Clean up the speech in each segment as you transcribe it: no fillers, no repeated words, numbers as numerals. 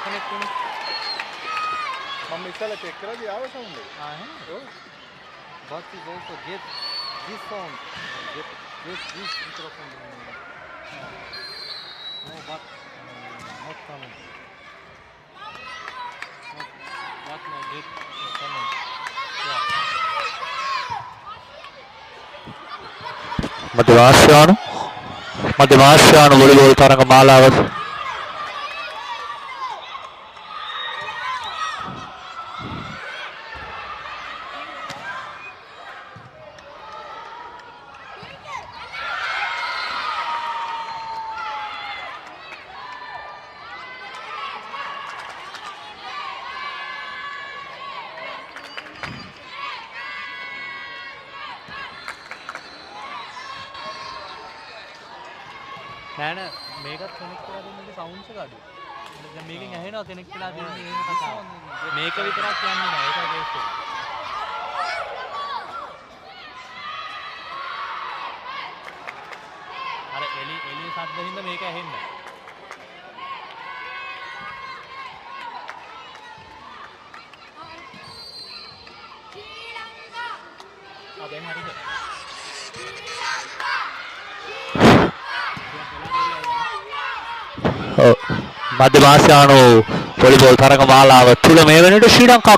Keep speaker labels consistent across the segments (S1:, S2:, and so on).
S1: Connect වුණේ.
S2: මම ඉස්සෙල්ලා චෙක් කරලා ගියාව සවුන්ඩ් එක.
S1: ඔව්. But is also get this sound. Get this microphone. No, but not coming. Not get coming. Yeah.
S3: මධ්‍යමාශ්‍යානු වොලිබෝල් තරඟ මාලාව
S1: නෑ මේකත් කනෙක්ට් කරලා දෙන්නේ සවුන්ඩ්ස් එක අඩුයි. දැන් මේකෙන් ඇහෙනවා කනෙක්ට් වෙලා තියෙන්නේ එහෙම කතාවක්. මේක විතරක් යන්නේ නෑ ඒකයි කේස් එක. අර එලි සද්ද හින්දා මේක ඇහෙන්නේ නෑ. දැන් හරිද?
S3: මධ්‍යමාශ්‍යානු වොලිබෝල් තරඟ මාලාව තුල මේ වෙනකොට ශ්‍රී ලංකා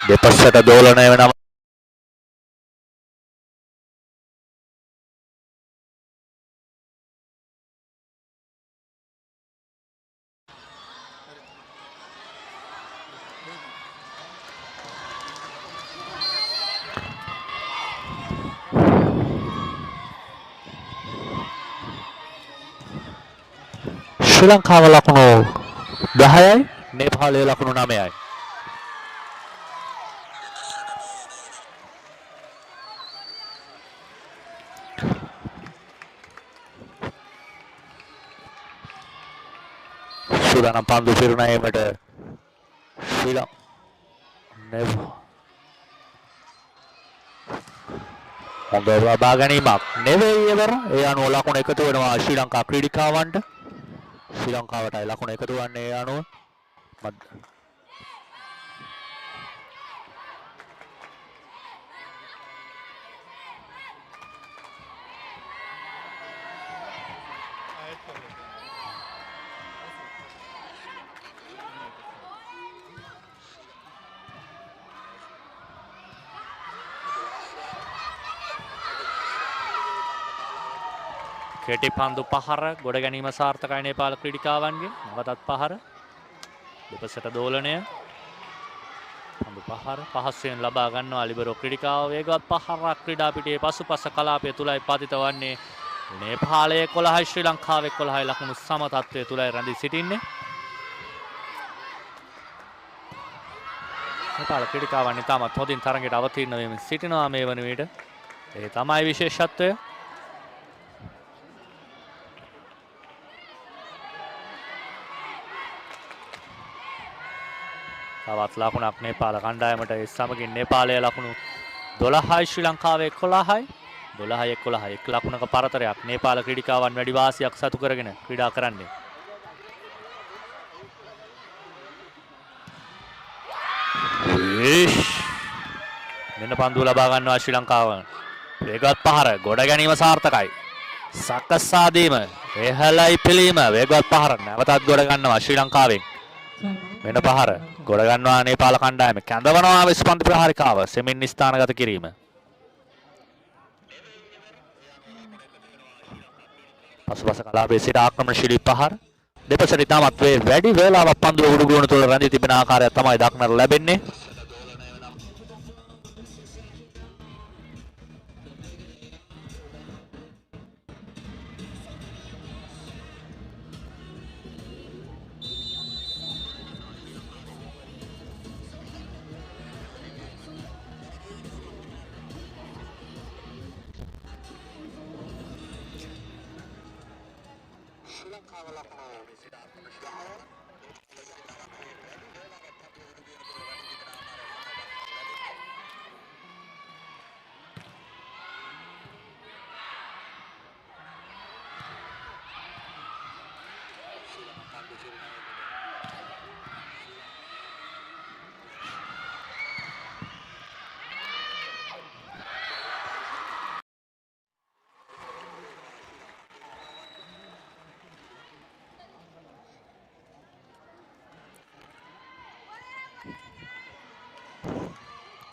S3: දෙපසට දෝලනය වෙන ශ්‍රී ලංකාව ලකුණු 10යි නේපාලය ලකුණු 9යි. සූදානම් පන්දු පිරුණීමට ශ්‍රී ලංකාව හොඳ ලබා ගැනීමක් නෙවෙයි එවර. ඒ අනුව ලකුණු එකතු වෙනවා ශ්‍රී ලංකා ක්‍රීඩිකාවන්ට. ශ්‍රී ලංකාවටයි ලකුණු එකතු වන්නේ ඒ අනුව. කෙටි පන්දු පහර ගොඩ ගැනීම සාර්ථකයි නේපාල ක්‍රීඩිකාවන්ගේ. නැවතත් පහර දෙපසට දෝලනය. පන්දු පහර පහසුවෙන් ලබා ගන්නවා ලිබරෝ ක්‍රීඩිකාව. වේගවත් පහරක් ක්‍රීඩා පිටියේ පසුපස කලාපය තුලයි පතිත වන්නේ. නේපාලයේ 11යි ශ්‍රී ලංකාවේ 11යි ලකුණු සම තත්ත්වයේ තුලයි රැඳී සිටින්නේ. නේපාල ක්‍රීඩිකාවන් ඉතාමත් හොඳින් තරඟයට අවතීර්ණ වෙමින් සිටිනවා මේ වන විට. ඒ තමයි විශේෂත්වය. තවත් ලකුණක් නේපාල කණ්ඩායමට. ඒ සමගින් නේපාලයේ ලකුණු 12යි ශ්‍රී ලංකාවේ 11යි. 12යි 11යි එක් ලකුණක පරතරයක් නේපාල ක්‍රීඩිකාවන් වැඩි වාසියක් සතු කරගෙන ක්‍රීඩා කරන්නේ. මෙන්න පන්දු ලබා ගන්නවා ශ්‍රී ලංකාව. වේගවත් පහර ගොඩ ගැනීම සාර්ථකයි. සකසා දීම එහළයි පිළීම වේගවත් පහර නැවතත් ගොඩ ගන්නවා ශ්‍රී ලංකාවෙන්. මෙන්න පහර ගොඩ ගන්නවා නේපාල කණ්ඩායම. කැඳවනවා විස්පන්දි ප්‍රහාරිකාව සෙමින් ස්ථානගත කිරීම. පසුපස කලාපයේ සිට ආක්‍රමණශීලී පහර දෙපසට ඉතාමත් වැඩි වේලාවක් පන්දුව උඩුගුණ තුළ රැඳී තිබෙන ආකාරය තමයි දක්නට ලැබෙන්නේ.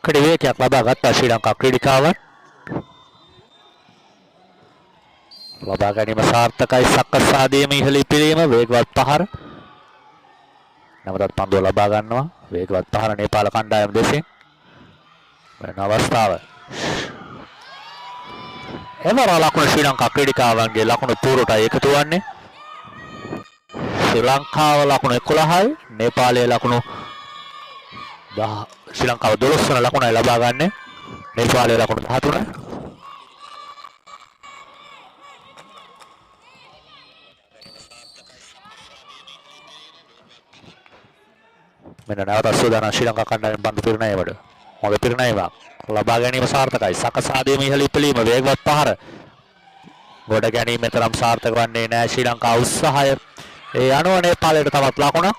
S3: ක්‍රීඩකයක් ලබා ගත්තා ශ්‍රී ලංකා ක්‍රීඩිකාවන්. ලබා ගැනීම සාර්ථකයි. සක්කසාදීම ඉහළ ඉපිරීම වේගවත් පහර. නැවතත් පන්දුව ලබා ගන්නවා. වේගවත් පහර නේපාල කණ්ඩායම දෙසින්. වෙන අවස්ථාව. එවර ලකුණු ශ්‍රී ලංකා ක්‍රීඩිකාවන්ගේ ලකුණු තූරටයි එකතු වන්නේ. ශ්‍රී ලංකාව ලකුණු 11යි. නේපාලයේ ලකුණු 10. ශ්‍රී ලංකාව 12 වන ලකුණයි ලබා ගන්නේ. නේපාලයේ ලකුණු 13. මෙන්න නැවත සූදානම් ශ්‍රී ලංකා කණ්ඩායම පන්දු පිරිනැමීමට. හොඳ පිරිනැමීමක් ලබා ගැනීම සාර්ථකයි. සකසාදීම ඉහළ ඉපලීම වේගවත් පහර. ගොඩ ගැනීම තරම් සාර්ථක වන්නේ නැහැ ශ්‍රී ලංකා උත්සාහය. ඒ අනුව නේපාලයට තවත් ලකුණ.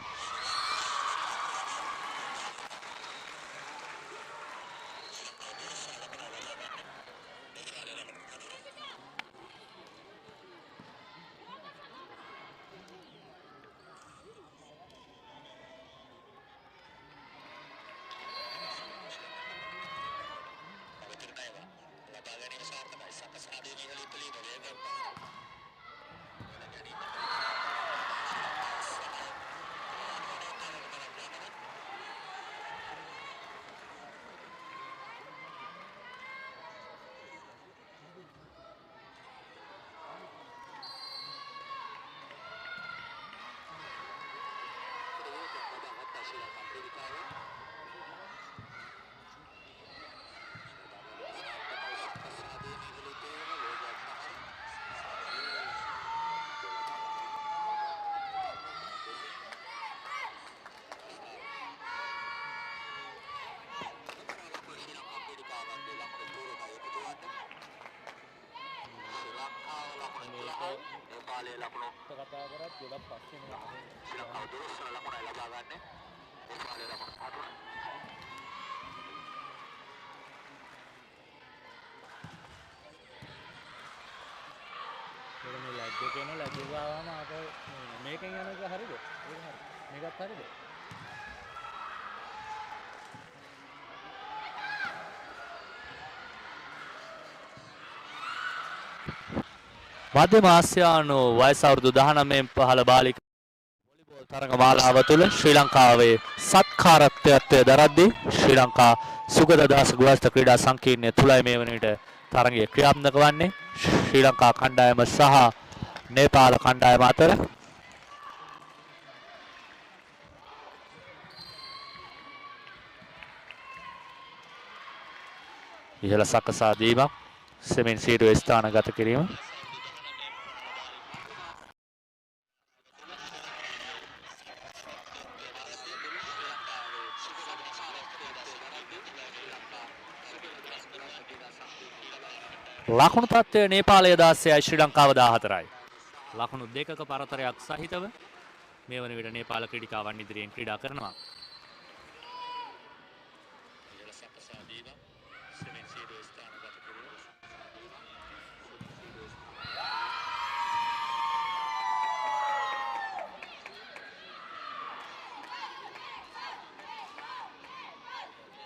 S1: නේපාලයේ ලකුණු කතා කරත් ගොඩක් පස්සේ ශ්‍රී ලංකාව 12 වන ලකුණයි ලබා ගන්න. නේපාලයේ ලකුණු 13. මේ ලැග් එක එන ලැග් එක ආවම අප මේකෙන් යන එක හරියද? ඒක හරි. මේකත් හරියද?
S3: මධ්‍යම ආසියානු වයස අවුරුදු 19න් පහළ බාලිකා වොලිබෝල් තරඟ මාලාව තුළ ශ්‍රී ලංකාවේ සත්කාරත්වය දරද්දී ශ්‍රී ලංකා සුගතදාස ගුවන්ස්ත ක්‍රීඩා සංකීර්ණය තුලයි මේ වන විට තරඟය ක්‍රියාත්මක වන්නේ. ශ්‍රී ලංකා කණ්ඩායම සහ නේපාල කණ්ඩායම අතර ඉහළ සකසා දීමක් සෙමින් සීරුවේ ස්ථානගත කිරීම. ලකුණු තත්ත්වය නේපාලය 16යි ශ්‍රී ලංකාව 14යි. ලකුණු දෙකක පරතරයක් සහිතව මේ වන විට නේපාල ක්‍රීඩිකාවන් ඉදිරියෙන් ක්‍රීඩා කරනවා.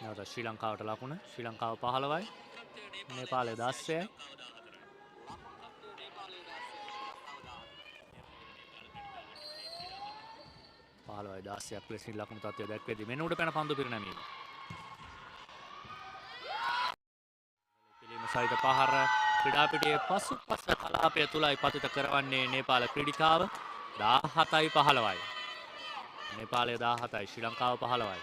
S3: නැවත ශ්‍රී ලංකාවට ලකුණ. ශ්‍රී ලංකාව 15යි. නේපාලය 16යි. පහළවයි 16ක් ලෙසින් ලකුණු තත්ත්වය දැක්වෙද්දී මෙන්න උඩ පැන පන්දු පිරිනැමීම. පිළිම සහිත පහර ක්‍රීඩා පිටියේ පසුපස කලාපය තුලයි පතිත කරවන්නේ නේපාල ක්‍රීඩිකාව 17යි 15යි. නේපාලය 17යි ශ්‍රී ලංකාව 15යි.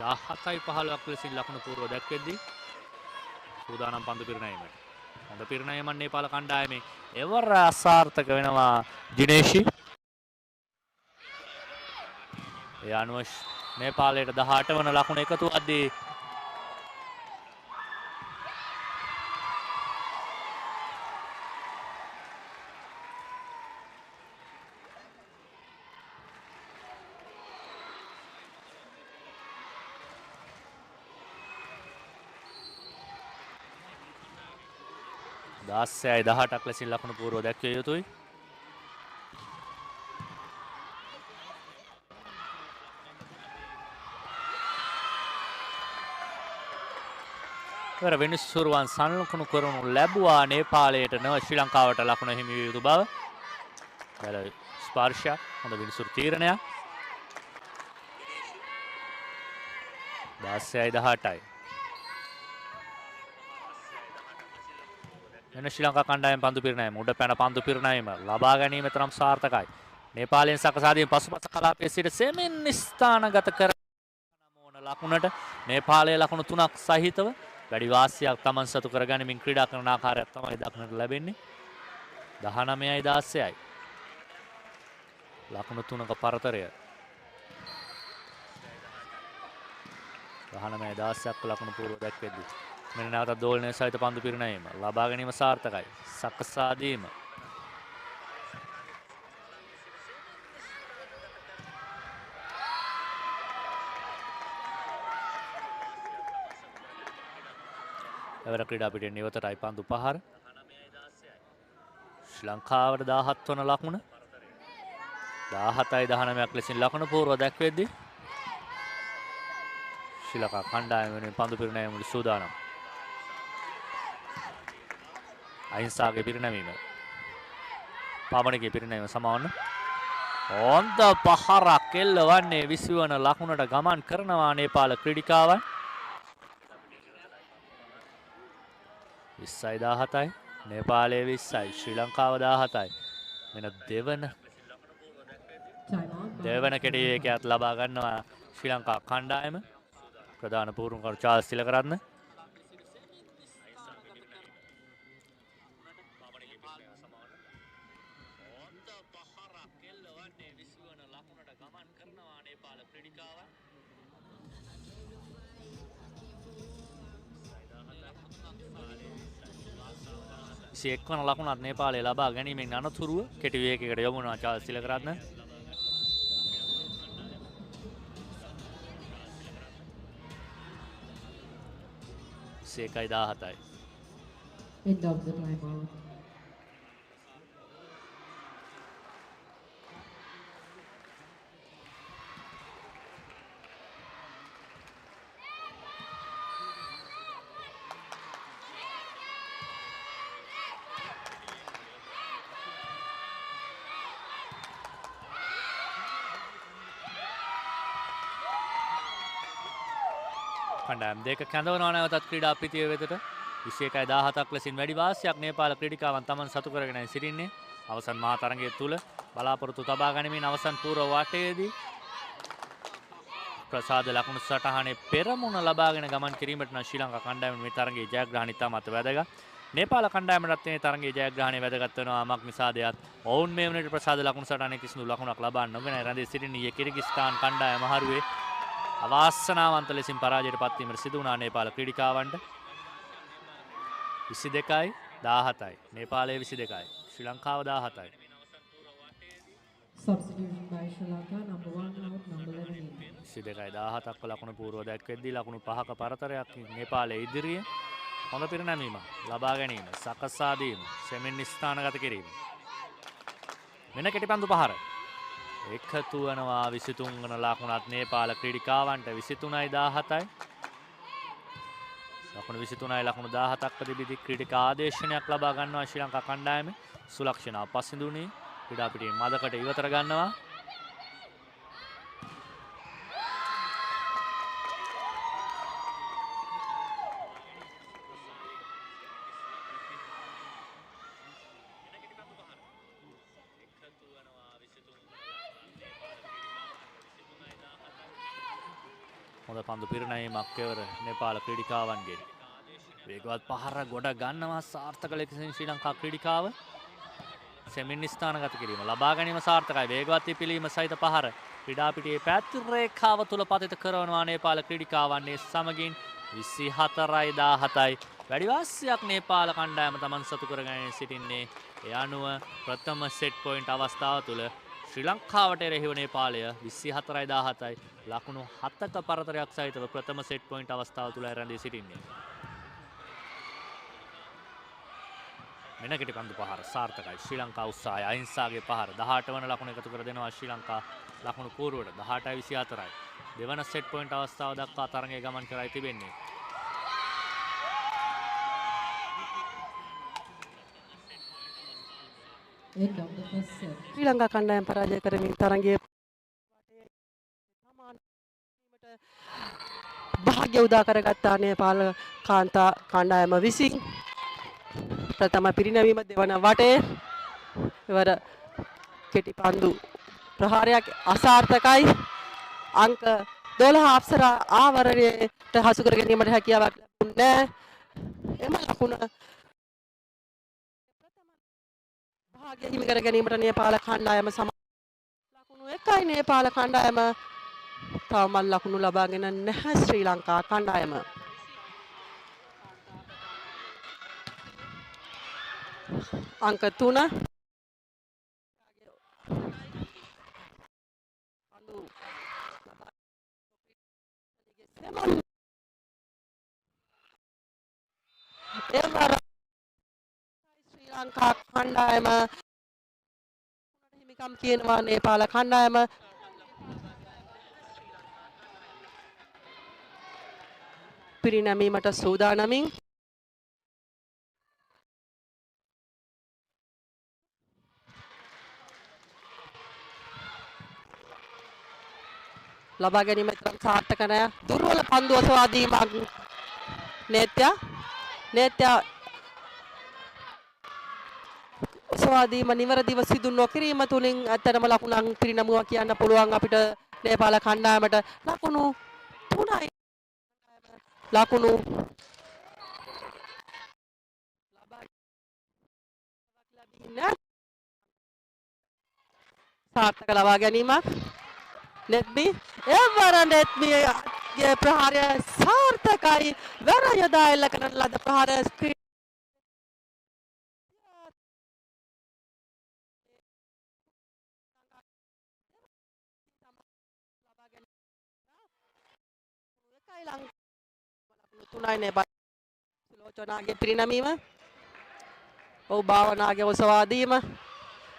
S3: 17යි 15ක් ලෙසින් ලකුණු පූර්ව දැක්වෙද්දී සූදානම් පන්දු පිරිනැමීමට. හොඳ පිරිනැමීමක් නේපාල කණ්ඩායමේ එවර අසාර්ථක වෙනවා ජිනේෂි. ඒ අනුව නේපාලයට 18 වන ලකුණ එකතු වද්දී දාස්සයයි 18ක් ලෙසින් ලකුණු පූර්ව දැක්විය යුතුයි. ඉවර විනිසුරුවන් සලකුණු කරනු ලැබුවා නේපාලයට නව ශ්‍රී ලංකාවට ලකුණ හිමි විය යුතු බව. බැල ස්පර්ශයක් හොඳ විනිසුරු තීරණයක්. 16යි 18යි. එන ශ්‍රී ලංකා කණ්ඩායම පන්දු පිරිනැමීම උඩ පැන පන්දු පිරිනැමීම ලබා ගැනීම තරම් සාර්ථකයි. නේපාලයෙන් සකසාදීම පසුපස කලාපයේ සිට සෙමින් ස්ථානගත කර ඕන ලකුණට නේපාලයේ ලකුණු 3ක් සහිතව වැඩි වාසියක් තමන් සතු කරගනිමින් ක්‍රීඩා කරන ආකාරයක් තමයි දක්නට ලැබෙන්නේ. 19යි 16යි. ලකුණු 3ක පරතරය. 19යි 16ක් ලකුණු පූර්ව දැක්වෙද්දී මෙන්න නැවතත් දෝලනය සහිත පන්දු පිරිනැමීම ලබා ගැනීම සාර්ථකයි. සකසා දීම එවර ක්‍රීඩා පිටින් ඉවතටයි පන්දු පහර. ශ්‍රී ලංකාවට 17 වන ලකුණ 17යි 19ක් ලෙසින් ලකුණු පූර්ව දැක්වෙද්දී ශ්‍රී ලංකා කණ්ඩායම වෙනුවෙන් පන්දු පිරිනැමීමට සූදානම්. අහිංසාගේ පිරිනැමීම. පාමණිකේ පිරිනැමීම සමවන්න. හොඳ පහරක් එල්ලවන්නේ 20 වන ලකුණට ගමන් කරනවා නේපාල ක්‍රීඩිකාවන්. 20යි 17යි. නේපාලයේ 20යි ශ්‍රී ලංකාව 17යි. මෙන්න දෙවන කෙටි ඒකයක් ලබා ගන්නවා ශ්‍රී ලංකා කණ්ඩායම. ප්‍රධාන පූර්ණකරු චාල්ස් තිලකරත්න. එක්වන ලකුණත් නේපාලය ලබා ගැනීමෙන් අනතුරුව කෙටි වේගයකට යොමු වුණා චාල්ස් තිලකරත්න. සේකයි 17යි.
S4: End of the timeout.
S3: කණ්ඩායම් දෙක කැඳවනවා නැවතත් ක්‍රීඩා පිටිය වෙතට 21යි 17ක් ලෙසින් වැඩි වාසියක් නේපාල ක්‍රීඩිකාවන් තමන් සතු කරගෙන සිටින්නේ. අවසන් මහා තරගය තුල බලාපොරොත්තු තබා ගැනීමෙන් අවසන් පූර්ව වටයේදී ප්‍රසාද ලකුණු සටහනේ පෙරමුණ ලබාගෙන ගමන් කිරීමට නම් ශ්‍රී ලංකා කණ්ඩායම මේ තරගයේ ජයග්‍රහණය ඉතාමත් වැදගත්. නේපාල කණ්ඩායමටත් මේ තරගයේ ජයග්‍රහණය වැදගත් වෙනවා. මක් නිසාදයක් ඔවුන් මේ වනට ප්‍රසාද ලකුණු සටහනේ කිසිදු ලකුණක් ලබා නොගෙන රැඳී සිටින්නේ කිර්ගිස්තාන් කණ්ඩායම හරුවේ අවාසනාවන්ත ලෙසින් පරාජයට පත්වීමට සිදු වුණා නේපාල ක්‍රීඩිකාවන්ට. 22යි 17යි. නේපාලයේ 22යි. ශ්‍රී ලංකාව 17යි.
S4: Substitution by Sri Lanka, number 1 out, number 11 in.
S3: 22යි 17ක් ලකුණු පූර්ව දැක්වෙද්දී ලකුණු 5ක පරතරයක් නේපාලයේ ඉදිරියේ හොඳ පිරිනැමීමක් ලබා ගැනීම, සකසා දීම, සෙමින් ස්ථානගත කිරීම. මෙන්න කෙටිපන්දු පහර. එකතු වෙනවා 23 වන ලකුණත් නේපාල ක්‍රීඩිකාවන්ට 23යි 17යි. ලකුණු 23යි ලකුණු 17ක් තිබිදී ක්‍රීඩිකා ආදේශනයක් ලබා ගන්නවා ශ්‍රී ලංකා කණ්ඩායම. සුලක්ෂණා පසිඳුනි ක්‍රීඩා පිටින් මදකට ඉවතර ගන්නවා. හොඳ පන්දු පිරිනැමීමක් කෙවර නේපාල ක්‍රීඩිකාවන්ගෙන්. වේගවත් පහර ගොඩ ගන්නවා සාර්ථක ලෙසින් ශ්‍රී ලංකා ක්‍රීඩිකාව. සෙමින් ස්ථානගත කිරීම ලබා ගැනීම සාර්ථකයි. වේගවත් පිපිලීම සහිත පහර ක්‍රීඩා පිටියේ පැති රේඛාව තුල පතිත කරනවා නේපාල ක්‍රීඩිකාවන්. ඒ සමගින් 24-17යි. වැඩි වාසියක් නේපාල කණ්ඩායම තමන් සතු කරගෙන සිටින්නේ. ඒ අනුව ප්‍රථම සෙට් පොයින්ට් අවස්ථාව තුල ශ්‍රී ලංකාවට එරෙහිව නේපාලය 24-17යි ලකුණු 7ක පරතරයක් සහිතව ප්‍රථම සෙට් පොයින්ට් අවස්ථාව තුල රැඳී සිටින්නේ. මෙන්න කෙටි පන්දු පහර සාර්ථකයි. ශ්‍රී ලංකා උත්සාහය අහිංසාගේ පහර 18 වන ලකුණ එකතු කර දෙනවා ශ්‍රී ලංකා ලකුණු පූර්වට 18-24යි. දෙවන සෙට් පොයින්ට් අවස්ථාව දක්වා තරගයේ ගමන් කරයි තිබෙන්නේ.
S4: End of the first set.
S5: ශ්‍රී ලංකා කණ්ඩායම පරාජය කරමින් තරගයේ භාග්‍ය උදා කරගත්තා නේපාල කාන්තා කණ්ඩායම විසින්. ප්‍රථම පිරිනැමීම දෙවන වටේ ඉවර කෙටි පන්දු ප්‍රහාරයක් අසාර්ථකයි. අංක 12 අප්සරා ආවරණයට හසු කර ගැනීමට හැකියාවක් ලැබුණේ නැහැ. එම ලකුණ භාග්‍ය හිමි කර ගැනීමට නේපාල කණ්ඩායම ලකුණු 1යි. නේපාල කණ්ඩායම තවමත් ලකුණු ලබාගෙන නැහැ ශ්‍රී ලංකා කණ්ඩායම. අංක 3 ශ්‍රී ලංකා කණ්ඩායම හිමිකම් කියනවා නේපාල කණ්ඩායම. පිරිනැමීමට සූදානමින් ලබා ගැනීම තරම් සාර්ථක නැහැ. දුර්වල පන්දු ඔසවා දීමක් නේත්‍ය ඔසවා දීම නිවැරදිව සිදු නොකිරීම තුලින් ඇත්තටම ලකුණක් පිරිනැමුවා කියන්න පුළුවන් අපිට නේපාල කණ්ඩායමට. ලකුණු 3යි. ලකුණු සාර්ථක ලබා ගැනීමක්. නෙත්මි එවර නෙත්මිගේ ප්‍රහාරය සාර්ථකයි. වැර යොදා එල්ල කරන ලද ප්‍රහාර තුනයි නේපාල සුලෝචනාගේ පිරිනැමීම. ඔව් භාවනාගේ ඔසවා දීම.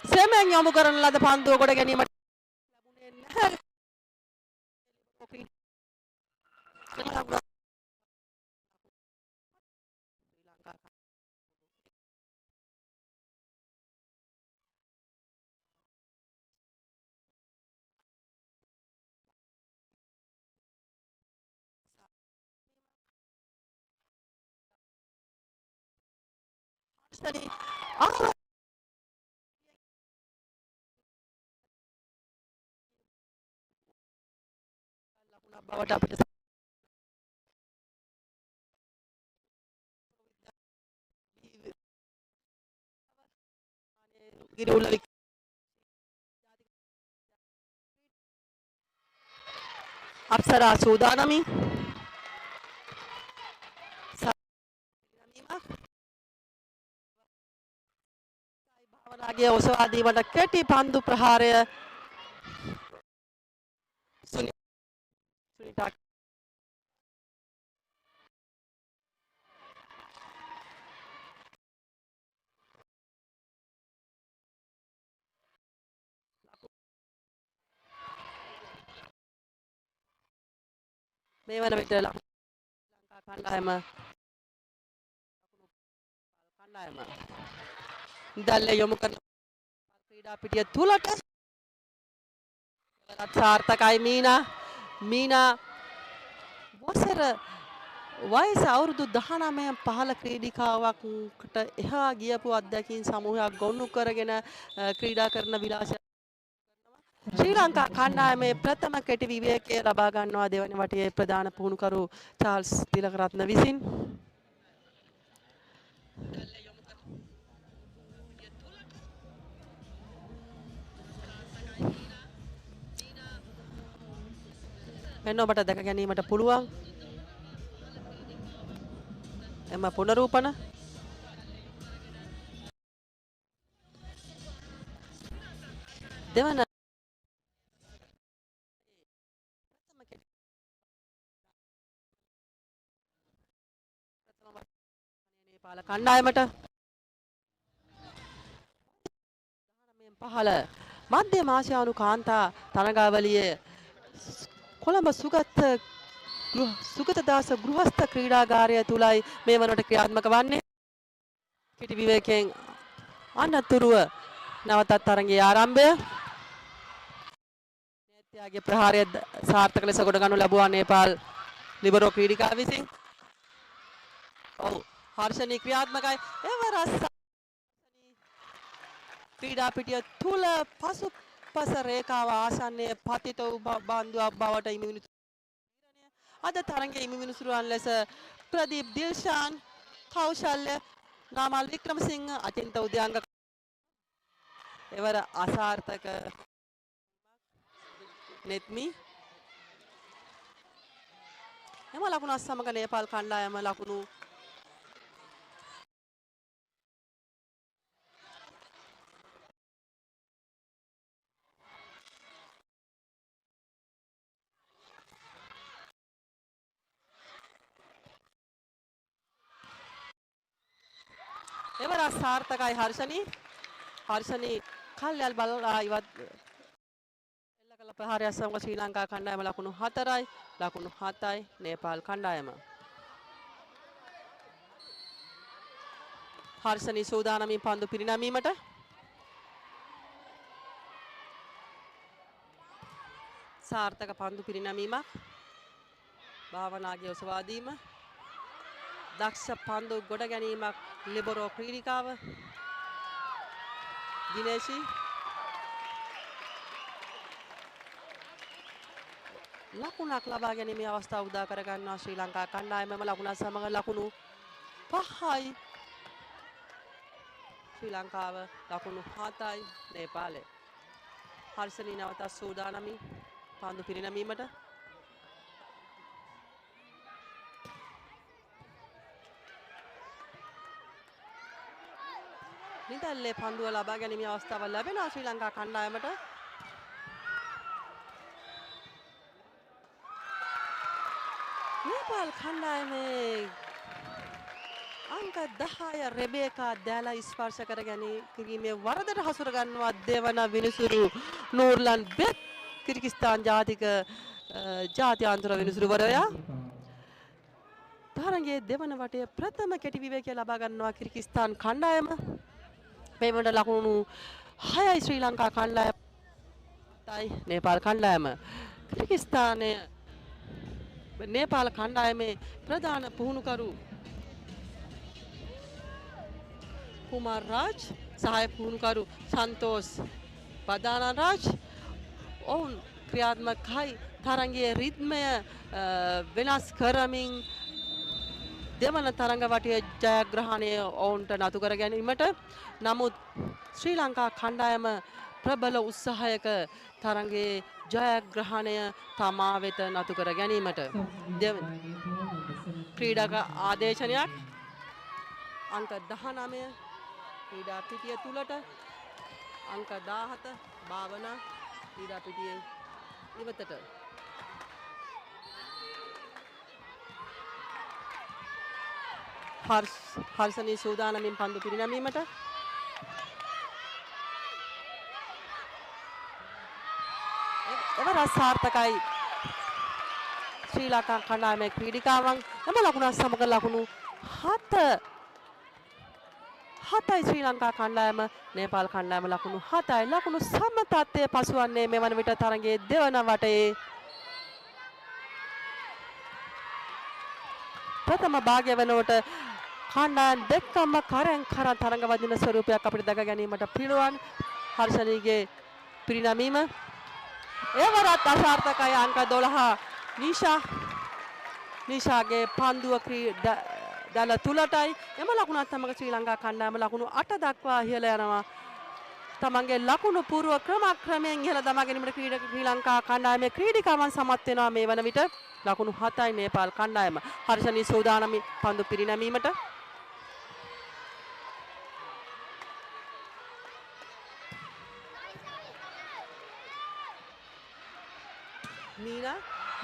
S5: සෙමෙන් යොමු කරන ලද පන්දුව කොට ගැනීමට ලැබුණේ නැහැ. බවට අපිට ගිරුල අප්සරා සූදානමින් භාවනාගේ ඔසවා දීමට කෙටි පන්දු ප්‍රහාරය සුනිතා මේ වන විට ලංකා කණ්ඩායම දැල්ල යොමු කරන ක්‍රීඩා පිටිය තුලට සාර්ථකයි. මීනා වසර වයස අවුරුදු 19 15 ක්‍රීඩිකාවකට එහා ගියපු අත්දැකීම් සමූහයක් ගොනු කරගෙන ක්‍රීඩා කරන විලාසය ශ්‍රී ලංකා කණ්ඩායමේ ප්‍රථම කෙටි විවේකය ලබා ගන්නවා දෙවන වටයේ ප්‍රධාන පුහුණුකරු චාල්ස් තිලකරත්න විසින්. මෙන්න ඔබට දැක ගැනීමට පුළුවන් එම පුනරූපන දෙවන නේපාල කණ්ඩායමට 15 මධ්‍යම ආසියානු කාන්තා තරගාවලියේ කොළඹ සුගතදාස ගෘහස්ත ක්‍රීඩාගාරය තුලයි මේ වනට ක්‍රියාත්මක වන්නේ. කෙටි විවේකයෙන් අනතුරුව නවතත් තරගයේ ආරම්භය. නේත්‍යාගේ ප්‍රහාරය සාර්ථක ලෙස ගොඩ ගනු ලැබුවා නේපාල් ලිබරෝ ක්‍රීඩිකා විසින්. ඔව් හර්ෂණී ක්‍රියාත්මකයි. එවරස් ක්‍රීඩා පිටිය තුල පසුපස රේඛාව ආසන්නයේ පතිත වූ බන්දුවක් බවට හිමි විනිසුරු. අද තරගයේ හිමි විනිසුරුවන් ලෙස ප්‍රදීප් දිල්ෂාන්, කෞශල්‍ය, නාමල් වික්‍රමසිංහ, අචින්ත උද්‍යාංග එවර අසාර්ථක නෙත්මි එම ලකුණු සමග නේපාල් කණ්ඩායම ලකුණු එවර අසාර්ථකයි හර්ෂණී කල්යල් බලලා ඉවත් එල්ල කළ ප්‍රහාරය සමග ශ්‍රී ලංකා කණ්ඩායම ලකුණු 4යි ලකුණු 7යි නේපාල් කණ්ඩායම. හර්ෂණී සූදානමින් පන්දු පිරිනැමීමට. සාර්ථක පන්දු පිරිනැමීමක්. භාවනාගේ ඔසවා දීම. දක්ෂ පන්දු ගොඩ ගැනීමක් ලිබරෝ ක්‍රීඩිකාව. දිනේෂි ලකුණක් ලබා ගැනීමේ අවස්ථාව උදා කර ගන්නවා ශ්‍රී ලංකා කණ්ඩායමම ලකුණ සමග ලකුණු 5යි ශ්‍රී ලංකාව ලකුණු 7යි නේපාලය. හර්ෂණී නැවත සූදානම්යි පන්දු පිරිනැමීමට. නිදල්ලේ පන්දුව ලබා ගැනීමේ අවස්ථාව ලැබෙනවා ශ්‍රී ලංකා කණ්ඩායමට. නේපාල් කණ්ඩායමේ අංක 10 රෙබේකා දැලා ස්පර්ශ කර ගැනීමේ වරදට හසුර ගන්නවා දෙවන විනිසුරු නූර්ලන් බෙක් කිර්ගිස්තාන් ජාත්‍යන්තර විනිසුරුවරයා. තරගයේ දෙවන වටයේ ප්‍රථම කෙටි විවේකය ලබා ගන්නවා කිර්ගිස්තාන් කණ්ඩායම. මේ වන ලකුණු 6යි ශ්‍රී ලංකා කණ්ඩායමයි නේපාල් කණ්ඩායම. කිර්ගිස්තානයේ නේපාල කණ්ඩායමේ ප්‍රධාන පුහුණුකරු කුමාර් රාජ් සහාය පුහුණුකරු සන්තෝස් පදානරාජ් ඔවුන් ක්‍රියාත්මකයි තරගයේ රිද්මය වෙනස් කරමින් දෙවන තරඟ වටේ ජයග්‍රහණය ඔවුන්ට නතු කර ගැනීමට. නමුත් ශ්‍රී ලංකා කණ්ඩායම ප්‍රබල උත්සාහයක තරගයේ ජයග්‍රහණය තමා වෙත නතු කර ගැනීමට. ක්‍රීඩක ආදේශනයක් අංක 19 ක්‍රීඩා පිටිය තුලට අංක 17 භාවනා ක්‍රීඩා පිටියේ ඉවතට. හර්ෂණී සූදානමින් පන්දු පිරිනැමීමට. එවර සාර්ථකයි ශ්‍රී ලංකා කණ්ඩායමේ ක්‍රීඩිකාවන්. එම ලකුණ සමග ලකුණු 7යි ශ්‍රී ලංකා කණ්ඩායම නේපාල් කණ්ඩායම ලකුණු 7යි. ලකුණු සම තත්ත්වයේ පසුවන්නේ මෙවන විට තරගයේ දෙවන වටයේ ප්‍රථම භාගය වෙනකොට කණ්ඩායම් දෙකම කරෙන් කර තරඟ වදින ස්වරූපයක් අපිට දැක ගැනීමට පුළුවන්. හර්ෂණීගේ පිරිනැමීම එවරත් අසාර්ථකයි අංක 12 නිෂාගේ පන්දුව දල තුලටයි එම ලකුණත් සමග ශ්‍රී ලංකා කණ්ඩායම ලකුණු 8 දක්වා ඉහළ යනවා. තමන්ගේ ලකුණු පූර්ව ක්‍රමයෙන් ඉහළ දමා ගැනීමට ශ්‍රී ලංකා කණ්ඩායමේ ක්‍රීඩිකාවන් සමත් වෙනවා මේ වන විට. ලකුණු 7යි නේපාල් කණ්ඩායම. හර්ෂණී සූදානම් පන්දු පිරිනැමීමට.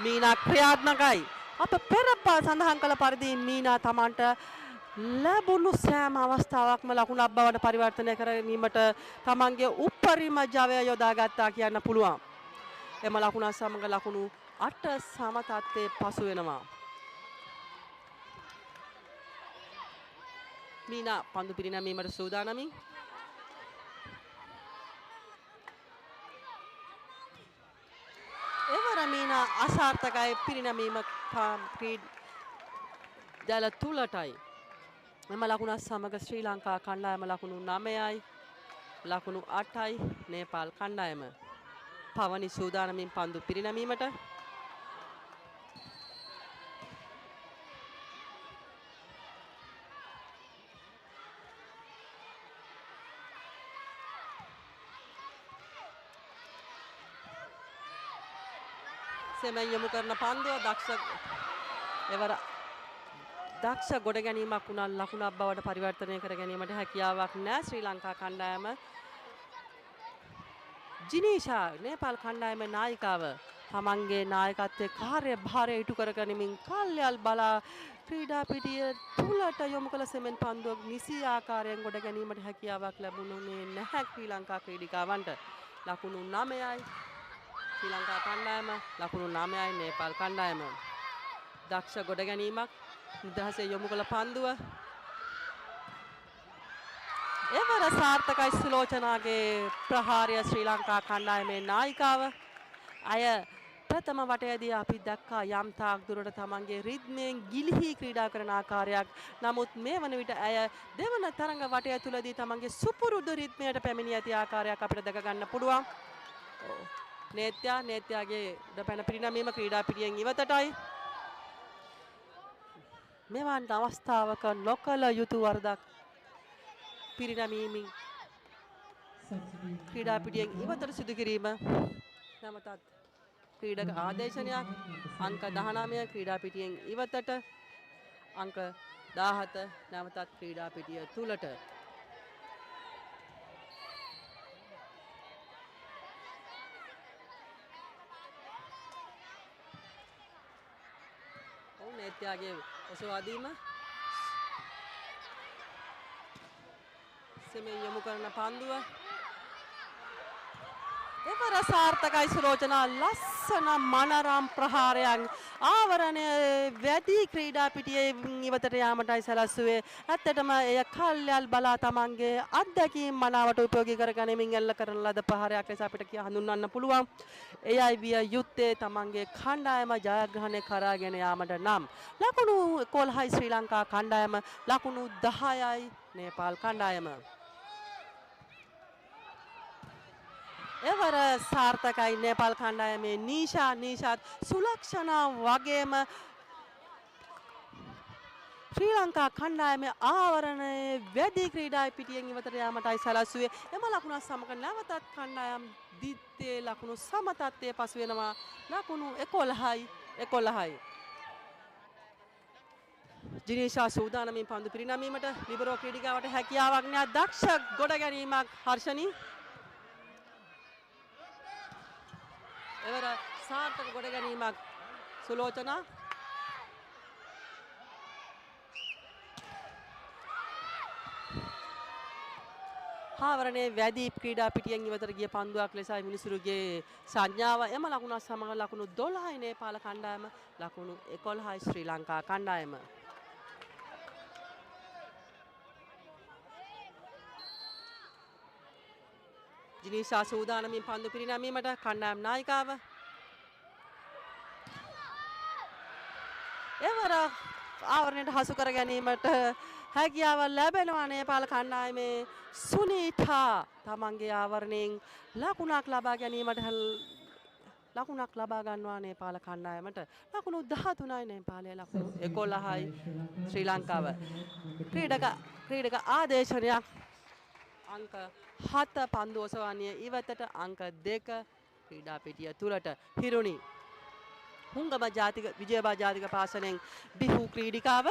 S5: මීනා ක්‍රියාත්මකයි. අප පෙර සඳහන් කළ පරිදි මීනා තමන්ට ලැබුණු සෑම අවස්ථාවක්ම ලකුණක් බවට පරිවර්තනය කර ගැනීමට තමන්ගේ උපරිම ජවය යොදාගත්තා කියන්න පුළුවන්. එම ලකුණ සමග ලකුණු 8 සම තත්ත්වයේ පසු වෙනවා. මීනා පන්දු පිරිනැමීමට සූදානමින් එවර මීනා අසාර්ථකයි පිරිනැමීම දල තුලටයි. මෙම ලකුණත් සමග ශ්‍රී ලංකා කණ්ඩායම ලකුණු 9යි ලකුණු 8යි නේපාල් කණ්ඩායම. පවනි සූදානමින් පන්දු පිරිනැමීමට. සෙමෙන් යොමු කරන පන්දුව දක්ෂ ගොඩ ගැනීමක් වුණා ලකුණක් බවට පරිවර්තනය කර ගැනීමට හැකියාවක් නැහැ ශ්‍රී ලංකා කණ්ඩායම. ජිනීෂා නේපාල් කණ්ඩායමේ නායිකාව තමන්ගේ නායකත්වයේ කාර්යභාරය ඉටු කර ගැනීමෙන් කල්යල් බලා ක්‍රීඩා පිටිය තුලට යොමු කළ සෙමෙන් පන්දුව නිසි ආකාරයෙන් ගොඩ ගැනීමට හැකියාවක් ලැබුණේ නැහැ ශ්‍රී ලංකා ක්‍රීඩිකාවන්ට. ලකුණු 9යි ශ්‍රී ලංකා කණ්ඩායම ලකුණු 9යි නේපාල් කණ්ඩායම. දක්ෂ ගොඩ ගැනීමක් නිදහසේ යොමු කළ පන්දුව එවර සාර්ථකයි සුලෝචනාගේ ප්‍රහාරය ශ්‍රී ලංකා කණ්ඩායමේ නායිකාව. අය ප්‍රථම වටයේදී අපි දැක්කා යම් තාක් දුරට තමන්ගේ රිද්මයෙන් ගිලිහි ක්‍රීඩා කරන ආකාරයක්. නමුත් මේ වන විට ඇය දෙවන තරඟ වටය තුලදී තමන්ගේ සුපුරුදු රිද්මයට පැමිණි ඇති ආකාරයක් අපිට දැක ගන්න පුළුවන්. නේත්‍යාගේ උඩ පැන පිරිනැමීම ක්‍රීඩා පිටියෙන් ඉවතටයි. මෙවන් අවස්ථාවක නොකළ යුතු වරදක් පිරිනැමීමෙන් ක්‍රීඩා පිටියෙන් ඉවතට සිදු කිරීම නැවතත් ක්‍රීඩක ආදේශනයක්. අංක 19 ක්‍රීඩා පිටියෙන් ඉවතට අංක 17 නැවතත් ක්‍රීඩා පිටිය තුලට. නේත්‍යාගේ ඔසවාදීම සෙමෙන් යොමු කරන පන්දුව එවර සාර්ථකයි සුලෝචනා ලස්සන මනරම් ප්‍රහාරයක් ආවරණය වැඩි ක්‍රීඩා පිටියේ ඉවතට යාමටයි සැලැස්සුවේ. ඇත්තටම එය කල්යල් බලා තමන්ගේ අත්දැකීම් මනාවට උපයෝගී කරගැනීමෙන් එල්ල කරන ලද ප්‍රහාරයක් ලෙස අපිට හඳුන්වන්න පුළුවන්. එයයි විය යුත්තේ තමන්ගේ කණ්ඩායම ජයග්‍රහණය කරාගෙන යාමට නම්. ලකුණු 11යි ශ්‍රී ලංකා කණ්ඩායම ලකුණු 10යි නේපාල් කණ්ඩායම. එවර සාර්ථකයි නේපාල් කණ්ඩායමේ නීෂාත් සුලක්ෂණා වගේම ශ්‍රී ලංකා කණ්ඩායමේ ආවරණයේ වැඩි ක්‍රීඩා පිටියෙන් ඉවතට යාමටයි සැලැස්සුවේ. එම ලකුණ සමග නැවතත් කණ්ඩායම් දිත්තේ ලකුණු සම තත්ත්වයේ පසු වෙනවා. ලකුණු 11යි. ජිනීෂා සූදානමින් පන්දු පිරිනැමීමට ලිබරෝ ක්‍රීඩිකාවට හැකියාවක් නෑ. දක්ෂ ගොඩ ගැනීමක් හර්ෂණී. එවර සාර්ථක ගොඩ ගැනීමක් සුලෝචනා. ආවරණයේ වැඩි ක්‍රීඩා පිටියෙන් ඉවතට ගිය පන්දුවක් ලෙසයි මිනිසුරුගේ සංඥාව. එම ලකුණ සමග ලකුණු 12යි නේපාල කණ්ඩායම ලකුණු 11යි ශ්‍රී ලංකා කණ්ඩායම. ජිනීෂා සූදානමින් පන්දු පිරිනැමීමට කණ්ඩායම් නායිකාව. එවර ආවරණයට හසු කර ගැනීමට හැකියාව ලැබෙනවා නේපාල කණ්ඩායමේ සුනීතා තමන්ගේ ආවරණයෙන් ලකුණක් ලබා ගැනීමට ලකුණක් ලබා ගන්නවා නේපාල කණ්ඩායමට. ලකුණු 13යි නේපාලයේ ලකුණු 11යි ශ්‍රී ලංකාව. ක්‍රීඩක ආදේශනයක් අංක 7 පන්දු ඔසවන්නේ ඉවතට අංක 2 ක්‍රීඩා පිටිය තුලට හිරුණි. හුංගම ජාතික විජයබා ජාතික පාසලෙන් බිහු ක්‍රීඩිකාව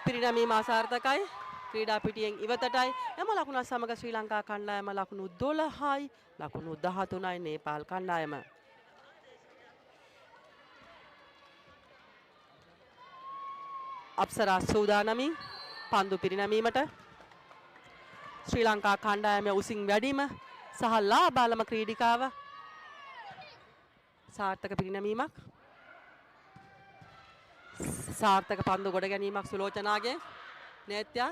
S5: පිරිනැමීම අසාර්ථකයි. ක්‍රීඩා පිටියෙන් ඉවතටයි එම ලකුණ සමග ශ්‍රී ලංකා කණ්ඩායම ලකුණු 12යි ලකුණු 13යි නේපාල් කණ්ඩායම. අප්සරා සූදානමින් පන්දු පිරිනැමීමට ශ්‍රී ලංකා කණ්ඩායම උසින් වැඩිම සහ ලාබාලම ක්‍රීඩිකාව සාර්ථක පිරිනැමීමක් සාර්ථක පන්දු ගොඩ ගැනීමක් සුලෝචනාගේ නේත්‍යා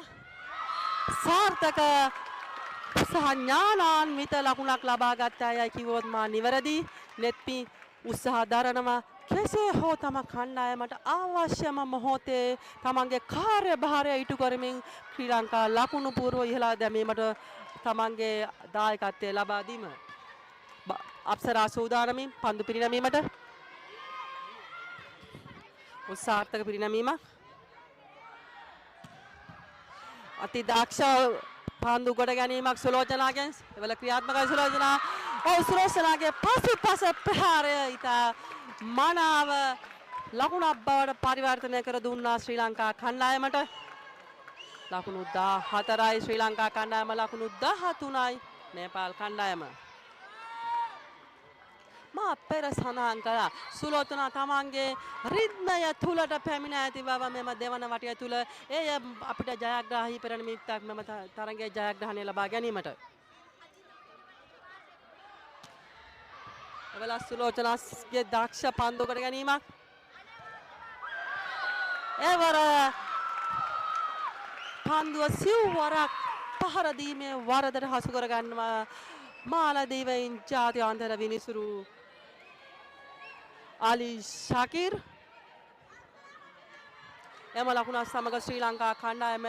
S5: සාර්ථක සහ ඥානාන්විත ලකුණක් ලබා ගත්ත අයයි කිව්වොත් මා නිවැරදි. නෙත්පි උත්සාහ දරනවා කෙසේ හෝ තම කණ්ඩායමට අවශ්‍යම මොහොතේ තමන්ගේ කාර්යභාරය ඉටු කරමින් ශ්‍රී ලංකා ලකුණු පූර්ව ඉහළ දැමීමට තමන්ගේ දායකත්වය ලබා දීම. අප්සරා සූදානමින් පන්දු පිරිනැමීමට උත්සාර්ථක පිරිනැමීමක් අති දක්ෂ පන්දු කොට ගැනීමක් සුලෝචනාගෙන් එවල ක්‍රියාත්මකයි සුලෝචනා. ඔව් සුලෝචනාගේ පසුපස ප්‍රහාරය ඉතා මනාව ලකුණක් බවට පරිවර්තනය කර දුන්නා ශ්‍රී ලංකා කණ්ඩායමට. ලකුණු 14යි ශ්‍රී ලංකා කණ්ඩායම ලකුණු 13යි නේපාල් කණ්ඩායම. මා පෙර සඳහන් කළා සුලෝචනා තමන්ගේ රිද්මය තුලට පැමිණ ඇති බව මෙම දෙවන වටය තුල එය අපිට ජයග්‍රාහී පෙරනිමිත්තක් මෙම තරගයේ ජයග්‍රහණය ලබා ගැනීමට. එවල සුලෝචනාගේ දක්ෂ පන්දුකට ගැනීමක් එවර පන්දුව සිව්වරක් පහර දීමේ වරදට හසු කර ගන්නවා මාලදීවයින් ජාත්‍යන්තර විනිසුරු අලි ශකීර්. එම ලකුණ සමග ශ්‍රී ලංකා කණ්ඩායම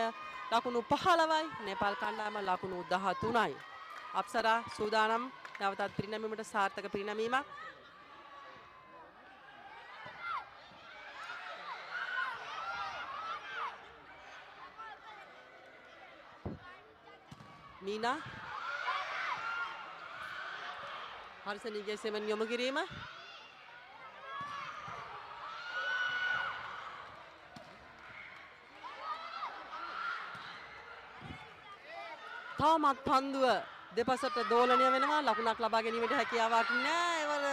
S5: ලකුණු 15යි නේපාල් කණ්ඩායම ලකුණු 13යි. අප්සරා සූදානම් නැවතත් පිරිනැමීමට සාර්ථක පිරිනැමීමක්. මීනා හර්ෂණීගේ සෙමන් යොමු කිරීම තවමත් පන්දුව දෙපසට දෝලනය වෙනවා. ලකුණක් ලබා ගැනීමට හැකියාවක් නැහැ. ඒවල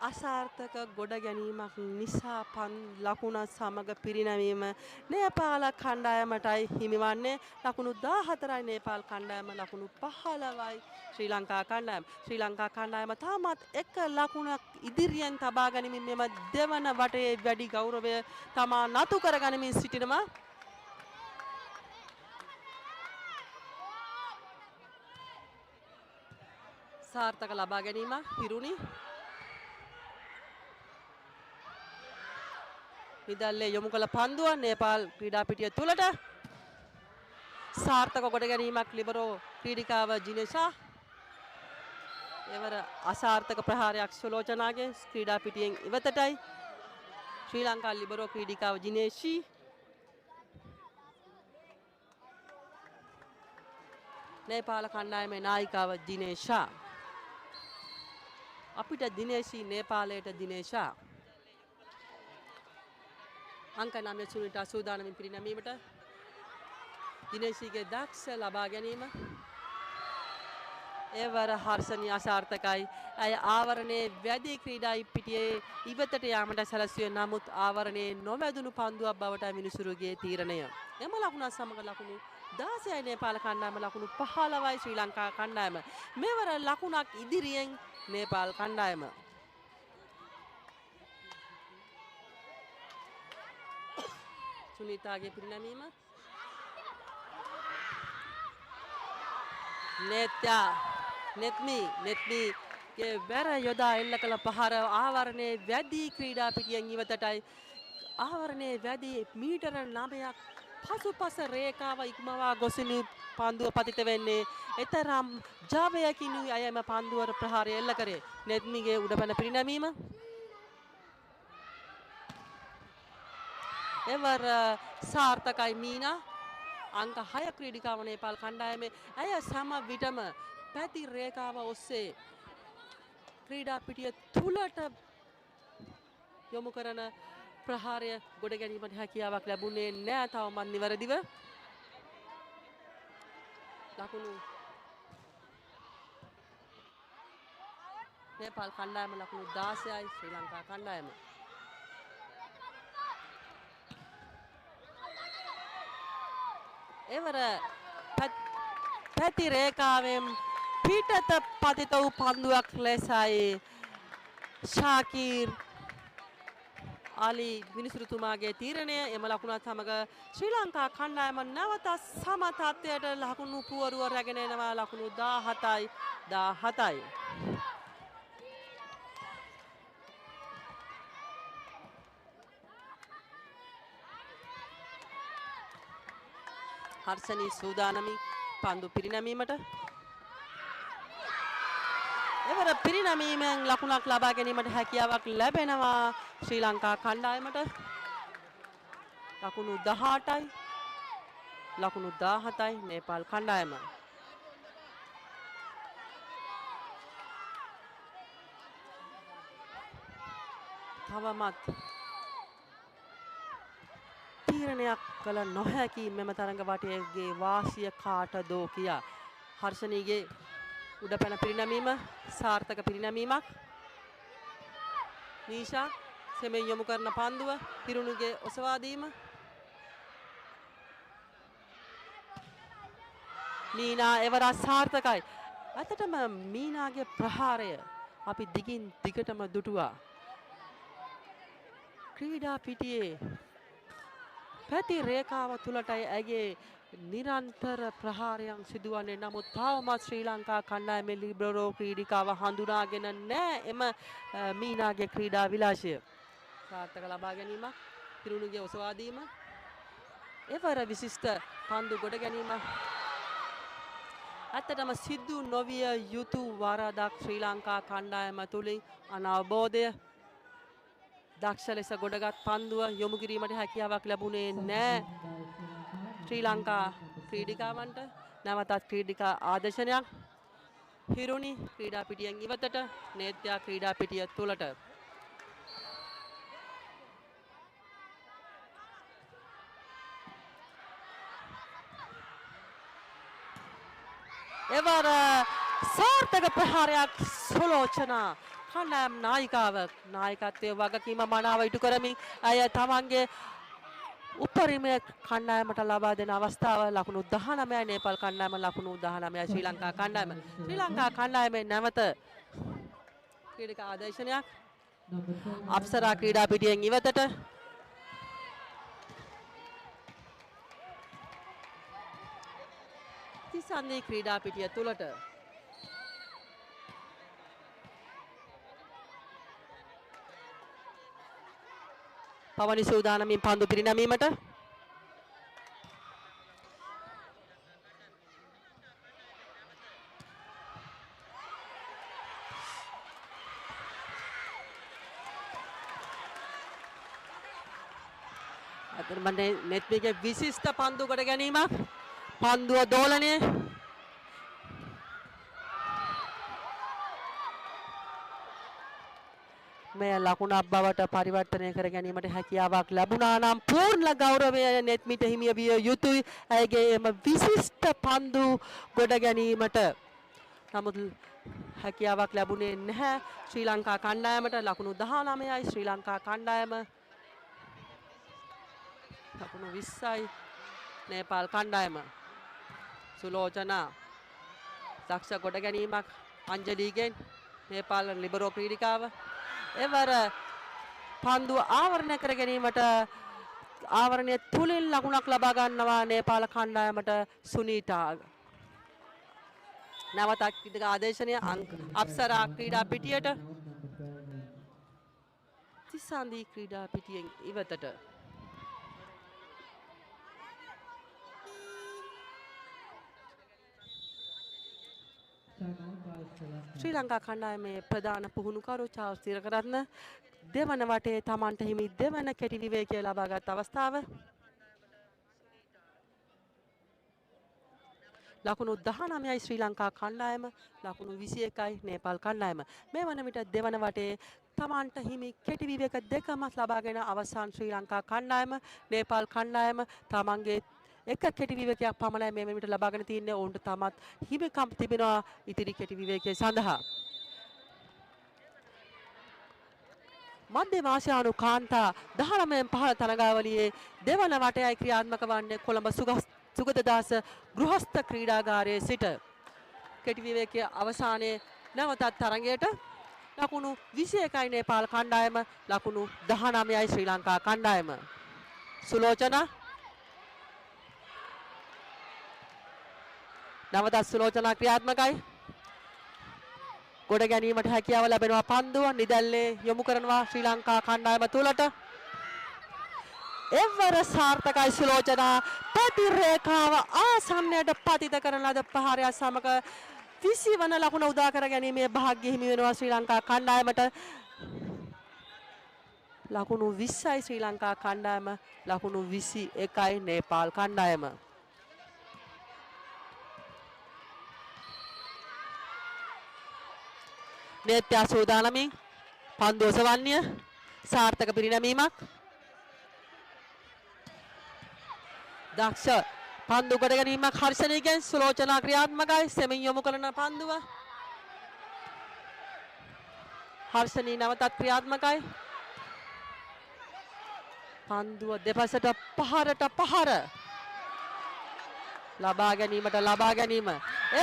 S5: අසාර්ථක ගොඩ ගැනීමක් නිසා ලකුණ සමග පිරිනැමීම නේපාල කණ්ඩායමටයි හිමිවන්නේ. ලකුණු 14යි නේපාල් කණ්ඩායම ලකුණු 15යි ශ්‍රී ලංකා කණ්ඩායම. ශ්‍රී ලංකා කණ්ඩායම තාමත් එක ලකුණක් ඉදිරියෙන් තබා ගනිමින් මෙම දෙවන වටේ වැඩි ගෞරවය තමා නතු කර ගනිමින් සිටිනවා. සාර්ථක ලබා ගැනීම හිරුණි. නිදල්ලේ යොමු කළ පන්දුව නේපාල් ක්‍රීඩා පිටිය තුලට සාර්ථක කොට ගැනීමක් ලිබරෝ ක්‍රීඩිකාව ජිනේෂා. එවර අසාර්ථක ප්‍රහාරයක් සුලෝචනාගේ ක්‍රීඩා පිටියෙන් ඉවතටයි ශ්‍රී ලංකා ලිබරෝ ක්‍රීඩිකාව ජිනේෂී. නේපාල කණ්ඩායමේ නායිකාව දිනේෂා. අපිට දිනේෂී නේපාලයට දිනේෂා. අංක 9 සුනිට සූදානමින් පිරිනැමීමට දිනේෂීගේ දක්ෂ ලබා ගැනීම එවර හර්ෂණීය අසාර්ථකයි. ඇය ආවරණයේ වැඩි ක්‍රීඩා පිටියේ ඉවතට යාමට සැලසුවේ. නමුත් ආවරණයේ නොවැදුණු පන්දුවක් බවට මිනිසුරුගේ තීරණය. එම ලකුණ සමග ලකුණු 16යි නේපාල කණ්ඩායම ලකුණු 15යි ශ්‍රී ලංකා කණ්ඩායම. මෙවර ලකුණක් ඉදිරියෙන් නේපාල් කණ්ඩායම. සුනිතාගේ පිරිනැමීම නෙත්මිගේ වැර යොදා එල්ල කළ පහර ආවරණයේ වැඩි ක්‍රීඩා පිටියෙන් ඉවතටයි. ආවරණයේ වැඩි මීටර 9ක් පසුපස රේඛාව ඉක්මවා ගොසිනු පන්දුව පතිත වෙන්නේ. එතරම් ජාවයකිනුයි අය එම පන්දුවර ප්‍රහාරය එල්ල කරේ. නෙත්මිගේ උඩ පැන පිරිනැමීම. එවර සාර්ථකයි මීනා. අංක 6 ක්‍රීඩිකාව නේපාල් කණ්ඩායමේ. ඇය සම විටම පැති රේඛාව ඔස්සේ ක්‍රීඩා පිටිය තුලට යොමු කරන ප්‍රහාරය ගොඩ ගැනීමට හැකියාවක් ලැබුණේ නෑ තවමත් නිවැරදිව. ලකුණු නේපාල් කණ්ඩායම ලකුණු 16යි ශ්‍රී ලංකා කණ්ඩායම. එවර පැති රේඛාවෙන් පිටත පතිත වූ පන්දුවක් ලෙසයි ශාකීර් අලි විනිසුරුතුමාගේ තීරණය. එම ලකුණත් සමග ශ්‍රී ලංකා කණ්ඩායම නැවත සම තත්ත්වයට ලකුණු පුවරුව රැගෙන එනවා. ලකුණු 17යි 17යි. හර්ෂණී සූදානමි පන්දු පිරිනැමීමට. එවර පිරිනැමීමෙන් ලකුණක් ලබා ගැනීමට හැකියාවක් ලැබෙනවා ශ්‍රී ලංකා කණ්ඩායමට. ලකුණු 18යි ලකුණු 17යි නේපාල් කණ්ඩායම. තවමත් තීරණයක් කළ නොහැකි මෙම තරඟ වටයේගේ වාසිය කාටදෝ කියා. හර්ෂණීගේ උඩ පැන පිරිනැමීම සාර්ථක පිරිනැමීමක්. නීෂා සෙමෙන් යොමු කරන පන්දුව හිරුණුගේ ඔසවා දීම. මීනා එවරා සාර්ථකයි. ඇත්තටම මීනාගේ ප්‍රහාරය අපි දිගින් දිගටම දුටුවා. ක්‍රීඩා පිටියේ පැති රේඛාව තුලටයි ඇගේ නිරන්තර ප්‍රහාරයන් සිදුවන්නේ. නමුත් තවමත් ශ්‍රී ලංකා කණ්ඩායමේ ලිබරෝ ක්‍රීඩිකාව හඳුනාගෙන නැහැ එම මීනාගේ ක්‍රීඩා විලාසය. සාර්ථක ලබා ගැනීමක් හිරුණුගේ ඔසවා දීම. එවර විශිෂ්ට පන්දු ගොඩ ගැනීම. ඇත්තටම සිද්ධු නොවිය යුතු වරදක් ශ්‍රී ලංකා කණ්ඩායම තුලින් අනවබෝධය. දක්ෂ ලෙස ගොඩගත් පන්දුව යොමු කිරීමට හැකියාවක් ලැබුණේ නැහැ ශ්‍රී ලංකා ක්‍රීඩිකාවන්ට. නැවතත් ක්‍රීඩිකා ආදර්ශනයක්. හිරුණි ක්‍රීඩා පිටියෙන් ඉවතට, නේත්‍යා ක්‍රීඩා පිටිය තුලට. එවර සාර්ථක ප්‍රහාරයක් සුලෝචනා කණ්ඩායම් නායිකාව නායකත්වයේ වගකීම මනාව ඉටු කරමින් අය තමන්ගේ උපරිමය කණ්ඩායමට ලබා දෙන අවස්ථාව. ලකුණු 19යි නේපාල් කණ්ඩායම ලකුණු 19යි ශ්‍රී ලංකා කණ්ඩායම. ශ්‍රී ලංකා කණ්ඩායමේ නැවත ක්‍රීඩක ආදර්ශනයක්. අප්සරා ක්‍රීඩා පිටියෙන් ඉවතට. තිසන්දී ක්‍රීඩා පිටිය තුලට. පවනි සූදානමින් පන්දු පිරිනැමීමට. අතරම නෙත්මිගේ විශිෂ්ට පන්දු කොට ගැනීමක්. පන්දුව දෝලනය. මේ ලකුණක් බවට පරිවර්තනය කර ගැනීමට හැකියාවක් ලැබුණා නම් පූර්ණ ගෞරවය නෙත්මිට හිමිය විය යුතුයි. ඇයගේ එම විශිෂ්ට පන්දු ගොඩ ගැනීමට. නමුත් හැකියාවක් ලැබුණේ නැහැ ශ්‍රී ලංකා කණ්ඩායමට. ලකුණු 19යි ශ්‍රී ලංකා කණ්ඩායම. ලකුණු 20යි නේපාල් කණ්ඩායම. සුලෝචනා දක්ෂ ගොඩ ගැනීමක් අංජලීගෙන්. නේපාල් ලිබරෝ ක්‍රීඩිකාව. එවර පන්දුව ආවරණය කර ගැනීමට ආවරණය තුලින් ලකුණක් ලබා ගන්නවා නේපාල කණ්ඩායමට සුනීටා. නැවතත් ක්‍රීඩක ආදේශනය අප්සරා ක්‍රීඩා පිටියට. තිසන්දී ක්‍රීඩා පිටියෙන් ඉවතට.
S4: Timeout by Sri Lanka.
S5: ශ්‍රී ලංකා කණ්ඩායමේ ප්‍රධාන පුහුණුකරු චාල්ස් තිලකරත්න දෙවන වටේ තමන්ට හිමි දෙවන කෙටි විවේකය ලබාගත් අවස්ථාව. ලකුණු 19යි ශ්‍රී ලංකා කණ්ඩායම, ලකුණු 21යි නේපාල් කණ්ඩායම. මේ වන විට දෙවන වටේ තමන්ට හිමි කෙටි විවේක දෙකම ලබාගෙන අවසන් ශ්‍රී ලංකා කණ්ඩායම, නේපාල් කණ්ඩායම තමන්ගේ එක කෙටි විවේකයක් පමණයි මේ වෙනවිට ලබාගෙන තින්නේ. ඔවුන්ට තමත් හිමිකම් තිබෙනවා ඉතිරි කෙටි විවේකයේ සඳහා. මධ්‍යම ආසියානු කාන්තා 19න් 15 තරගාවලියේ දෙවන වටයයි ක්‍රියාත්මක වන්නේ කොළඹ සුගතදාස ගෘහස්ත ක්‍රීඩාගාරයේ සිට. කෙටි විවේකයේ අවසානයේ නැවතත් තරගයට ලකුණු 21යි නේපාල් කණ්ඩායම, ලකුණු 19යි ශ්‍රී ලංකා කණ්ඩායම. සුලෝචනා නැවතත් සුලෝචනා ක්‍රියාත්මකයි. ගොඩ ගැනීමට හැකියාව ලැබෙනවා පන්දුව නිදැල්ලේ යොමු කරනවා ශ්‍රී ලංකා කණ්ඩායම තුලට. එවර සාර්ථකයි සුලෝචනා ප්‍රතිරේඛාව ආසන්නයට පතිත කරන ලද ප්‍රහාරය සමග 20 වන ලකුණ උදා කර ගැනීමේ වාසනාව හිමි වෙනවා ශ්‍රී ලංකා කණ්ඩායමට. ලකුණු 20යි ශ්‍රී ලංකා කණ්ඩායම, ලකුණු 21යි නේපාල් කණ්ඩායම. නේත්‍ය සූදානමින් පන්දු ඔසවන්නේ සාර්ථක පිරිනැමීමක්. දක්ෂ පන්දු කොට ගැනීමක් හර්ෂණීගෙන් සුලෝචනා ක්‍රියාත්මකයි. සෙමින් යොමු කරන පන්දුව හර්ෂණී නැවතත් ක්‍රියාත්මකයි. පන්දුව දෙපසට පහරට පහර ලබා ගැනීම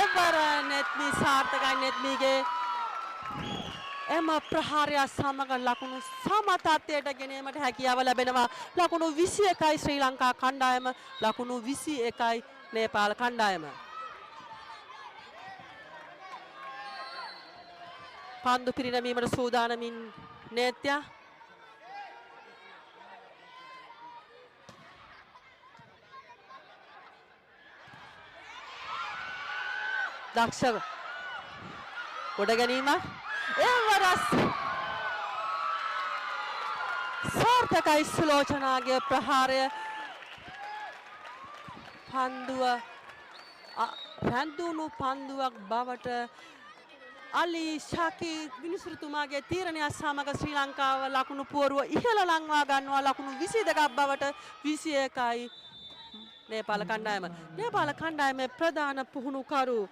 S5: එවර නෙත්මි සාර්ථකයි. නෙත්මිගේ එම ප්‍රහාරය සමග ලකුණු සමතත්වයට ගෙනීමට හැකියාව ලැබෙනවා. ලකුණු 21යි ශ්‍රී ලංකා කණ්ඩායම, ලකුණු 21යි නේපාල කණ්ඩායම. පන්දු පිරිනැමීමට සූදානමින් නේත්‍ය. දක්ෂ ගොඩ ගැනීමක් එවරස් සාර්ථකයි සුලෝචනාගේ ප්‍රහාරය. පන්දුව රැඳුණු පන්දුවක් බවට අලි ශාකි විනිසුරුතුමාගේ තීරණය සමග ශ්‍රී ලංකාව ලකුණු පුවරුව ඉහළ ලංවා ගන්නවා. ලකුණු 22ක් බවට 21යි නේපාල කණ්ඩායම. නේපාල කණ්ඩායමේ ප්‍රධාන පුහුණුකරු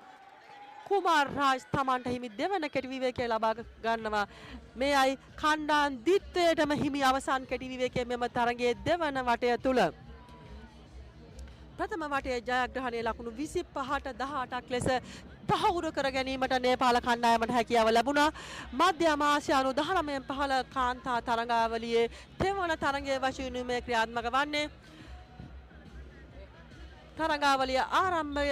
S5: කුමාර් රාජ් තමන්ට හිමි දෙවන කෙටි විවේකය ලබා ගන්නවා. මේ අයි කණ්ඩායම් දිත්වයටම හිමි අවසන් කෙටි විවේකයේ මෙම තරගයේ දෙවන වටය තුල. ප්‍රථම වටයේ ජයග්‍රහණය ලකුණු 25ට 18ක් ලෙස තහවුරු කර ගැනීමට නේපාල කණ්ඩායමට හැකියාව ලැබුණා. මධ්‍යම ආසියානු 19න් 15 කාන්තා තරගාවලියේ තෙවන තරගයේ වශයෙන් මේ ක්‍රියාත්මක වන්නේ. තරගාවලිය ආරම්භය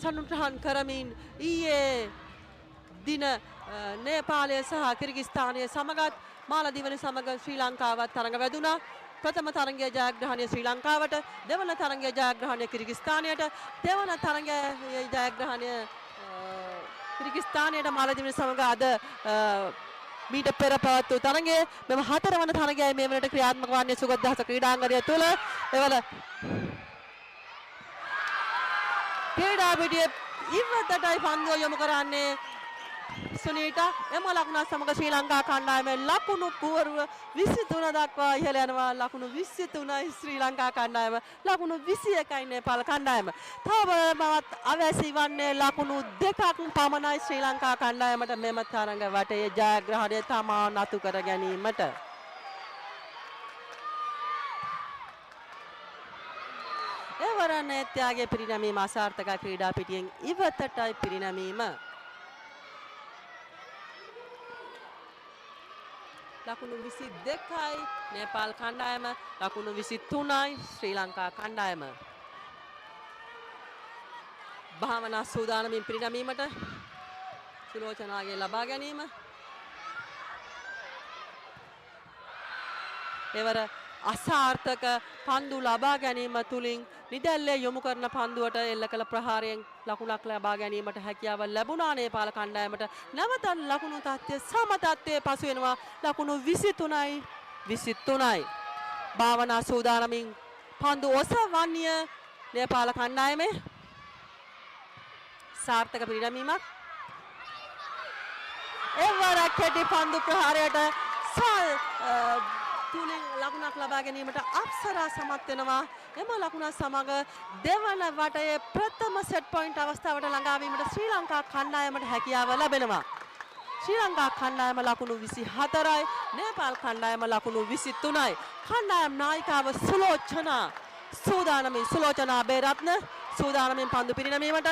S5: සනුටහන් කරමින් ඊයේ දින නේපාලය සහ කිර්ගිස්තානය සමගත් මාලදිවයින සමග ශ්‍රී ලංකාවත් තරඟ වැදුණා. ප්‍රථම තරගයේ ජයග්‍රහණය ශ්‍රී ලංකාවට, දෙවන තරගයේ ජයග්‍රහණය කිර්ගිස්තානයට, දෙවන තරගයේ ජයග්‍රහණය කිර්ගිස්තානයට මාලදිවයින සමග අද මීට පෙර පවත් වූ තරගයේ මෙම හතරවන තරගයයි මේ වෙනට ක්‍රියාත්මක වන්නේ සුගතදාස ක්‍රීඩාංගණය තුල. එවල ක්‍රීඩා පිටියේ ඉවතටයි පන්දුව යොමු කරන්නේ සුනීතා. එම ලකුණ සමග ශ්‍රී ලංකා කණ්ඩායමේ ලකුණු පුවරුව 23 දක්වා ඉහළ යනවා. ලකුණු 23යි ශ්‍රී ලංකා කණ්ඩායම, ලකුණු 21යි නේපාල කණ්ඩායම. තවමත් අවැසි වන්නේ ලකුණු දෙකක් පමණයි ශ්‍රී ලංකා කණ්ඩායමට මෙම තරඟ වටේ ජයග්‍රහණය තමා නතු කර ගැනීමට. එවර නේත්‍යගේ පිරිනැමීම අසාර්ථක ක්‍රීඩා පිටියෙන් ඉවතටයි පිරිනැමීම. ලකුණු 22යි නේපාල් කණ්ඩායම, ලකුණු 23යි ශ්‍රී ලංකා කණ්ඩායම. භාවනා සූදානමින් පිරිනැමීමට සුලෝචනාගේ ලබා ගැනීම. එවර අසාර්ථක පන්දු ලබා ගැනීම තුලින් නිදැල්ලේ යොමු කරන පන්දුවට එල්ල කළ ප්‍රහාරයෙන් ලකුණක් ලබා ගැනීමට හැකියාව ලැබුණා නේපාල කණ්ඩායමට. නැවතත් ලකුණු තත්ත්වය සම තත්ත්වයේ පසු වෙනවා. ලකුණු 23යි 23යි. භාවනා සූදානමින් පන්දු ඔසවන්නේ නේපාල කණ්ඩායමේ සාර්ථක පිරිනැමීමක්. එවරක් කෙටි පන්දු ප්‍රහාරයට තුලින් ලකුණක් ලබා ගැනීමට අප්සරා සමත් වෙනවා. එම ලකුණ සමග දෙවන වටයේ ප්‍රථම සෙට් පොයින්ට් අවස්ථාවට ළඟා වීමට ශ්‍රී ලංකා කණ්ඩායමට හැකියාව ලැබෙනවා. ශ්‍රී ලංකා කණ්ඩායම ලකුණු 24යි, නේපාල් කණ්ඩායම ලකුණු 23යි. කණ්ඩායම් නායිකාව සුලෝචනා සූදානමින් සුලෝචනා බේරත්න සූදානමින් පන්දු පිරිනැමීමට.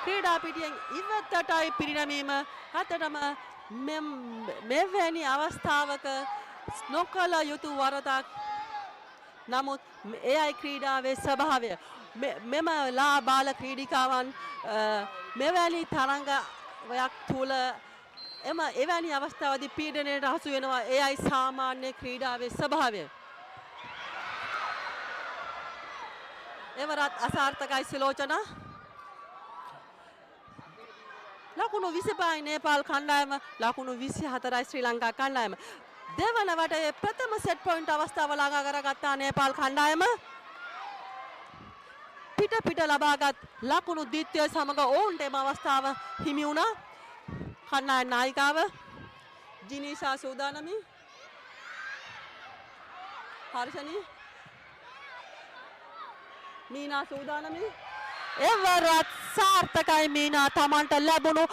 S5: ක්‍රීඩා පිටියෙන් ඉවතටයි පිරිනැමීම. අතටම මෙවැනි අවස්ථාවක නොකළ යුතු වරදක්. නමුත් එයයි ක්‍රීඩාවේ ස්වභාවය. මෙම ලා බාල ක්‍රීඩිකාවන් මෙවැනි තරඟයක් තුල එවැනි අවස්ථාවදී පීඩනයට හසු වෙනවා. එයයි සාමාන්‍ය ක්‍රීඩාවේ ස්වභාවය. එවරත් අසාර්ථකයි සිලෝචනා. ලකුණු 25යි නේපාල් කණ්ඩායම, ලකුණු 24යි ශ්‍රී ලංකා කණ්ඩායම. දෙවන වටයේ ප්‍රථම සෙට් පොයින්ට් අවස්ථාව ළඟා කරගත්තා නේපාල් කණ්ඩායම. පිට ලබාගත් ලකුණු ද්විතීය සමග ඔවුන්ට එම අවස්ථාව හිමි වුණා. කණ්ඩායම් නායිකාව ජිනීෂා සූදානමි. හර්ෂණී මීනා සූදානමි. එවරත් සාර්ථකයි මීනා. තමන්ට ලැබුණු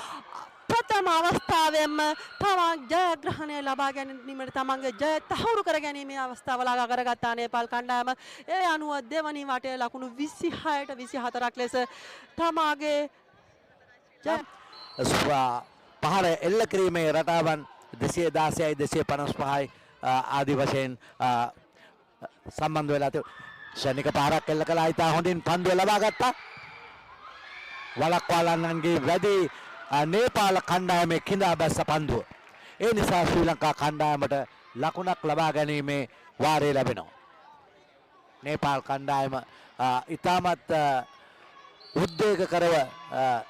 S5: ප්‍රථම අවස්ථාවෙන්ම තමන් ජයග්‍රහණය ලබා ගැනීමට තමන්ගේ ජය තහවුරු කර ගැනීමේ අවස්ථාව ළඟා කරගත්තා නේපාල් කණ්ඩායම. ඒ අනුව දෙවනි වටේ ලකුණු 26ට 24ක් ලෙස තමාගේ
S6: පහර එල්ල කිරීමේ රටාවන් 216යි 255යි ආදි වශයෙන් සම්බන්ධ වෙලා තිබුණා. ශනික පහරක් එල්ල කළා. ඉතා හොඳින් පන්දුව ලබා ගත්තා. වලක්වාලන්නන්ගේ වැඩි නේපාල කණ්ඩායමේ කිඳා බැස්ස පන්දුව. ඒ නිසා ශ්‍රී ලංකා කණ්ඩායමට ලකුණක් ලබා ගැනීමේ වාරය ලැබෙනවා. නේපාල් කණ්ඩායම ඉතාමත් උද්වේග කරව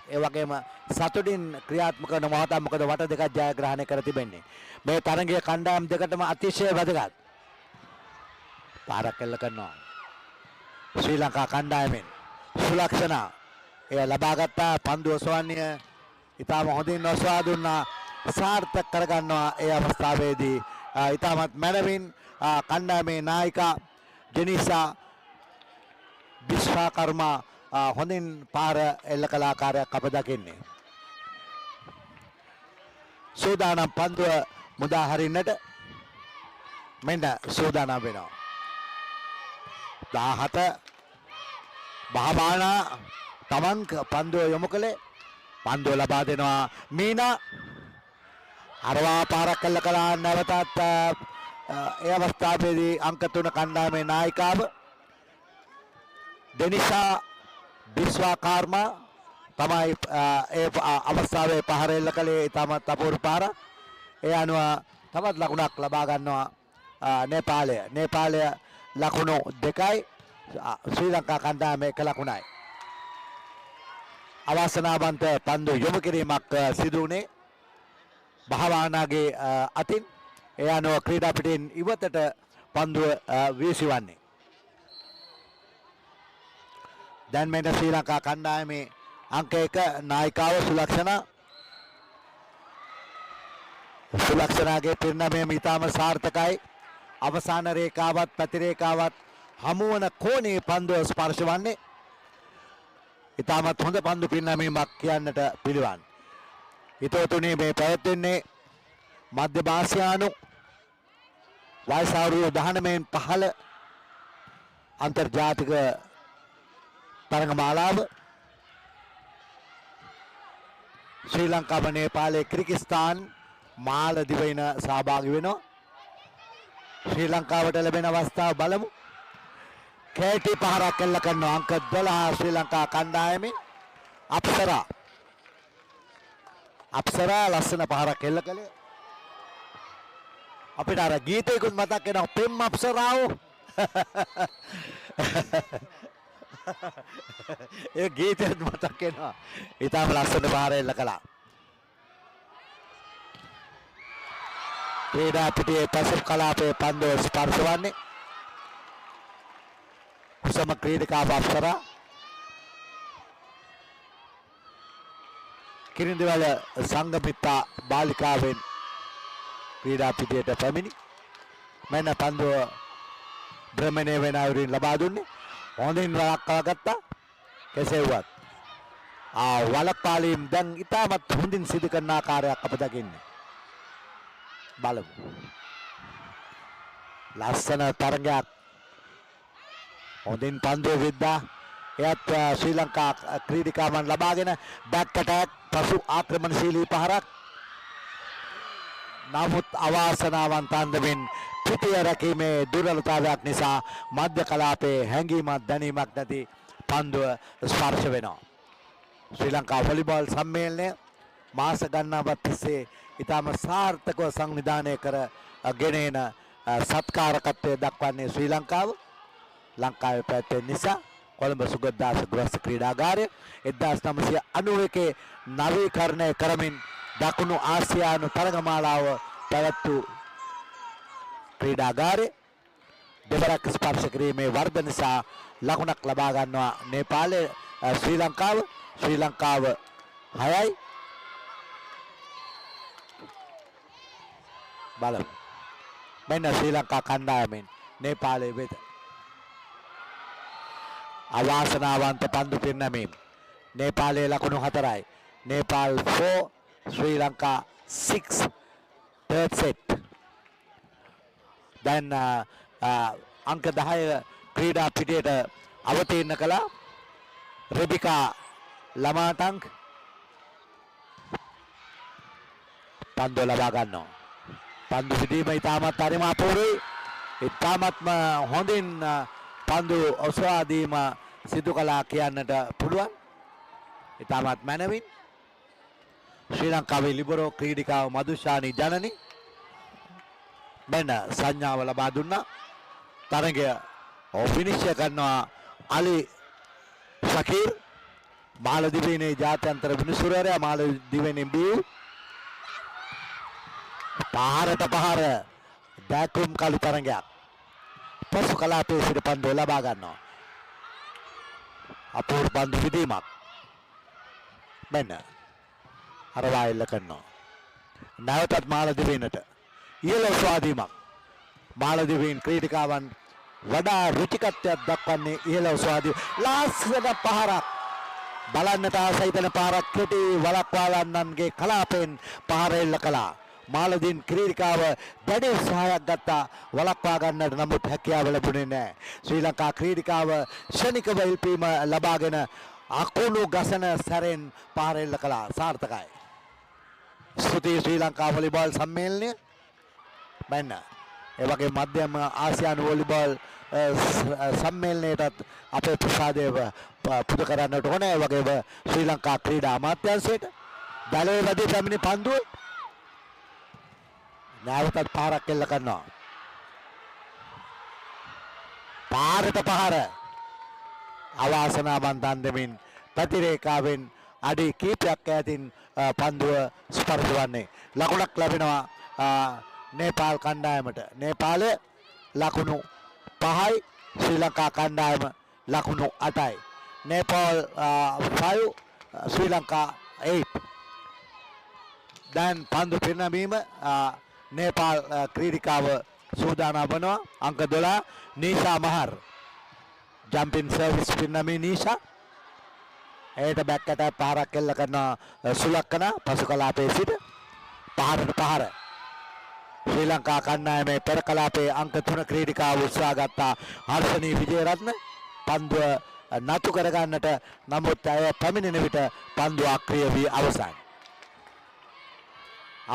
S6: ඒ වගේම සතුටින් ක්‍රියාත්මක වන මොහොතක්. මොකද වට දෙකක් ජයග්‍රහණය කර තිබෙන්නේ. මේ තරගයේ කණ්ඩායම් දෙකටම අතිශය වැදගත්. පාරක් එල්ල කරනවා ශ්‍රී ලංකා කණ්ඩායමෙන්. සුලක්ෂණා එය ලබාගත්තා. පන්දු ඔසවන්නේ ඉතාම හොඳින් ඔසවා දුන්නා. සාර්ථක කරගන්නවා ඒ අවස්ථාවේදී. ඉතාමත් මැනවින් කණ්ඩායමේ නායිකා ජෙනිසා විශ්වාකර්මා හොඳින් පාර එල්ල කළ ආකාරයක් අප දකින්නේ. සූදානම් පන්දුව මුදා හරින්නට මෙන්න සූදානම් වෙනවා. 17 බහමානා තමන් පන්දුව යොමු කළේ. පන්දුව ලබා දෙනවා මීනා. අරවා පාරක් කළ කලා. නැවතත් ඒ අවස්ථාවේදී අංක 3 කණ්ඩායමේ නායිකාව දෙනිසා විශ්වාකර්මා තමයි ඒ අවස්ථාවේ පහර එල්ල කළේ. ඉතාමත් අපූර්ව පාර. ඒ අනුව තවත් ලකුණක් ලබා ගන්නවා නේපාලය. නේපාලය ලකුණු 2යි. ශ්‍රී ලංකා කණ්ඩායමේ 1 ලකුණයි. අවාසනාවන්ත පන්දු යොමු කිරීමක් සිදු වුණේ භාවානාගේ අතින්. ඒ අනුව ක්‍රීඩා පිටින් ඉවතට පන්දුව වීසිවන්නේ. දැන් මෙන්න ශ්‍රී ලංකා කණ්ඩායමේ අංක 1 නායිකාව සුලක්ෂණා. සුලක්ෂණාගේ පිරිනැමීම ඉතාම සාර්ථකයි. අවසාන රේඛාවත් ප්‍රතිරේඛාවත් හමුවන කෝණේ පන්දුව ස්පර්ශ වන්නේ. ඉතාමත් හොඳ පන්දු පිරිනැමීමක් කියන්නට පිළිවන්. හිතවතුනි මේ පැවැත්වෙන්නේ මධ්‍ය ආසියානු වයස අවුරුදු 19න් පහළ අන්තර්ජාතික තරගමාලාව. ශ්‍රී ලංකාව නේපාලය කිර්ගිස්තාන් මාලදිවයින සහභාගී වෙනවා. ශ්‍රී ලංකාවට ලැබෙන අවස්ථාව බලමු. කේටි පහරක් එල්ල කරනවා. අංක 12 ශ්‍රී ලංකා කණ්ඩායමේ අප්සරා ලස්සන පහරක් එල්ල කළේ. අපිට අර ගීතයකුත් මතක් වෙනවා පෙම් අප්සරාව. ඒ ගීතයත් මතක් වෙනවා. ඊටම ලස්සන පාර එල්ල කළා. ක්‍රීඩා පිටියේ පසුබිම් කලාපයේ පන්දුව ස්පර්ශ වන්නේ කුසම ක්‍රීඩකාව අප්සරා. කිරින්දවල සංගමිත්තා බාලිකාවෙන් ක්‍රීඩා පිටියට පැමිණි. මෙන්න පන්දුව භ්‍රමණය වෙන අයුරින් ලබා දුන්නේ. හොඳින් වළක්වා ගත්තා. කෙසේ වුවත් වළක්වාලීම් දැන් ඉතාමත් හොඳින් සිදු කරන ආකාරයක් අප දකින්නේ. බලමු. ලස්සන තරගයක්. හොඳින් පන්දුව විද්දා. එයත් ශ්‍රී ලංකා ක්‍රීඩිකාවන් ලබාගෙන බැක් ඇටැක් පසු ආක්‍රමණශීලී පහරක්. නමුත් අවාසනාවන්ත අන්දමින් පිටිය රැකීමේ දුර්වලතාවයක් නිසා මධ්‍ය කලාපයේ හැඟීමක් දැනීමක් නැති පන්දුව ස්පර්ශ වෙනවා. ශ්‍රී ලංකා වොලිබෝල් සම්මේලනය මාස ගණනාවක් තිස්සේ ඉතාම සාර්ථකව සංවිධානය කර ගෙනෙන සත්කාරකත්වය දක්වන්නේ ශ්‍රී ලංකාව. ලංකාවේ පැවැත්වෙන නිසා කොළඹ සුගතදාස ගෘහ ක්‍රීඩාගාරය 1991 නවීකරණය කරමින් දකුණු ආසියානු තරගමාලාව පැවැත්වූ ක්‍රීඩාගාරය දෙවරක් ස්පර්ශ කිරීමේ වර්ධ නිසා ලකුණක් ලබා ගන්නවා නේපාලය. ශ්‍රී ලංකාව 6යි. බලමු. මෙන්න ශ්‍රී ලංකා කණ්ඩායමෙන් නේපාලයේ වෙත අවාසනාවන්ත පන්දු පිරිනැමීම. නේපාලයේ ලකුණු 4යි. නේපාල් 4 ශ්‍රී ලංකා 6 third set. දැන් අංක 10 ක්‍රීඩා පිටියට අවතීර්ණ කළා රෙබිකා ලමාටංග. පන්දු ලබා ගන්නවා. පන්දු සිටීම ඉතාමත් හරිම අපූර්වයි. ඉතාමත්ම හොඳින් පන්දු ඔසවා දීම සිදු කළා කියන්නට පුළුවන්. ඉතාමත් මැනවින් ශ්‍රී ලංකාවේ ලිබරෝ ක්‍රීඩිකාව මදුෂානි ජනනි මෙන්න සංඥාව ලබා දුන්නා. තරගය විනිශ්චය කරනවා අලි ශකීර් මාලදිවයිනේ ජාත්‍යන්තර විනිසුරුවරයා මාලදිවයිනේ බිව්. පාරට පහර දැකුම් කළු තරගයක්. පසු කලාපයේ සිට පන්දු ලබා ගන්නවා. අපූර්ව පන්දු විදීමක්. මෙන්න අරවා එල්ල කරනවා. නැවතත් මාලදිවයිනට ඉහළ ස්වාධීමක්. මාලදිවයින් ක්‍රීඩිකාවන් වඩා රුචිකත්වයක් දක්වන්නේ ඉහළ ස්වාධීම. ලස්සන පහරක්. බලන්නට ආසයිතන පාරක් කෙටි වලක්වාලන්නන්ගේ කලාපෙන් පහර එල්ල කළා. මාලදින් ක්‍රීඩිකාව දැඩි උත්සාහයක් ගත්තා වලක්වා ගන්නට. නමුත් හැකියාව ලැබුණේ නැහැ. ශ්‍රී ලංකා ක්‍රීඩිකාව ක්ෂණිකව ඉල්පීම ලබාගෙන අකුණු ගසන සැරෙන් පහර එල්ල කළා. සාර්ථකයි. ස්තුතියි ශ්‍රී ලංකා වොලිබෝල් සම්මේලනය. මෙන්න ඒ වගේ මධ්‍යම ආසියානු වොලිබෝල් සම්මේලනයටත් අපේ ප්‍රසාදය පුද කරන්නට ඕනේ. ඒ වගේම ශ්‍රී ලංකා ක්‍රීඩා අමාත්‍යාංශයට දලේ වැඩි පැමිණි පන්දුව නැවතත් පාරක් එල්ල කරනවා. පාරට පහර අවාසනාවන්ත අන්දමින් ප්‍රතිරේඛාවෙන් අඩි කීපයක් ඈතින් පන්දුව ස්පර්ශ වන්නේ. ලකුණක් ලැබෙනවා නේපාල් කණ්ඩායමට. නේපාලය ලකුණු 5යි. ශ්‍රී ලංකා කණ්ඩායම ලකුණු 8යි. නේපාල් 5 ශ්‍රී ලංකා 8. දැන් පන්දු පිරිනැමීම නේපාල් ක්‍රීඩිකාව සූදානම් වනවා. අංක 12 නීෂා මහර් ජම්පින් සර්විස් පිරිනැමී නීෂා. එයට බැක්කට පහරක් එල්ල කරන සුලක්කන පසු කලාපයේ සිට පහරට පහර. ශ්‍රී ලංකා කණ්ඩායමේ පෙර කලාපයේ අංක 3 ක්‍රීඩිකාව උත්සාහ ගත්තා හර්ෂණී විජේරත්න පන්දුව නතු කරගන්නට. නමුත් අය පැමිණෙන විට පන්දුව අක්‍රිය වී අවසන්.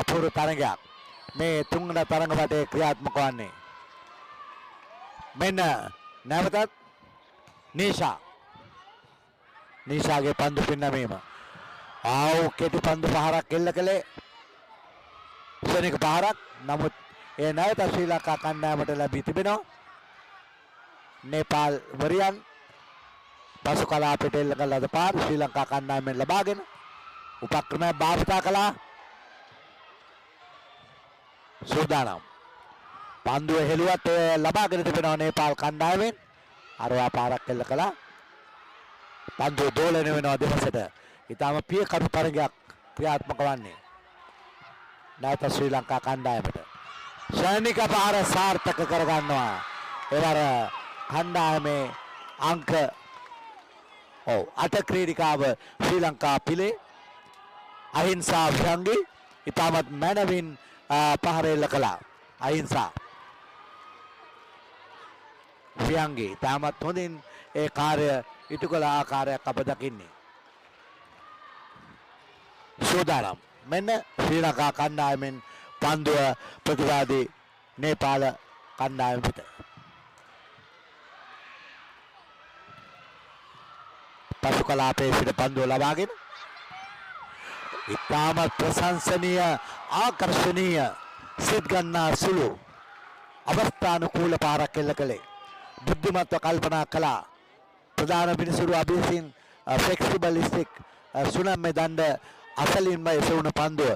S6: අපූර්ව තරගයක් මේ තුන්වන තරඟ වටේ ක්‍රියාත්මක වන්නේ. මෙන්න නැවතත් නීෂාගේ පන්දු පින්නමීම. කෙටි පන්දු පහරක් එල්ල කළේ ක්ෂණික පහරක්. නමුත් ඒ නැවත ශ්‍රී ලංකා කණ්ඩායමට ලැබී තිබෙනවා. නේපාල් වරියන් පසු කලාපයට එල්ල කළ ලද පාර ශ්‍රී ලංකා කණ්ඩායමෙන් ලබාගෙන උපක්‍රමය භාවිතා කළා. සූදානම්. පන්දුව හෙළුවත් ලබාගෙන තිබෙනවා නේපාල් කණ්ඩායමෙන්. අරවා පාරක් එල්ල කළා. පන්දුව දෝලනය වෙනවා දෙපසට. ඊටම පිය කටු තරගයක් ක්‍රියාත්මක වන්නේ. නැවත ශ්‍රී ලංකා කණ්ඩායමට. ශානික පාර සාර්ථක කරගන්නවා. එවර කණ්ඩායමේ අංක 8 ක්‍රීඩිකාව ශ්‍රී ලංකා පිලේ අහිංසා ව්‍යංගී ඊටමත් මනවින් පහර එල්ල කළා. අහිංසා ව්‍යංගී ඊටමත් හොඳින් ඒ කාර්ය ඉටු කළ ආකාරයක් අප දකින්නේ. සූදානම්. මෙන්න ශ්‍රී ලංකා කණ්ඩායමෙන් පන්දුව ප්‍රතිවාදී නේපාල කණ්ඩායම පිට. පසු කලාපයේ සිට පන්දුව ලබාගෙන ඉතාමත් ප්‍රශංසනීය ආකර්ශනීය සිත් ගන්නා සුළු අවස්ථානුකූල පාරක් එල්ල කළේ. බුද්ධිමත්ව කල්පනා කළා. ප්‍රධාන පිනිසුරු අභිසින් ෆ්ලෙක්සිබලිස්ටික් සුනම්මේ දණ්ඩ අසලින්ම එසවුණු පන්දුව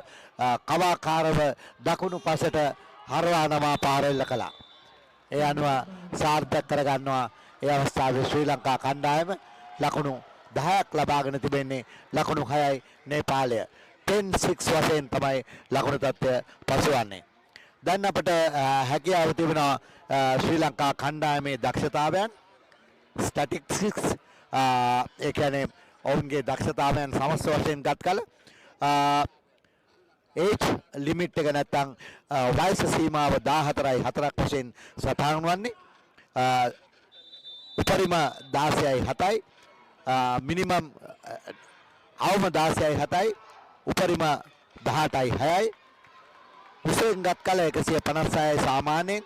S6: කවාකාරව දකුණු පසට හරවා නමා පාර එල්ල කළා. ඒ අනුව සාර්ථක කරගන්නවා ඒ අවස්ථාවේ ශ්‍රී ලංකා කණ්ඩායම. ලකුණු 10ක් ලබාගෙන තිබෙන්නේ. ලකුණු 6යි නේපාලය. 10-6 වශයෙන් තමයි ලකුණු තත්ත්වය පසුවන්නේ. දැන් අපට හැකියාව තිබෙනවා ශ්‍රී ලංකා කණ්ඩායමේ දක්ෂතාවයන් ස්ටැටිස්ටික්ස් ඒ කියන්නේ ඔවුන්ගේ දක්ෂතාවයන් සමස්ත වශයෙන් ගත් කල ඒජ් ලිමිට් එක නැත්තම් වයස සීමාව 14යි 4ක් වශයෙන් සටහන් වන්නේ. උපරිම 16යි 7යි මිනිමම් අවම 16යි 7යි උපරිම 18යි 6යි උසෙන් ගත් කල 156යි සාමාන්‍යයෙන්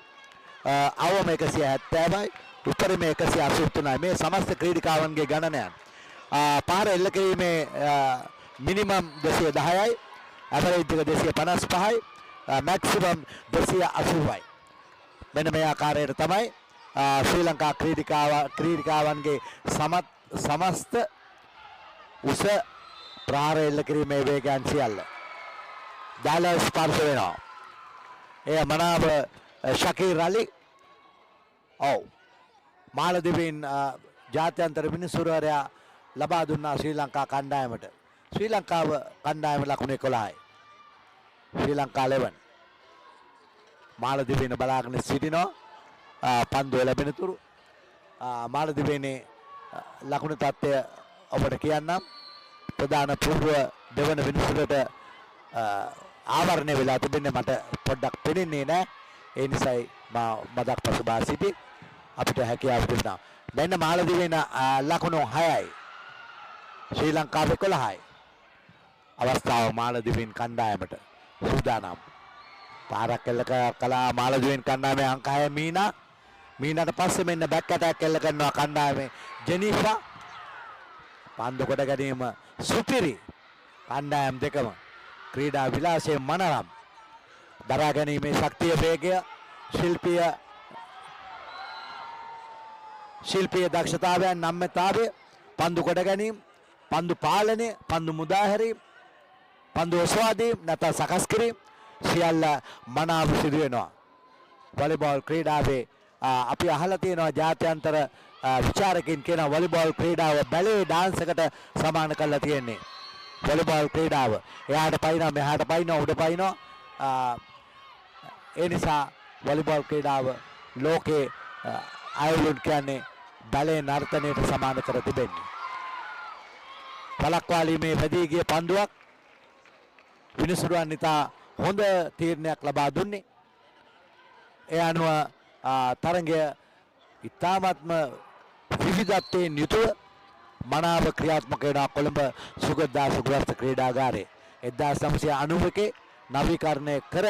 S6: අවම 170යි උපරිම 183යි මේ සමස්ත ක්‍රීඩිකාවන්ගේ ගණනයන්. පාර එල්ල කිරීමේ මිනිමම් 210යි ඇවරේජ් එක 255යි මැක්සිමම් 280යි. මෙන්න මේ ආකාරයට තමයි ශ්‍රී ලංකා ක්‍රීඩිකාවන්ගේ සමස්ත උස ප්‍රහාර එල්ල කිරීමේ වේගයන් සියල්ල දාල ස්පර්ශ වෙනවා. එය මනාව ශකීර් අලි මාලදිවයින් ජාත්‍යන්තර මිනිසුරුවරයා ලබා දුන්නා ශ්‍රී ලංකා කණ්ඩායමට. ශ්‍රී ලංකාව කණ්ඩායම ලකුණු 11යි. ශ්‍රී ලංකා 11 මාලදිවයින බලාගෙන සිටිනවා. පන්දුව ලැබෙන තුරු මාලදිවයිනේ ලකුණු තත්ත්වය ඔබට කියන්නම්. ප්‍රධාන පූර්ව දෙවන විනිසුරට ආවරණය වෙලා තිබෙන්නේ මට පොඩ්ඩක් පෙනෙන්නේ නැහැ. ඒ නිසායි මා මදක් පසුබා සිටි අපිට හැකියාව තිබුණා. දැන් මාලදිවයින ලකුණු 6යි. ශ්‍රී ලංකාවේ 11යි. අවස්ථාව මාලදිවයින් කණ්ඩායමට සූදානම්. පාරක් එල්ල කළා මාලදිවයින් කණ්ඩායමේ අංක 6 මීනා. මීනාට පස්සේ මෙන්න බැක් ඇටැක් එල්ල කරනවා කණ්ඩායමේ ජෙනීෆා. පන්දු කොට ගැනීම සුපිරි. කණ්ඩායම් දෙකම ක්‍රීඩා විලාසයේ මනරම්. දරා ගැනීමේ ශක්තිය වේගය ශිල්පීය දක්ෂතාවයන් නම්‍යතාවය පන්දු කොට ගැනීම පන්දු පාලනය පන්දු මුදාහැරීම පන්දු ඔසවාදීම නැත්නම් සකස් කිරීම සියල්ල මනාව සිදු වෙනවා. වොලිබෝල් ක්‍රීඩාවේ අපි අහලා තියෙනවා ජාත්‍යන්තර විචාරකින් කියන වොලිබෝල් ක්‍රීඩාව බැලේ ඩාන්ස් එකට සමාන කරලා තියෙන්නේ. වොලිබෝල් ක්‍රීඩාව එහාට පයින්නවා මෙහාට පයින්නවා උඩ පයින්නවා. ඒ නිසා වොලිබෝල් ක්‍රීඩාව ලෝකේ අයුලුන් කියන්නේ බැලේ නර්තනයට සමාන කර තිබෙන්නේ. පලක්වාලීමේ වැදී ගිය පන්දුවක් විනිසුරුවන් ඉතා හොඳ තීරණයක් ලබා දුන්නේ. ඒ අනුව තරගය ඉතාමත්ම විවිධත්වයෙන් යුතුව මනාව ක්‍රියාත්මක වෙනවා කොළඹ සුගතදාස ගෘහස්ත ක්‍රීඩාගාරයේ. 1991 නවීකරණය කර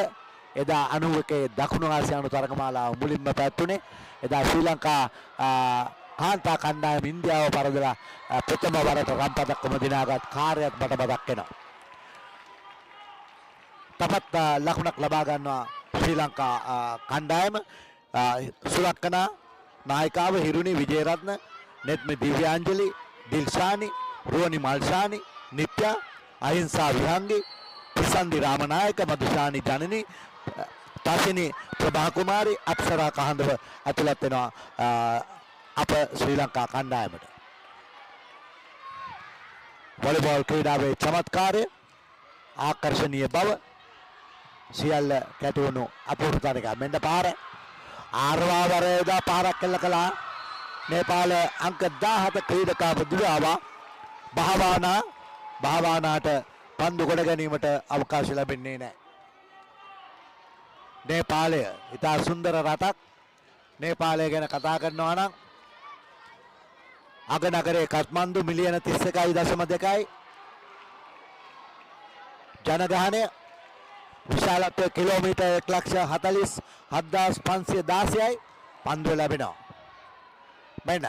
S6: එදා 91 දකුණු ආසියානු තරගමාලාව මුලින්ම පැවැත්වුණේ. එදා ශ්‍රී ලංකා කාන්තා කණ්ඩායම ඉන්දියාව පරදලා ප්‍රථම වරට රම්පදක්කම දිනාගත් කාර්යයක් මට මතක් වෙනවා. තවත් ලකුණක් ලබා ගන්නවා ශ්‍රී ලංකා කණ්ඩායම සුලක්කනා නායිකාව හිරුණි විජේරත්න නෙත්මි දිව්‍යාංජලි දිල්ෂානි රුවනි මල්ෂානි නිත්‍යා අහිංසා විහංගි ප්‍රසන්දි රාමනායක මදුෂානි ජනනි තාසිනි ප්‍රභා කුමාරි අක්ෂරා කහඳව ඇතුළත් වෙනවා අප ශ්‍රී ලංකා කණ්ඩායමට. වොලිබෝල් ක්‍රීඩාවේ චමත්කාරය ආකර්ශනීය බව සියල්ල කැටවුණු අපූර්වතාවක මෙන්න පාර ආර්වාවරයදා පාරක් කළ කළා නේපාල අංක 17 ක්‍රීඩකව දුරාවා භාවානාට පන්දු ගොඩ ගැනීමට අවකාශ ලැබෙන්නේ නැහැ. නේපාලය ඉතා සුන්දර රටක්. නේපාලය ගැන කතා කරනවා නම් අගනගරේ කත්මන්දු මිලියන 31.2යි ජනගහනය විශාලත්වය කිලෝමීටර් 1,47,516යි පන්දු ලැබෙනවා. මෙන්න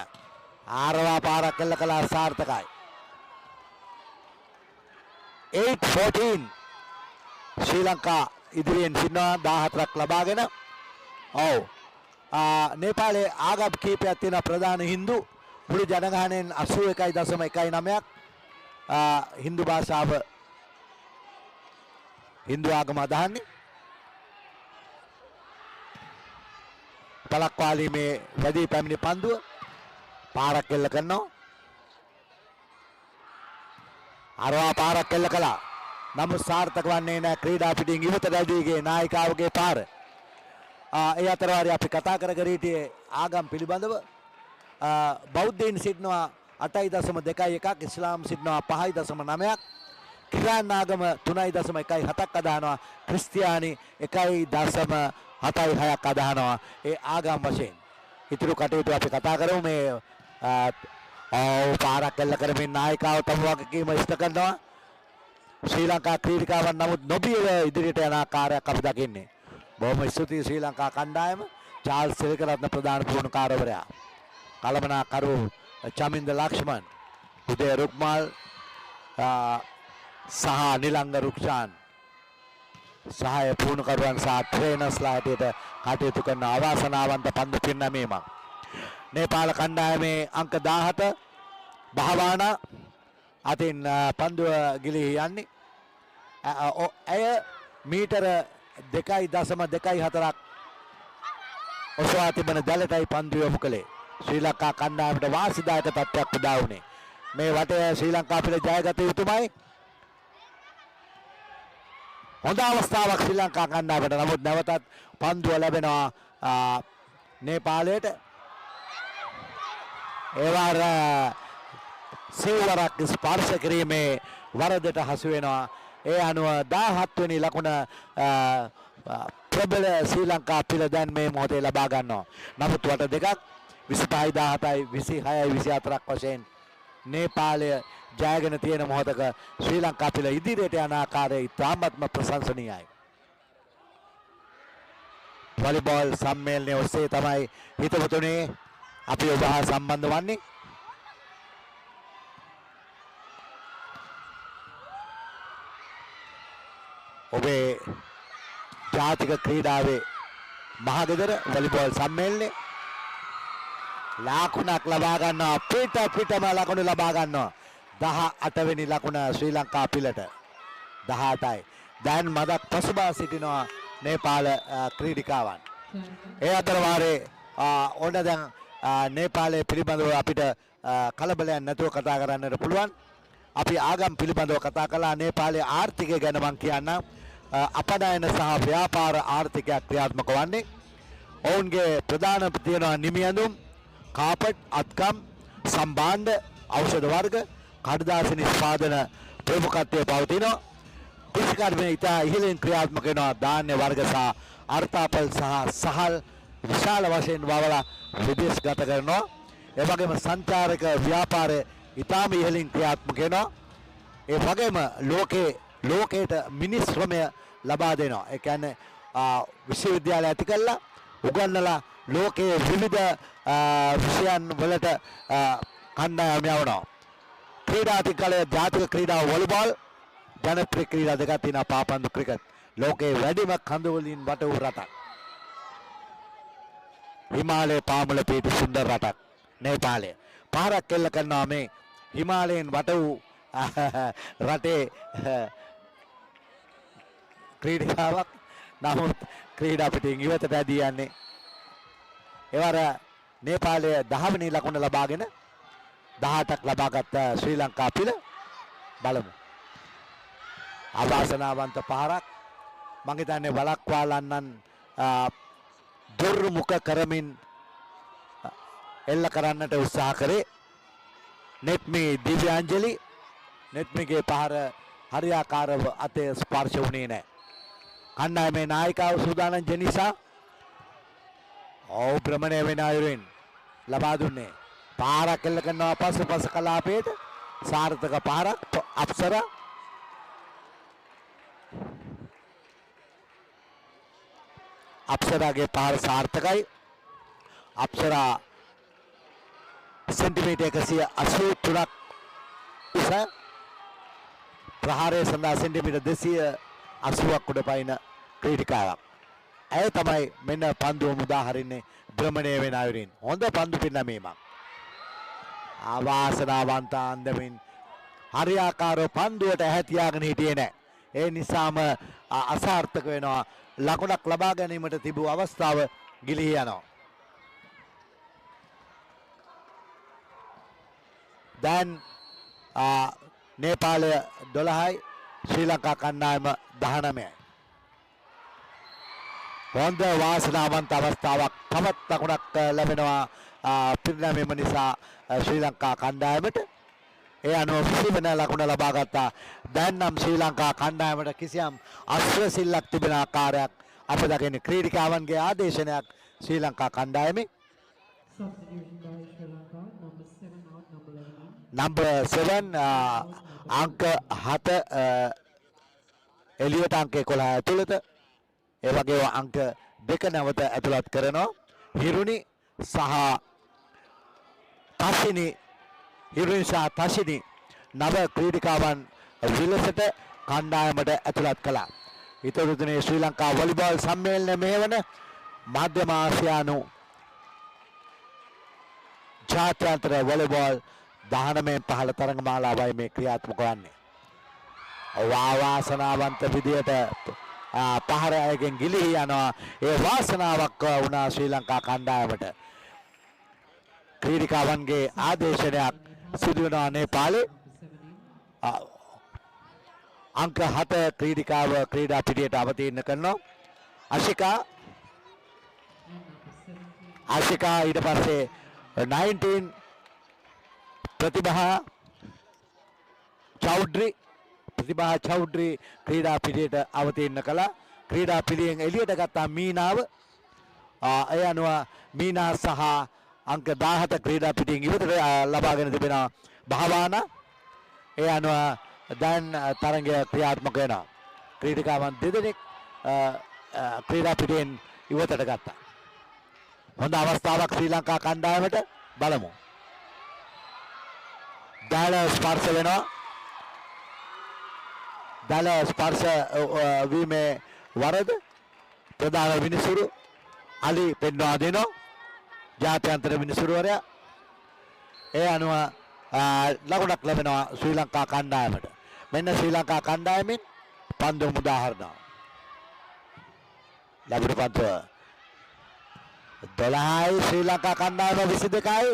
S6: ආරවා පාරක් කළ කලා සාර්ථකයි. 8-14 ශ්‍රී ලංකා ඉදිරියෙන් සිටිනවා 14ක් ලබාගෙන. ඔව් නේපාලයේ ආගම් කීපයක් තියෙන ප්‍රධාන හින්දු මුළු ජනගහනයෙන් 81.19ක් හින්දු භාෂාව හින්දු ආගම අදහන්නේ. පලක්වාලීමේ වැඩි පැමිණි පන්දුව පාරක් එල්ල කරනවා. අරවා පාරක් එල්ල කළා. නමුත් සාර්ථක වන්නේ නැහැ. ක්‍රීඩා පිටින් ඉවත ගල්දීගේ නායිකාවගේ පාර. ඒ අතරවාරි අපි කතා කර හිටියේ ආගම් පිළිබඳව. බෞද්ධයින් සිටිනවා 8.21ක්, ඉස්ලාම් සිටිනවා 5.9ක්, කිරාන් ආගම 3.17ක් අදහනවා, ක්‍රිස්තියානි 1.76ක් අදහනවා. ඒ ආගම් වශයෙන් ඉතුරු කටයුතු අපි කතා කරමු. මේ පාරක් එල්ල කරමින් නායිකාව තම වගකීම ඉෂ්ට කරනවා. ශ්‍රී ලංකා ක්‍රීඩිකාවන් නමුත් නොබියව ඉදිරියට යන ආකාරයක් අපි දකින්නේ. බොහොම ස්තුතියි ශ්‍රී ලංකා කණ්ඩායම. චාල්ස් සිල්කරත්න ප්‍රධාන පුහුණුකාරවරයා, කළමනාකරු චමින්ද ලක්ෂ්මන්, උදේ රුක්මල් සහ නිලංග රුක්ෂාන් සහාය පුහුණුකරුවන් සහ ට්‍රේනර්ස්ලා හැටියට කටයුතු කරන අවාසනාවන්ත පන්දු පින්නමීමක්. නේපාල කණ්ඩායමේ අංක 17 භාවානා අතින් පන්දුව ගිලිහි යන්නේ. ඇය මීටර 2.24ක් ඔසවා තිබෙන දැලටයි පන්දු යොමු කළේ. ශ්‍රී ලංකා කණ්ඩායමට වාසිදායක තත්ත්වයක් උදා වුණේ. මේ වටේ ශ්‍රී ලංකා පිළ ජයගත යුතුමයි. හොඳ අවස්ථාවක් ශ්‍රී ලංකා කණ්ඩායමට. නමුත් නැවතත් පන්දුව ලැබෙනවා නේපාලයට. ඒවාර සිව්වරක් ස්පර්ශ කිරීමේ වරදට හසු වෙනවා. ඒ අනුව 17 වෙනි ලකුණ ප්‍රබල ශ්‍රී ලංකා පිළ දැන් මේ මොහොතේ ලබා ගන්නවා. නමුත් වට දෙකක් 25-17යි 26-24ක් වශයෙන් නේපාලය ජයගෙන තියෙන මොහොතක ශ්‍රී ලංකා පිළ ඉදිරියට යන ආකාරය ඉතාමත්ම ප්‍රශංසනීයයි. වොලිබෝල් සම්මේලනයේ ඔස්සේ තමයි හිතවතුනේ අපි ඔබ හා සම්බන්ධ වන්නේ. ඔබේ ජාතික ක්‍රීඩාවේ මහගෙදර වොලිබෝල් සම්මේලනයේ ලකුණක් ලබා ගන්නවා. පිටම ලකුණු ලබා ගන්නවා. 18 වෙනි ලකුණ ශ්‍රී ලංකා පිළට 18යි. දැන් මදක් පසුබා සිටිනවා නේපාල ක්‍රීඩිකාවන්. ඒ අතර වාරේ ඕන දැන් නේපාලයේ පිළිබඳව අපිට කලබලයක් නැතුව කතා කරන්නට පුළුවන්. අපි ආගම් පිළිබඳව කතා කළා. නේපාලයේ ආර්ථිකය ගැන මම කියන්නම්. අපනයන සහ ව්‍යාපාර ආර්ථිකයක් ක්‍රියාත්මක වන්නේ. ඔවුන්ගේ ප්‍රධාන තියෙනවා නිමියඳුම්, කාපට්, අත්කම්, සම්බාණ්ඩ, ඖෂධ වර්ග, කඩදාසි නිෂ්පාදන ප්‍රමුඛත්වයේ පවතිනවා. කෘෂිකර්මයේ ඉතා ඉහළින් ක්‍රියාත්මක වෙනවා. ධාන්‍ය වර්ග සහ අර්ථාපල් සහ සහල් විශාල වශයෙන් වවලා විදේශගත කරනවා. ඒ වගේම සංචාරක ව්‍යාපාරය ඉතාම ඉහළින් ක්‍රියාත්මක වෙනවා. ඒ වගේම ලෝකයට මිනිස් ශ්‍රමය ලබා දෙනවා. ඒ කියන්නේ විශ්වවිද්‍යාල ඇති කළා උගන්වලා ලෝකයේ විවිධ විෂයන් වලට කණ්ඩායම් යවනවා. ක්‍රීඩා අතිකලය ජාතික ක්‍රීඩා වොලිබෝල්, ජනප්‍රිය ක්‍රීඩා දෙකක් තියෙනවා. පාපන්දු ක්‍රිකට්. ලෝකයේ වැඩිම කඳු වලින් වට වූ රටක්. හිමාලය පාමුල පිහිටි සුන්දර රටක් නේපාලය. පාරක් එල්ල කරනවා මේ හිමාලයෙන් වට වූ රටේ ක්‍රීඩිකාවක්. නමුත් ක්‍රීඩා පිටින් ඉවතට ඇදී යන්නේ. එවර නේපාලය 10 වෙනි ලකුණ ලබාගෙන 18ක් ලබාගත් ශ්‍රී ලංකා පිළ බලමු. අවාසනාවන්ත පහරක් මම හිතන්නේ වලක්වාලන්නන් දුර්මුඛ කරමින් එල්ල කරන්නට උත්සාහ කරේ. නෙත්මි දිව්‍යාංජලි නෙත්මිගේ පහර හරියාකාරව අතේ ස්පර්ශ වුණේ නැහැ. කණ්ඩායමේ නායිකාව සූදානම් ජෙනිසා භ්‍රමණය වෙන අයුරින් ලබා දුන්නේ. පාරක් එල්ල කරනවා පසුපස කලාපයට සාර්ථක පාරක් අප්සරා. අප්සරාගේ පාර සාර්ථකයි. අප්සරා සෙන්ටිමීටර් 183ක් උස ප්‍රහාරය සඳහා සෙන්ටිමීටර් 280ක් උඩ පයින් ක්‍රීඩිකාවක්. ඇය තමයි මෙන්න පන්දුව මුදා හරින්නේ භ්‍රමණය වෙන අයුරින්. හොඳ පන්දු පින්නමීමක්. ආවාසනාවන්ත අන්දමින් හරියාකාරව පන්දුවට ඇහැ තියාගෙන හිටියේ නැහැ. ඒ නිසාම අසාර්ථක වෙනවා. ලකුණක් ලබා ගැනීමට තිබූ අවස්ථාව ගිලිහී යනවා. දැන් නේපාලය 12යි ශ්‍රී ලංකා කණ්ඩායම 19යි. හොඳ වාසනාවන්ත අවස්ථාවක් තවත් ලකුණක් ලැබෙනවා පිරිනැමීම නිසා ශ්‍රී ලංකා කණ්ඩායමට. ඒ අනුව 20 වෙනි ලකුණ ලබා ගත්තා. දැන් නම් ශ්‍රී ලංකා කණ්ඩායමට කිසියම් අස්වැසිල්ලක් තිබෙන ආකාරයක් අප දකින්නේ. ක්‍රීඩිකාවන්ගේ ආදේශනයක් ශ්‍රී ලංකා කණ්ඩායමේ.
S4: Substitution by Sri Lanka, number 7 out, number 11 in.
S6: number 7 අංක 7 එලියට අංක 11 ඇතුළත. ඒ වගේම අංක 2 නැවත ඇතුළත් කරනවා. හිරුනි සහ තසිනි නව ක්‍රීඩිකාවන් විලසට කණ්ඩායමට ඇතුළත් කළා. ඉතුරු දිනේ ශ්‍රී ලංකා වොලිබෝල් සම්මේලනය මෙහෙවන මධ්‍යම ආසියානු ජාත්‍යන්තර වොලිබෝල් 19 තරඟමාලාවයි මේ ක්‍රියාත්මක වන්නේ. වාසනාවන්ත විදියට පහර අයගෙන් ගිලිහී යනවා. ඒ වාසනාවක් වුණා ශ්‍රී ලංකා කණ්ඩායමට. ක්‍රීඩිකාවන්ගේ ආදේශනයක් සිදු වෙනවා නේපාලේ. අංක 7 ක්‍රීඩිකාව ක්‍රීඩා පිටියට අවතීර්ණ කරනවා. ආශිකා ඊට පස්සේ 19 ප්‍රතිභා චෞඩ්‍රි ක්‍රීඩා පිටියට අවතීර්ණ කළා. ක්‍රීඩා පිටියෙන් එළියට ගත්තා මීනාව. ඒ අනුව මීනා සහ අංක 17 ක්‍රීඩා පිටියෙන් ඉවතට ලබාගෙන තිබෙනවා භාවානා. ඒ අනුව දැන් තරගය ක්‍රියාත්මක වෙනවා. ක්‍රීඩිකාවන් දෙදෙනෙක් ක්‍රීඩා පිටියෙන් ඉවතට ගත්තා. හොඳ අවස්ථාවක් ශ්‍රී ලංකා කණ්ඩායමට. බලමු. දාල ස්පර්ශ වෙනවා. දාල ස්පර්ශ වීමේ වරද ප්‍රධාන විනිසුරු අලි පෙන්වා දෙනවා. ජාත්‍යන්තර විනිසුරුවරයා. ඒ අනුව ලකුණක් ලැබෙනවා ශ්‍රී ලංකා කණ්ඩායමට. මෙන්න ශ්‍රී ලංකා කණ්ඩායමෙන් පන්දු උදාහරණ. ලැබුණු පන්දුව 12යි ශ්‍රී ලංකා කණ්ඩායම 22යි.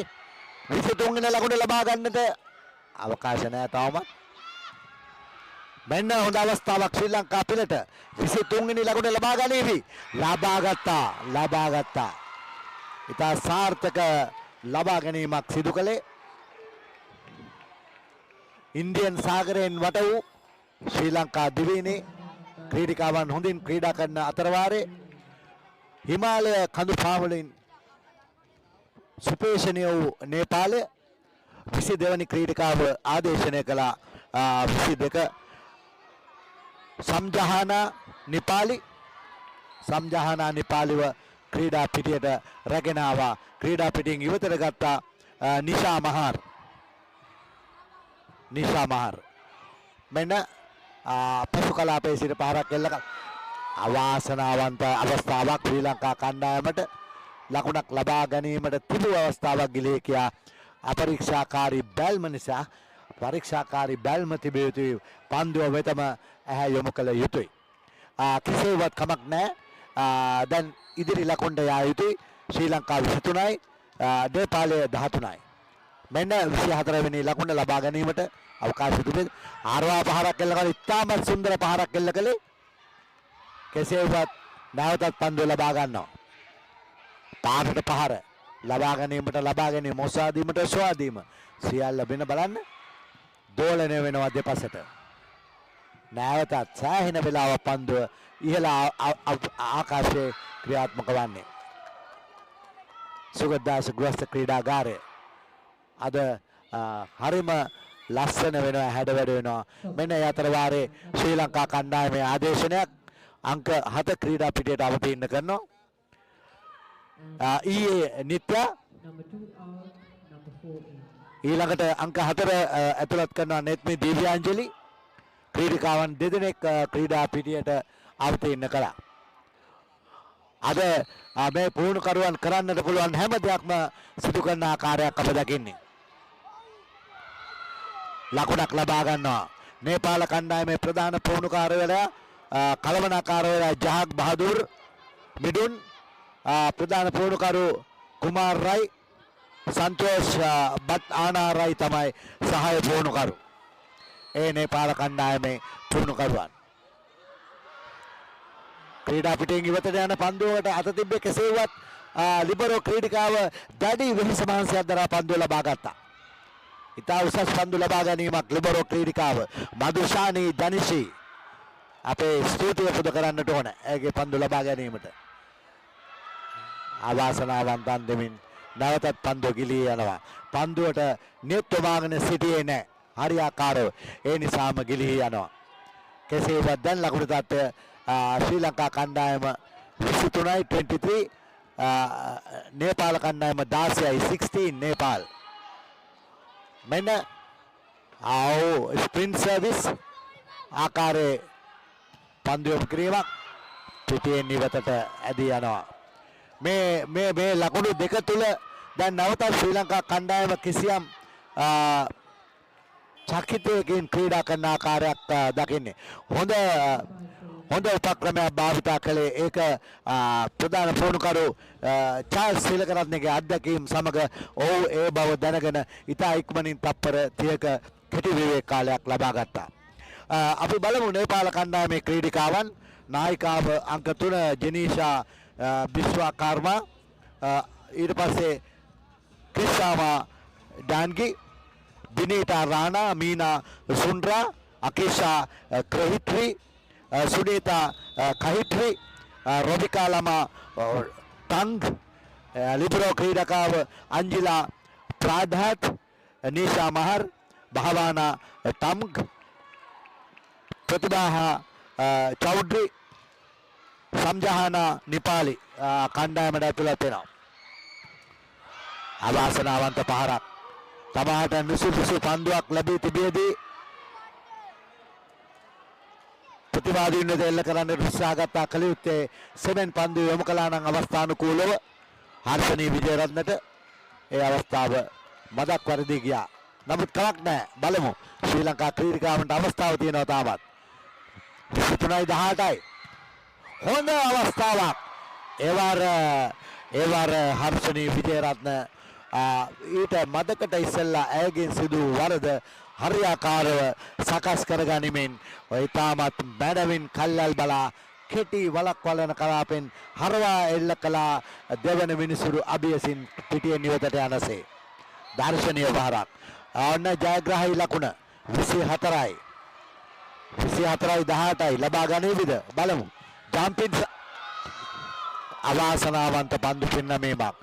S6: 23 වෙනි ලකුණ ලබා ගන්නට අවකාශ නැහැ තවමත්. මෙන්න හොඳ අවස්ථාවක් ශ්‍රී ලංකා පිළට 23 වෙනි ලකුණ ලබා ගනීවි. ලබා ගත්තා. ඉතා සාර්ථක ලබා ගැනීමක් සිදු කළේ ඉන්දියන් සාගරයෙන් වට වූ ශ්‍රී ලංකා දිවයිනේ ක්‍රීඩිකාවන් හොඳින් ක්‍රීඩා කරන අතරවාරේ හිමාලය කඳු පාමුලින් සුපේෂණීය වූ නේපාලය 22 වෙනි ක්‍රීඩිකාව ආදේශනය කළ 22 සම්ජහානා නිපාලිව ක්‍රීඩා පිටියට රැගෙන ආවා. ක්‍රීඩා පිටියෙන් ඉවතට ගත්තා නිෂා මහර්. මෙන්න පසු කලාපයේ සිට පහරක් එල්ල අවාසනාවන්ත අවස්ථාවක් ශ්‍රී ලංකා කණ්ඩායමට ලකුණක් ලබා ගැනීමට තිබූ අවස්ථාවක් ගිලී කියා අපරීක්ෂාකාරී බැල්ම නිසා පරීක්ෂාකාරී බැල්ම තිබිය යුතුයි පන්දුව වෙතම ඇහැ යොමු කළ යුතුයි. කිසිවක් කමක් නැහැ. දැන් ඉදිරි ලකුණට යා යුතුයි. ශ්‍රී ලංකාව 23යි නේපාලය 13යි. මෙන්න 24 වෙනි ලකුණ ලබා ගැනීමට අවකාශ තිබේ. ආරවා පහරක් එල්ල කළ ඉතාමත් සුන්දර පහරක් එල්ල කළේ. කෙසේ වුවත් නැවතත් පන්දුව ලබා ගන්නවා. පාටට පහර ලබා ගැනීම මොසාදීමට ස්වාදීම සියල්ල වෙන බලන්න දෝලනය වෙනවා දෙපසට. නැවතත් සෑහෙන වෙලාවක් පන්දුව ඉහළ ආකාශයේ ක්‍රියාත්මක වන්නේ. සුගතදාස ගෘහස්ත ක්‍රීඩාගාරය අද හරිම ලස්සන වෙනවා හැඩවැඩ වෙනවා. මෙන්න ඒ අතර වාරේ ශ්‍රී ලංකා කණ්ඩායමේ ආදේශනයක් අංක 7 ක්‍රීඩා පිටියට අවතීර්ණ කරනවා. ඊයේ නිත්‍යා
S4: Number 2 out, number 4 in.
S6: ඊළඟට අංක 4 ඇතුළත් කරනවා නෙත්මි දිව්‍යාංජලි. ක්‍රීඩිකාවන් දෙදෙනෙක් ක්‍රීඩා පිටියට අවතීර්ණ කළා. අද මේ පුහුණුකරුවන් කරන්නට පුළුවන් හැම දෙයක්ම සිදු කරන ආකාරයක් අප දකින්නේ. ලකුණක් ලබා ගන්නවා නේපාල කණ්ඩායමේ ප්‍රධාන පුහුණුකාරවරයා කලවනාකාරවරයා ජහක් බහදුර් මිඩුන් ප්‍රධාන පුහුණුකරු කුමාර් රයි සන්තෝෂ් බත් ආනාරයි තමයි සහාය පුහුණුකරු. ඒ නේපාල කණ්ඩායමේ පුහුණුකරුවන්. ක්‍රීඩා පිටින් ඉවතට යන පන්දුවකට අත තිබ්බේ කෙසේවත් ලිබරෝ ක්‍රීඩිකාව දැඩි වෙහෙස මහන්සියක් දරා පන්දුව ලබා ගත්තා. ඉතා උසස් පන්දු ලබා ගැනීමක් ලිබරෝ ක්‍රීඩිකාව මදුෂානි දනිෂි අපේ ස්තුතිය පුද කරන්නට ඕන ඇගේ පන්දු ලබා ගැනීමට. අවාසනාවන්ත අන්දමින් නැවතත් පන්දුව ගිලී යනවා. පන්දුවට net වමාගෙන සිටියේ නැහැ. හරියාකාරව ඒ නිසාම ගිලී යනවා. කෙසේවත් දැන් ලකුණු තත්ත්වය ශ්‍රී ලංකා කණ්ඩායම 23යි 23 නේපාල කණ්ඩායම 16යි 16 නේපාල්. මෙන්න ස්ප්‍රින්ට් සර්විස් ආකාරයේ පන්දුවම් කිරීමක් පිටියෙන් ඉවතට ඇදී යනවා. මේ ලකුණු දෙක තුල දැන් නැවතත් ශ්‍රී ලංකා කණ්ඩායම කිසියම් චකිතයකින් ක්‍රීඩා කරන ආකාරයක් දකින්නේ. හොඳ උපක්‍රමයක් භාවිතා කළේ ඒක ප්‍රධාන පුහුණුකරු චාල්ස් සිලකරත්නගේ අත්දැකීම් සමග ඔහු ඒ බව දැනගෙන ඉතා ඉක්මනින් තප්පර 30ක කෙටි විවේක කාලයක් ලබා ගත්තා. අපි බලමු නේපාල කණ්ඩායමේ ක්‍රීඩිකාවන්. නායිකාව අංක 3 ජෙනීෂා විශ්වකර්මා, ඊට පස්සේ ක්‍රිෂාමා ඩාන්ගි, දිනීතා රාණා, මීනා සුන්ඩ්‍රා, අකේෂා ක්‍රහිත්‍රි, සුනීතා කහිත්‍රි, රොබිකා ලමා තංග්, ලිබරෝ ක්‍රීඩකාව අංජිලා ප්‍රාඩ්හත්, නීෂා මහර්, භාවානා තම්ග්, ප්‍රතිභා චෞඩ්‍රි, සම්ජහානා නිපාලි කණ්ඩායමට ඇතුළත් වෙනවා. අවාසනාවන්ත පහරක් තමාට නිසුසුසු පන්දුවක් ලැබී තිබියදී ප්‍රතිවාදීන් වෙත එල්ල කරන්න උත්සාහ ගත්තා. කළ යුත්තේ සෙමෙන් පන්දු යොමු කළා නම් අවස්ථානුකූලව හර්ෂණී විජේරත්නට ඒ අවස්ථාව මදක් වරදී ගියා. නමුත් කලක් නැහැ. බලමු ශ්‍රී ලංකා ක්‍රීඩිකාවන්ට අවස්ථාව තියෙනවා තාමත්. 23යි 18යි හොඳ අවස්ථාවක්. ඒ වාර හර්ෂණී විජේරත්න ඊට මදකට ඉස්සෙල්ලා ඇයගෙන් සිදු වරද හරියාකාරව සකස් කරගනිමින් ඉතාමත් මැඩවින් කල්යල් බලා කෙටි වලක්වලන කලාපෙන් හරවා එල්ල කළා දෙවන මිනිසුරු අභියසින් පිටියෙන් ඉවතට යනසේ. දර්ශනීය පහරක්. ඔන්න ජයග්‍රාහී ලකුණ 24යි 18යි ලබා ගනීවිද බලමු. ජම්පින් අවාසනාවන්ත පන්දු පින්නමීමක්.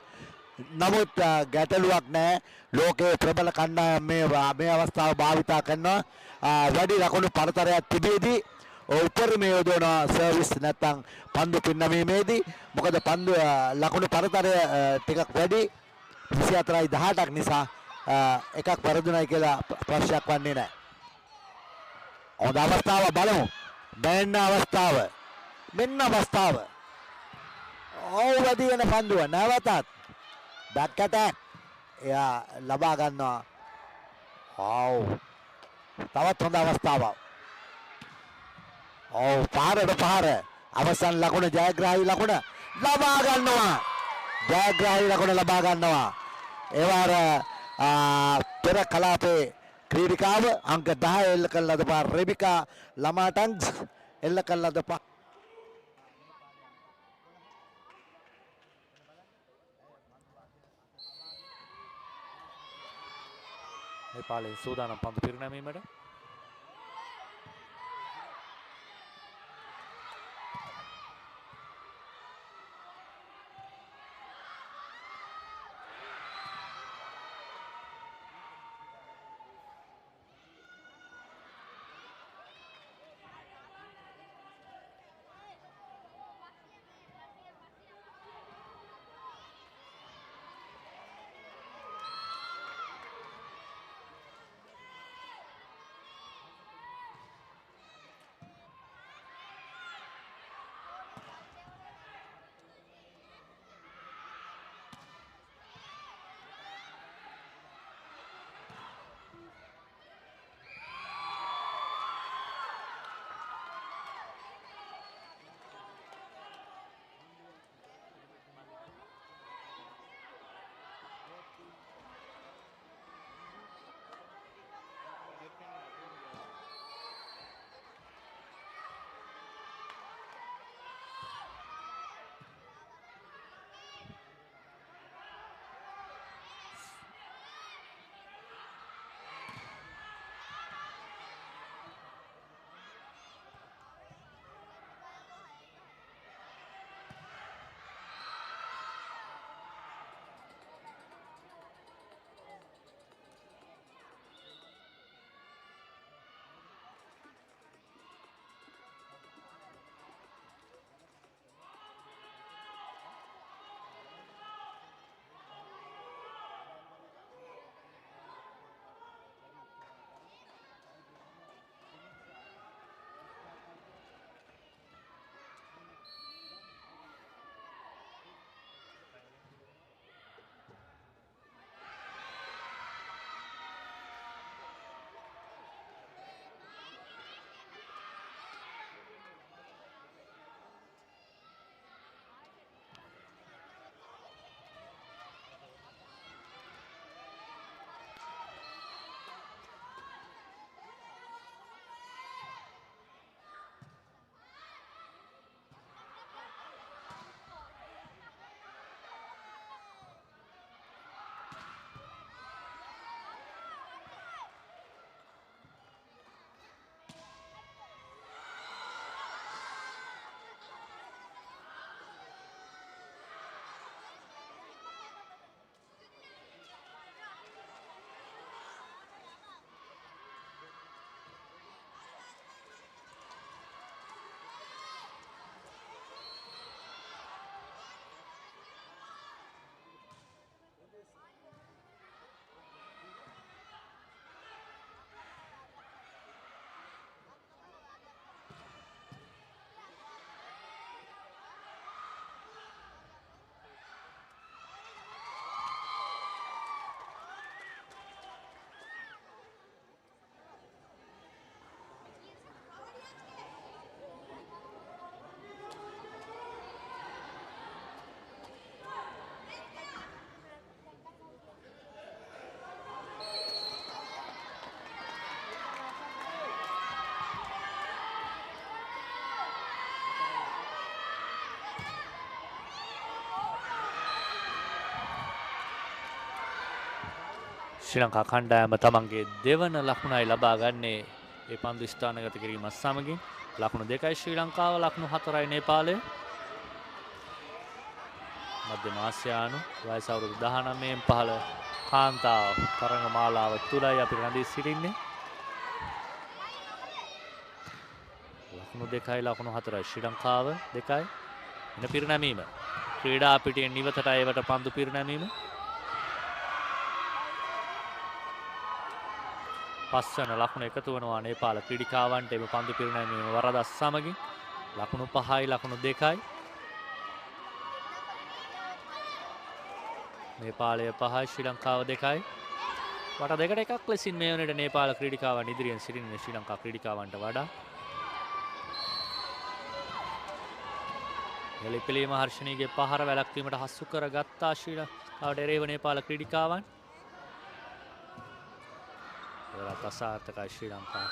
S6: නමුත් ගැටලුවක් නැහැ. ලෝකයේ ප්‍රබල කණ්ඩායම් මේ අවස්ථාව භාවිතා කරනවා. වැඩි ලකුණු පරතරයක් තිබෙදී උපරිමය යොදවන සර්විස් නැත්නම් පන්දු පින්නමීමේදී. මොකද පන්දු ලකුණු පරතරය ටිකක් වැඩි 24යි 18ක් නිසා එකක් වැරදුණයි කියලා ප්‍රශ්නයක් වන්නේ නැහැ. හොඳ අවස්ථාව බලමු. දැන් අවස්ථාව මෙන්න අවස්ථාව. ඔව් වැඩි වෙන පන්දුව නැවතත් බැක් ඇටැක් එයා ලබා ගන්නවා. ඔව් තවත් හොඳ අවස්ථාවක්. ඔව් පාරට පාර අවසන් ලකුණ ජයග්‍රාහී ලකුණ ලබා ගන්නවා. ජයග්‍රාහී ලකුණ ලබා ගන්නවා. ඒවාර පෙර කලාපේ ක්‍රීඩිකාව අංක 10 එල්ල කළ ලද පාර රෙබිකා ලමාටන්ග්ස් එල්ල කළ ලද පාර
S3: නේපාලයේ සූදානම් පන්දු පිරිනැමීමට. ශ්‍රී ලංකා කණ්ඩායම තමන්ගේ දෙවන ලකුණයි ලබා ගන්නේ ඒ පන්දු ස්ථානගත කිරීමත් සමගින්. ලකුණු 2යි ශ්‍රී ලංකාව, ලකුණු 4යි නේපාලය. මධ්‍යම ආසියානු වයස අවුරුදු 19න් පහළ කාන්තාව තරඟ මාලාව තුලයි අපි රැඳී සිටින්නේ. ලකුණු 2යි ලකුණු 4යි ශ්‍රී ලංකාව 2යි. එන පිරිනැමීම ක්‍රීඩා පිටියෙන් නිවතට අයවට පන්දු පිරිනැමීම. පස්වන ලකුණ එකතු වනවා නේපාල ක්‍රීඩිකාවන්ට එම පන්දු පිරිනැමීම වරදස් සමගින්. ලකුණු 5යි ලකුණු 2යි. නේපාලය 5යි ශ්‍රී ලංකාව 2යි. වට දෙකට එකක් ලෙසින් මේ වනට නේපාල ක්‍රීඩිකාවන් ඉදිරියෙන් සිටින ශ්‍රී ලංකා ක්‍රීඩිකාවන්ට වඩා. එලිපිලීම හර්ෂණීගේ පහර වැළැක්වීමට හසු කර ගත්තා ශ්‍රී ලංකාවට එරෙහිව නේපාල ක්‍රීඩිකාවන්. ඒවත් අසාර්ථකයි ශ්‍රී ලංකාව.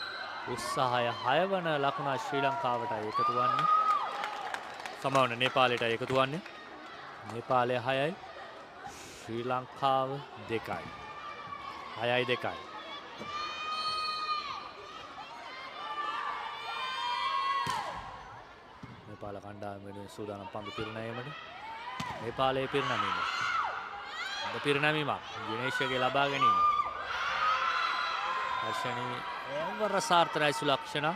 S3: උත්සාහය 6 වන ලකුණ ශ්‍රී ලංකාවටයි එකතු වන්නේ. සමවන නේපාලයටයි එකතු වන්නේ. නේපාලය 6යි ශ්‍රී ලංකාව 2යි. 6යි 2යි. නේපාල කණ්ඩායම වෙනුවෙන් සූදානම් පන්දු පිරිනැමීමට. නේපාලයේ පිරිනැමීම. අද පිරිනැමීමක් දිනේෂගේ ලබා ගැනීම. හර්ෂණී වර සාර්ථකයි සුලක්ෂණ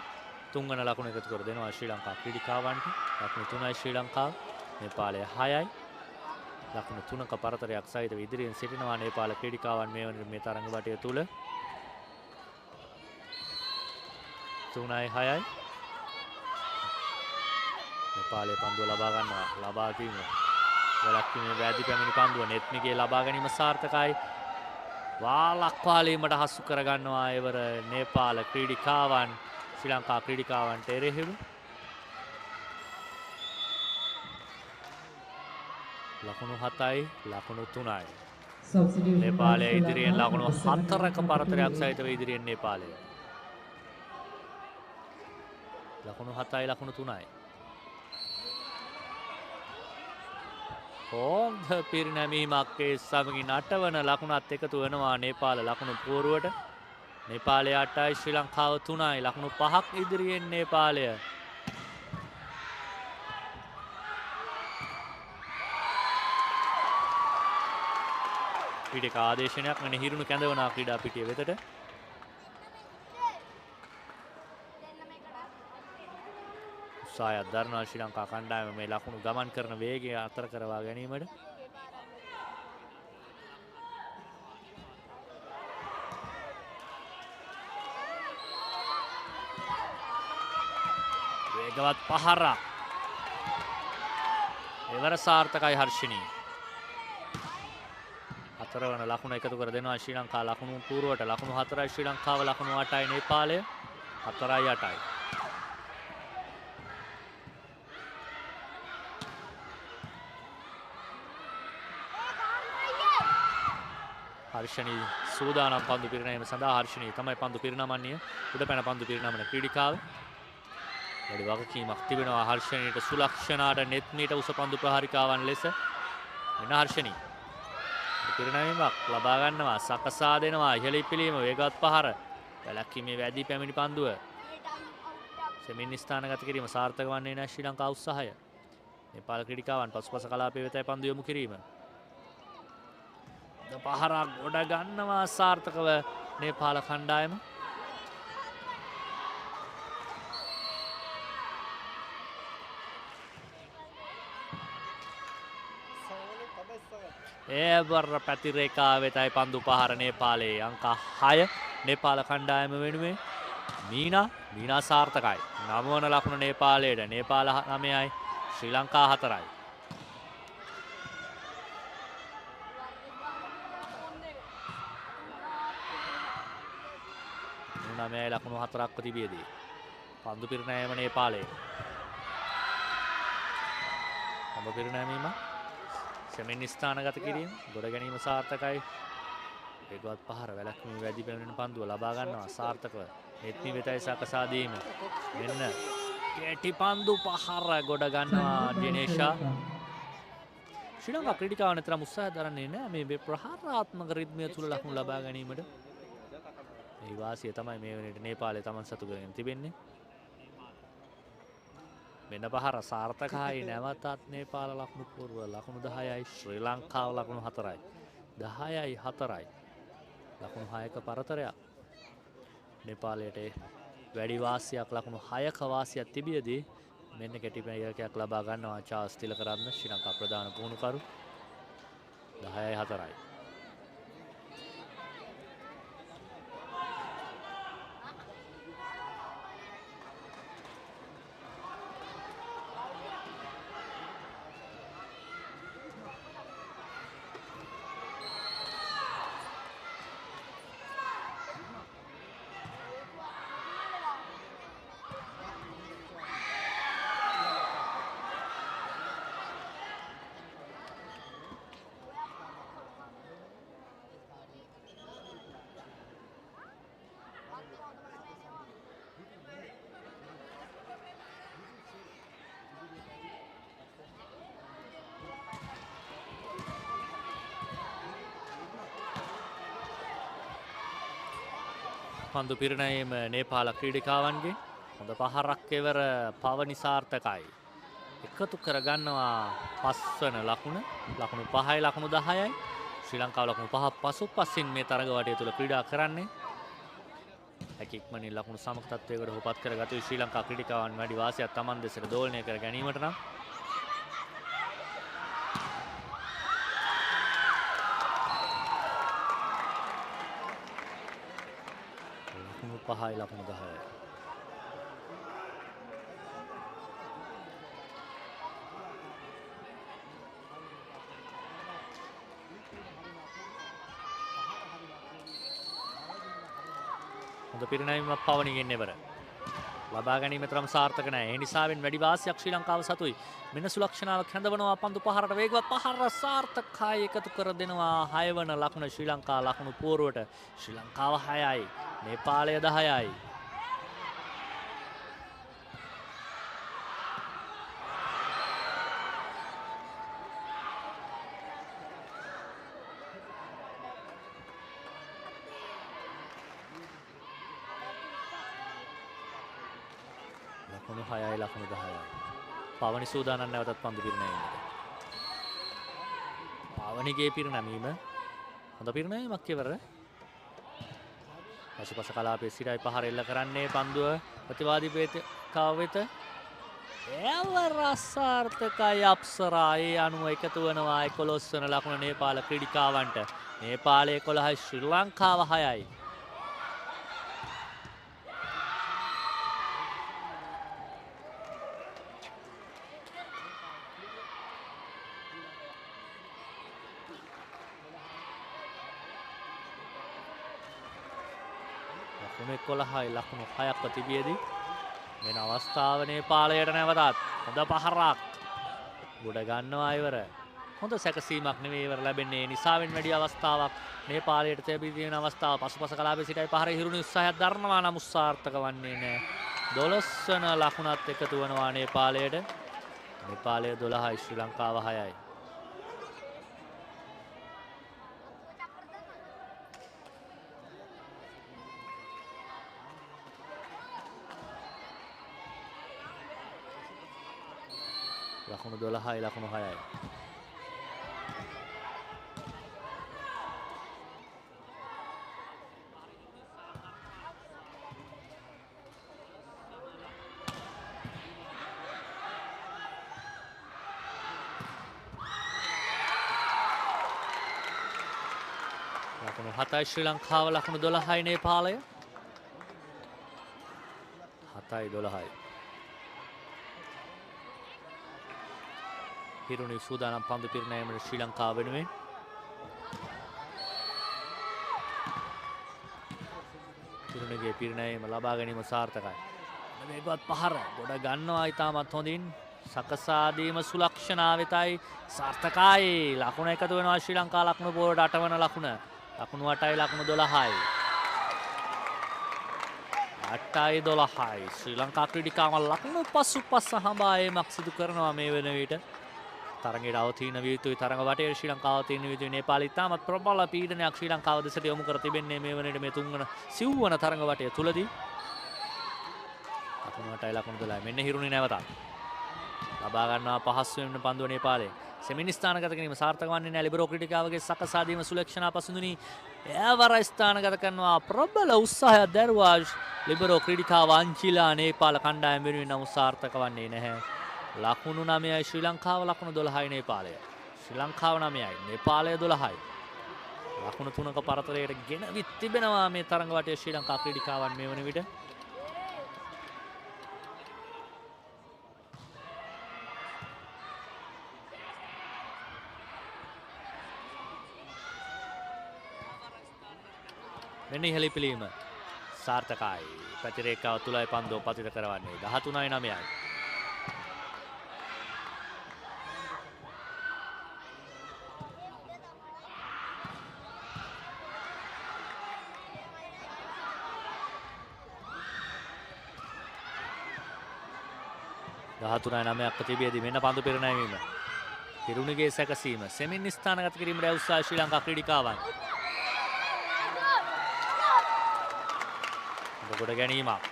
S3: තුන්වන ලකුණ එකතු කර දෙනවා ශ්‍රී ලංකා ක්‍රීඩිකාවන්ට. ලකුණු 3යි ශ්‍රී ලංකාව. නේපාලය 6යි. ලකුණු 3ක පරතරයක් සහිතව ඉදිරියෙන් සිටිනවා නේපාල ක්‍රීඩිකාවන් මේ වන මේ තරඟ වටය තුල. 3යි 6යි. නේපාලයේ පන්දුව ලබා ගන්නවා. ලබා දීම. වැලක්වීමේ වැදි පැමිණි පන්දුව නෙත්මිගේ ලබා ගැනීම සාර්ථකයි. වාලක්වාලීමට හසු කර ගන්නවා එවර නේපාල ක්‍රීඩිකාවන් ශ්‍රී ලංකා ක්‍රීඩිකාවන්ට එරෙහිව. ලකුණු 7යි ලකුණු 3යි.
S4: Substitution
S3: නේපාලය
S4: by Sri
S3: ඉදිරියෙන්
S4: Lanka,
S3: ලකුණු
S4: number 7
S3: 4ක
S4: out,
S3: පරතරයක්
S4: number 11.
S3: සහිතව ඉදිරියෙන් නේපාලය. ලකුණු 7යි ලකුණු 3යි. හෝම්ද පිරිනැමීමක් ඒ සමගින් 8 වන ලකුණත් එකතු වෙනවා නේපාල ලකුණු පුවරුවට. නේපාලය 8යි ශ්‍රී ලංකාව 3යි. ලකුණු 5ක් ඉදිරියෙන් නේපාලය. ක්‍රීඩක ආදේශනයක් මෙන්න හිරුණු කැඳවනා ක්‍රීඩා පිටිය වෙතට. උත්සාහයක් දරනවා ශ්‍රී ලංකා කණ්ඩායම මේ ලකුණු ගමන් කරන වේගය අතර කරවා ගැනීමට. වේගවත් පහරක්. එවර සාර්ථකයි හර්ෂණී. 4 වන ලකුණ එකතු කර දෙනවා ශ්‍රී ලංකා ලකුණු පූර්වට. ලකුණු 4යි ශ්‍රී ලංකාව ලකුණු 8යි නේපාලය 4යි 8යි. හර්ෂණී සූදානම් පන්දු පිරිනැමීම සඳහා. හර්ෂණී තමයි පන්දු පිරිනමන්නේ. උඩ පැන පන්දු පිරිනමන ක්‍රීඩිකාව. වැඩි වගකීමක් තිබෙනවා හර්ෂණීට. සුලක්ෂණාට නෙත්මීට උස පන්දු ප්‍රහාරිකාවන් ලෙස. මෙන්න හර්ෂණී පිරිනැමීමක් ලබා ගන්නවා. සකසා දෙනවා. ඉහළ ඉපිලීම වේගවත් පහර. වැලක්වීමේ වැදී පැමිණි පන්දුව. සෙමින් ස්ථානගත කිරීම සාර්ථක වන්නේ නැහැ ශ්‍රී ලංකා උත්සාහය. නේපාල ක්‍රීඩිකාවන් පසුපස කලාපයේ වෙතයි පන්දු යොමු කිරීම. පහරක් ගොඩ ගන්නවා සාර්ථකව නේපාල කණ්ඩායම. ඒවර පැතිරේකා වෙතයි පන්දු පහර නේපාලයේ. අංක 6 නේපාල කණ්ඩායම වෙනුවෙන් මීනා සාර්ථකයි. 9 වන ලකුණ නේපාලයට. නේපාල 9යි ශ්‍රී ලංකා 4යි. නමයයි ලකුණු 4ක්ව තිබියදී පන්දු පිරිනැමීම නේපාලයේ. පන්දු පිරිනැමීම සෙමින් ස්ථානගත කිරීම ගොඩ ගැනීම සාර්ථකයි. වේගවත් පහර වැලක්වීම වැඩි පැමිණෙන පන්දුව ලබා ගන්නවා සාර්ථකව. නෙත්මි වෙතයි සකසා දීම. මෙන්න කැටි පන්දු පහර ගොඩ ගන්නවා දිනේෂා. ශ්‍රී ලංකා ක්‍රීඩිකාවන් තරම් උත්සාහ දරන්නේ නැහැ මේ ප්‍රහාරාත්මක රිද්මය තුල ලකුණු ලබා ගැනීමට. මේ වාසිය තමයි මේ වෙනට නේපාලය තමන් සතු කරගෙන තිබෙන්නේ. මෙන්න පහර සාර්ථකයි. නැවතත් නේපාල ලකුණු පූර්ව ලකුණු 10යි ශ්‍රී ලංකාව ලකුණු 4යි. 10යි 4යි. ලකුණු 6ක පරතරයක්. නේපාලයට වැඩි වාසියක් ලකුණු 6ක වාසියක් තිබියදී මෙන්න කෙටි පැයකයක් ලබා ගන්නවා චාල්ස් තිලකරත්න ශ්‍රී ලංකා ප්‍රධාන පුහුණුකරු. 10යි 4යි. පන්දු පිරිනැයීම නේපාල ක්‍රීඩිකාවන්ගේ හොඳ පහරක් එවර පවනි සාර්ථකයි. එකතු කරගන්නවා 5 වන ලකුණ. ලකුණු 5යි ලකුණු 10යි. ශ්‍රී ලංකාව ලකුණු 5ක් පසුපසින් මේ තරග වටය තුල ක්‍රීඩා කරන්නේ. හැකියක්මනින් ලකුණු සමක තත්වයකට හොපත් කරගත යුතු ශ්‍රී ලංකා ක්‍රීඩිකාවන් වැඩි වාසියක් Taman දෙසට දෝලනය කර ගැනීමට නම් ලකුණු 5යි ලකුණු 10යි. හොඳ පිරිනැමීමක් පවණිගෙන් එවර. ලබා ගැනීම තරම් සාර්ථක නැහැ. ඒ නිසාවෙන් වැඩි වාසියක් ශ්‍රී ලංකාව සතුයි. මෙන්න සුලක්ෂණාවක් හැඳවනවා පන්දු පහරට වේගවත් පහර සාර්ථකයි එකතු කර දෙනවා 6 වන ලකුණ ශ්‍රී ලංකා ලකුණු පෝරුවට. ශ්‍රී ලංකාව 6යි. නේපාලය 10යි. ලකුණු 6යි ලකුණු 10යි. පවනි සූදානම් නැවතත් පන්දු පිරිනැමීමට. පවනිගේ පිරිනැමීම හොඳ පිරිනැමීමක් ඉවර. පසුපස කලාපයේ සිරයි පහර එල්ල කරන්නේ පන්දුව ප්‍රතිවාදී වේදිකාව වෙත. එවර අසාර්ථකයි අප්සරා. ඒ අනුව එකතු වෙනවා 11 වන ලකුණ නේපාල ක්‍රීඩිකාවන්ට. නේපාලය 11යි ශ්‍රී ලංකාව 6යි. ලකුණු 11යි ලකුණු 6ක් තිබියදී මෙන අවස්ථාව නේපාලයට නැවතත් හොඳ පහරක් ගොඩ ගන්නවා ඉවර. හොඳ සැකසීමක් නෙවෙයි ඉවර ලැබෙන්නේ. නිසාවෙන් වැඩි අවස්ථාවක් නේපාලයට ලැබී තියෙන අවස්ථාව. පසුපස කලාපයේ සිටයි පහරේ හිරුණු උත්සාහයක් දරනවා නම් උත්සාර්ථක වන්නේ නැහැ. 12 වන ලකුණත් එකතු වෙනවා නේපාලයට. නේපාලය 12යි ශ්‍රී ලංකාව 6යි. ලකුණු 12යි ලකුණු 6යි. ලකුණු 7යි ශ්‍රී ලංකාව ලකුණු 12යි නේපාලය. 7යි 12යි. හිරුණි සූදානම් පන්දු පිරිනැමීමට ශ්‍රී ලංකාව වෙනුවෙන්. හිරුණිගේ පිරිනැමීම ලබා ගැනීම සාර්ථකයි. වේගවත් පහර ගොඩ ගන්නවා ඉතාමත් හොඳින්. සකසාදීම සුලක්ෂණා වෙතයි සාර්ථකයි. ලකුණ එකතු වෙනවා ශ්‍රී ලංකා ලකුණු පෝරුවට 8 වන ලකුණ. ලකුණු 8යි ලකුණු 12යි. 8යි 12යි. ශ්‍රී ලංකා ක්‍රීඩිකාවන් ලකුණු පසුපස හඹා ඒමක් සිදු කරනවා මේ වෙන විට. තරගයට අවතීන විය යුතුයි. තරග වටේ ශ්‍රී ලංකාව අවතීන විය යුතුයි. නේපාල ඉතාමත් ප්‍රබල පීඩනයක් ශ්‍රී ලංකාව දෙසට යොමු කර තිබෙන්නේ මේ වෙනට මේ 3 වන සිව්වන තරග වටය තුලදී. ලකුණු 8යි ලකුණු 12යි. මෙන්න හිරුණි නැවතත්. ලබා ගන්නවා පහසු වෙන පන්දුව නේපාලයේ. සෙමිනි ස්ථානගත කිරීම සාර්ථක වන්නේ නැහැ. ලිබරෝ ක්‍රීඩිකාවගේ සකසාදීම සුලක්ෂණා පසුඳුනි එවර ස්ථානගත කරනවා. ප්‍රබල උත්සාහයක් දරුවා ලිබරෝ ක්‍රීඩිකාව අංචිලා නේපාල කණ්ඩායම වෙනුවෙන් නම් සාර්ථක වන්නේ නැහැ. ලකුණු 9යි ශ්‍රී ලංකාව ලකුණු 12යි නේපාලය. ශ්‍රී ලංකාව 9යි නේපාලය 12යි. ලකුණු 3ක පරතරයට ගෙනවිත් තිබෙනවා මේ තරඟ වටේ ශ්‍රී ලංකා ක්‍රීඩිකාවන් මේ වන විට. මෙන්න ඉහළ පිළීම සාර්ථකයි. ප්‍රතිරේඛාව තුලයි පන්දුව පතිත කරවන්නේ. 13යි 9යි. දහතුනයි 9ක් තිබියදී මෙන්න පන්දු පිරිනැමීම. හිරුණිගේ සැකසීම සෙමින් ස්ථානගත කිරීමට උත්සාහ ශ්‍රී ලංකා ක්‍රීඩිකාවන්. ගොඩ ගැනීමක්.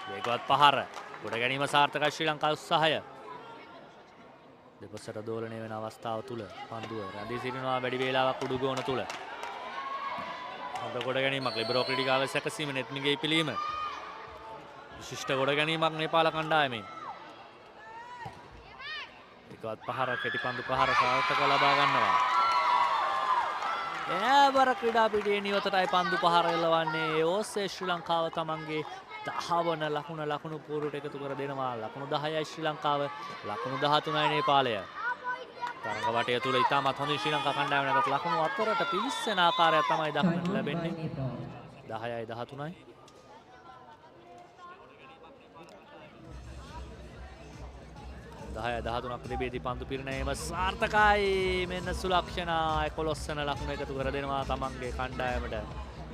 S3: වේගවත් පහර. ගොඩ ගැනීම සාර්ථකයි ශ්‍රී ලංකා උත්සාහය. දෙපසට දෝලණය වෙන අවස්ථාව තුල පන්දුව රැඳී සිටිනවා වැඩි වේලාවක් උඩුගෝන තුල. හොඳ ගොඩ ගැනීමක් ලිබරෝ ක්‍රීඩිකාවේ සැකසීම නෙත්මිගේ ඉපිලීම. විශිෂ්ට ගොඩ ගැනීමක් නේපාල කණ්ඩායමෙන්. එකවත් පහර කෙටි පන්දු පහර සාර්ථක ලබා ගන්නවා. එවර ක්‍රීඩා පිටියේ නිවතටයි පන්දු පහර එළවන්නේ. ඒ ඔස්සේ ශ්‍රී ලංකාව තමන්ගේ 10 වන ලකුණු පූර්වට එකතු කර දෙනවා. ලකුණු 10යි ශ්‍රී ලංකාව, ලකුණු 13යි නේපාලය. තරඟ වටය තුල ඉතාමත් හොඳින් ශ්‍රී ලංකා කණ්ඩායම නැගත් ලකුණු අතරට පිවිස්සෙන ආකාරයක් තමයි දක්නට ලැබෙන්නේ. 10යි 13යි. 10යි 13ක් දෙබේදී පන්දු පිරිනැමීම සාර්ථකයි. මෙන්න සුලක්ෂණ 11 වන ලකුණ එකතු කර දෙනවා තමන්ගේ කණ්ඩායමට.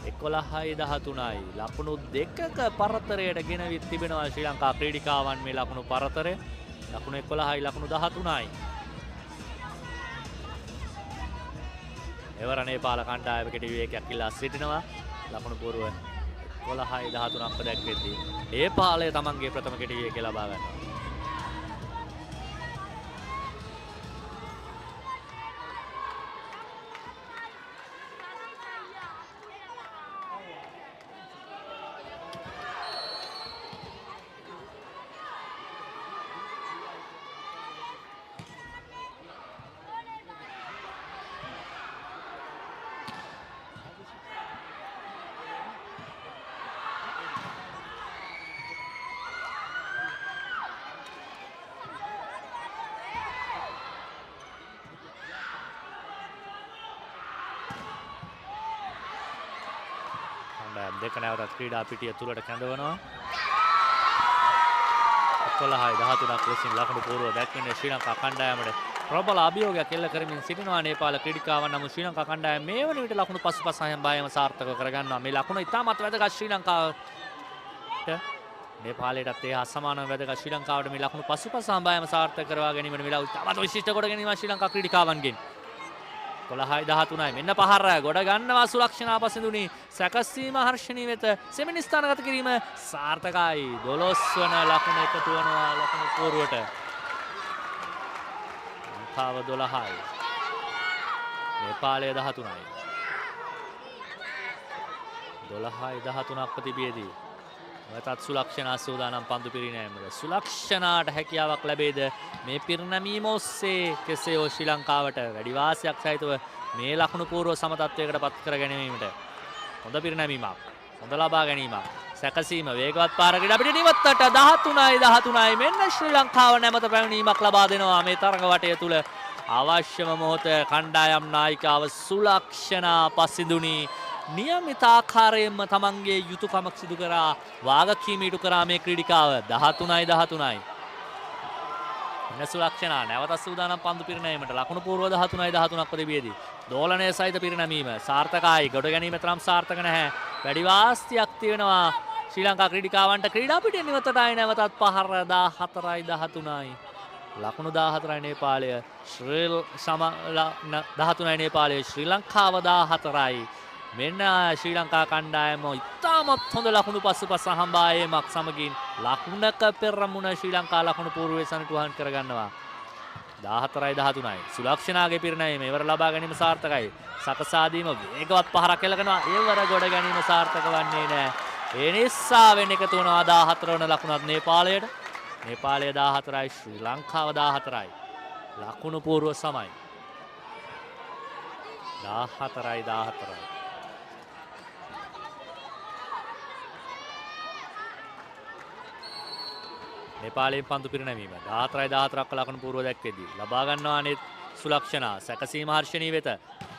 S3: 11යි 13යි. ලකුණු දෙකක පරතරයට ගෙනවිත් තිබෙනවා ශ්‍රී ලංකා ක්‍රීඩිකාවන් මේ ලකුණු පරතරය. ලකුණු 11යි ලකුණු 13යි. එවර නේපාල කණ්ඩායමකට විවේකයක් ඉල්ලා සිටිනවා. ලකුණු පූර්ව 11යි 13ක් දැක්වෙද්දී නේපාලය තමන්ගේ ප්‍රථම කෙටි විවේකය ලබා ගන්නවා. දෙක නැවතත් ක්‍රීඩා පිටිය තුලට කැඳවනවා. 11යි 13ක් ලෙසින් ලකුණු පූර්ව දැක්වෙන්නේ ශ්‍රී ලංකා කණ්ඩායමට ප්‍රබල අභියෝගයක් එල්ල කරමින් සිටිනවා නේපාල ක්‍රීඩිකාවන්. නමුත් ශ්‍රී ලංකා කණ්ඩායම මේ වන විට ලකුණු පසුපස හඹායම සාර්ථක කරගන්නවා. මේ ලකුණ ඉතාමත් වැදගත් ශ්‍රී ලංකාවට. නේපාලයටත් ඒ හා සමානව වැදගත් ශ්‍රී ලංකාවට මේ ලකුණු පසුපස හඹායම සාර්ථක කරවා ගැනීමට වෙලා ඉතාමත් විශිෂ්ට කොට ගැනීම ශ්‍රී ලංකා ක්‍රීඩිකාවන්ගෙන්. 11යි 13යි මෙන්න පහර ගොඩ ගන්නවා සුලක්ෂණ පසඳුනි. සැකසීම හර්ෂණී වෙත සෙමිනි ස්ථානගත කිරීම සාර්ථකයි. 12 වන ලකුණ එකතු වෙනවා ලකුණු පූර්වට. ලංකාව 12යි. නේපාලය 13යි. 12යි 13ක් ප්‍රතිබියේදී වෙතත් සුලක්ෂණ සූදානම් පන්දු පිරිනැමීමට. සුලක්ෂණාට හැකියාවක් ලැබේද මේ පිරිනැමීම ඔස්සේ කෙසේ හෝ ශ්‍රී ලංකාවට වැඩි වාසියක් සහිතව මේ ලකුණු පූර්ව සමතත්වයකට පත් කර ගැනීමට. හොඳ පිරිනැමීමක්, හොඳ ලබා ගැනීමක්. සැකසීම වේගවත් පාරකට අපිට නිවත්තට 13යි 13යි. මෙන්න ශ්‍රී ලංකාව නැමත පැවණීමක් ලබා දෙනවා මේ තරඟ වටය තුල. අවශ්‍යම මොහොත කණ්ඩායම් නායිකාව සුලක්ෂණා පසිඳුනි නියමිත ආකාරයෙන්ම තමන්ගේ යුතුයකමක් සිදු කරා වාගකීම ඉටු කරා මේ ක්‍රීඩිකාව. 13යි 13යි. මෙන්න සුලක්ෂණා නැවත සූදානම් පන්දු පිරිනැමීමට. ලකුණු පූර්ව 13යි 13ක් ප්‍රතිබියේදී දෝලනය සහිත පිරිනැමීම සාර්ථකයි. ගොඩ ගැනීම තරම් සාර්ථක නැහැ. වැඩි වාස්තියක් තියෙනවා ශ්‍රී ලංකා ක්‍රීඩිකාවන්ට. ක්‍රීඩා පිටිය නිවතටයි නැවතත් පහර 14යි 13යි. ලකුණු 14යි නේපාලය. 13යි නේපාලය. ශ්‍රී ලංකාව 14යි. මෙන්න ශ්‍රී ලංකා කණ්ඩායම ඉතාමත් හොඳ ලකුණු පසුපස හඹායීමක් සමගින් ලකුණක පෙරමුණ ශ්‍රී ලංකා ලකුණු පූර්වයේ සනිටුහන් කරගන්නවා. 14යි 13යි. සුලක්ෂණාගේ පිරිනැමීම ඉවර ලබා ගැනීම සාර්ථකයි. සකසාදීම වේගවත් පහරක් එල්ලනවා. ඒවර ගොඩ ගැනීම සාර්ථක වන්නේ නැහැ. ඒ නිසා වෙන එකතු වෙනවා 14 වන ලකුණත් නේපාලයට. නේපාලය 14යි ශ්‍රී ලංකාව 14යි. ලකුණු පූර්ව සමයි. 14යි 14යි. නේපාලයෙන් පන්දු පිරිනැමීම 14යි 14ක් ලකුණු පූර්ව දැක්වෙද්දී ලබා ගන්නවා නෙත් සුලක්ෂණා. සැකසීම හර්ෂණී වෙත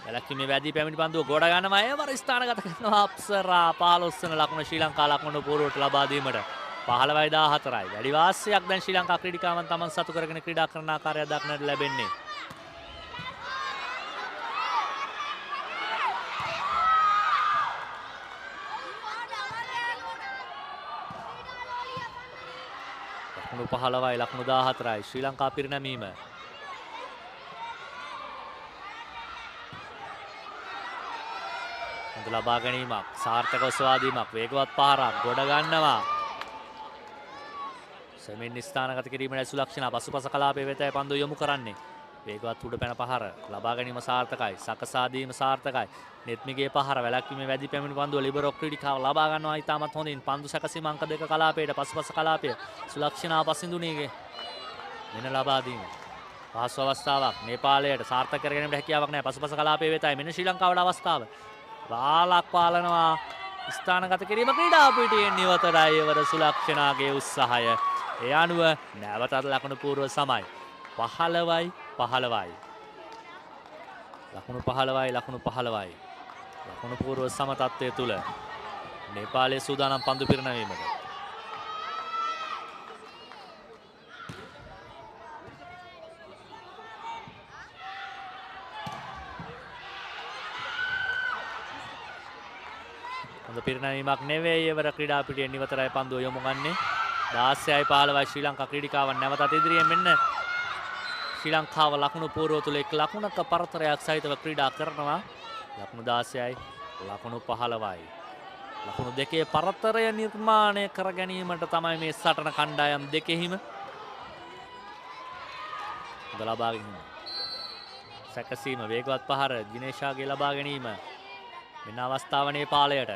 S3: වැලැක්වීමේ වැදී පැමිණි පන්දුව ගොඩ ගන්නවා. ඒවර ස්ථානගත කරනවා අප්සරා 15 වන ලකුණ ශ්‍රී ලංකා ලකුණු පූර්වට ලබා දීමට. 15යි 14යි. වැඩි වාසියක් දැන් ශ්‍රී ලංකා ක්‍රීඩිකාවන් තමන් සතු කරගෙන ක්‍රීඩා කරන ආකාරය දක්නට ලැබෙන්නේ. ලකුණු 15යි ලකුණු 14යි ශ්‍රී ලංකා පිරිනැමීම. හොඳ ලබා ගැනීමක් සාර්ථකව ස්වාධීනක් වේගවත් පහරක් ගොඩ ගන්නවා. සෙමින් ස්ථානගත කිරීමේ සුලක්ෂණ පසුපස කලාපයේ වෙතයි පන්දු යොමු කරන්නේ. වේගවත් උඩ පැන පහර ලබා ගැනීම සාර්ථකයි. සකසාදීම සාර්ථකයි. නෙත්මිගේ පහර වැලැක්වීමේ වැඩි පැමිණි පන්දුව ලිබරෝ ක්‍රීඩිකාව ලබා ගන්නවා ඉතාමත් හොඳින්. පන්දු සැකසීම අංක 2 කලාපයට පසුපස කලාපය සුලක්ෂණ පසින්දුණීගේ මෙන්න ලබා දීම. පහසු අවස්ථාවක් නේපාලයට සාර්ථක කර ගැනීමට හැකියාවක් නැහැ. පසුපස කලාපයේ වෙතයි මෙන්න ශ්‍රී ලංකාවට අවස්ථාව. බාලක් පාලනවා ස්ථානගත කිරීම ක්‍රීඩා පිටියෙන් නිවතරයි එවර සුලක්ෂණාගේ උත්සාහය. ඒ අනුව නැවතත් ලකුණු පූර්ව සමයි. 15යි 15යි. ලකුණු 15යි ලකුණු 15යි. ලකුණු පූර්ව සම තත්ත්වය තුල නේපාලයේ සූදානම් පන්දු පිරිනැමීමට. හොඳ පිරිනැමීමක් නෙවෙයි එවර ක්‍රීඩා පිටියෙන් නිවතරයි පන්දුව යොමු ගන්නේ. 16යි 15යි ශ්‍රී ලංකා ක්‍රීඩිකාවන් නැවතත් ඉදිරියෙන් මෙන්න ශ්‍රී ලංකාව ලකුණු පූර්ව තුල එක් ලකුණක පරතරයක් සහිතව ක්‍රීඩා කරනවා. ලකුණු 16යි ලකුණු 15යි. ලකුණු දෙකේ පරතරය නිර්මාණය කර ගැනීමට තමයි මේ සටන කණ්ඩායම් දෙකෙහිම ලබා ගැනීම. සැකසීම වේගවත් පහර දිනේෂාගේ ලබා ගැනීම. මෙන්න අවස්ථාව නේපාලයට.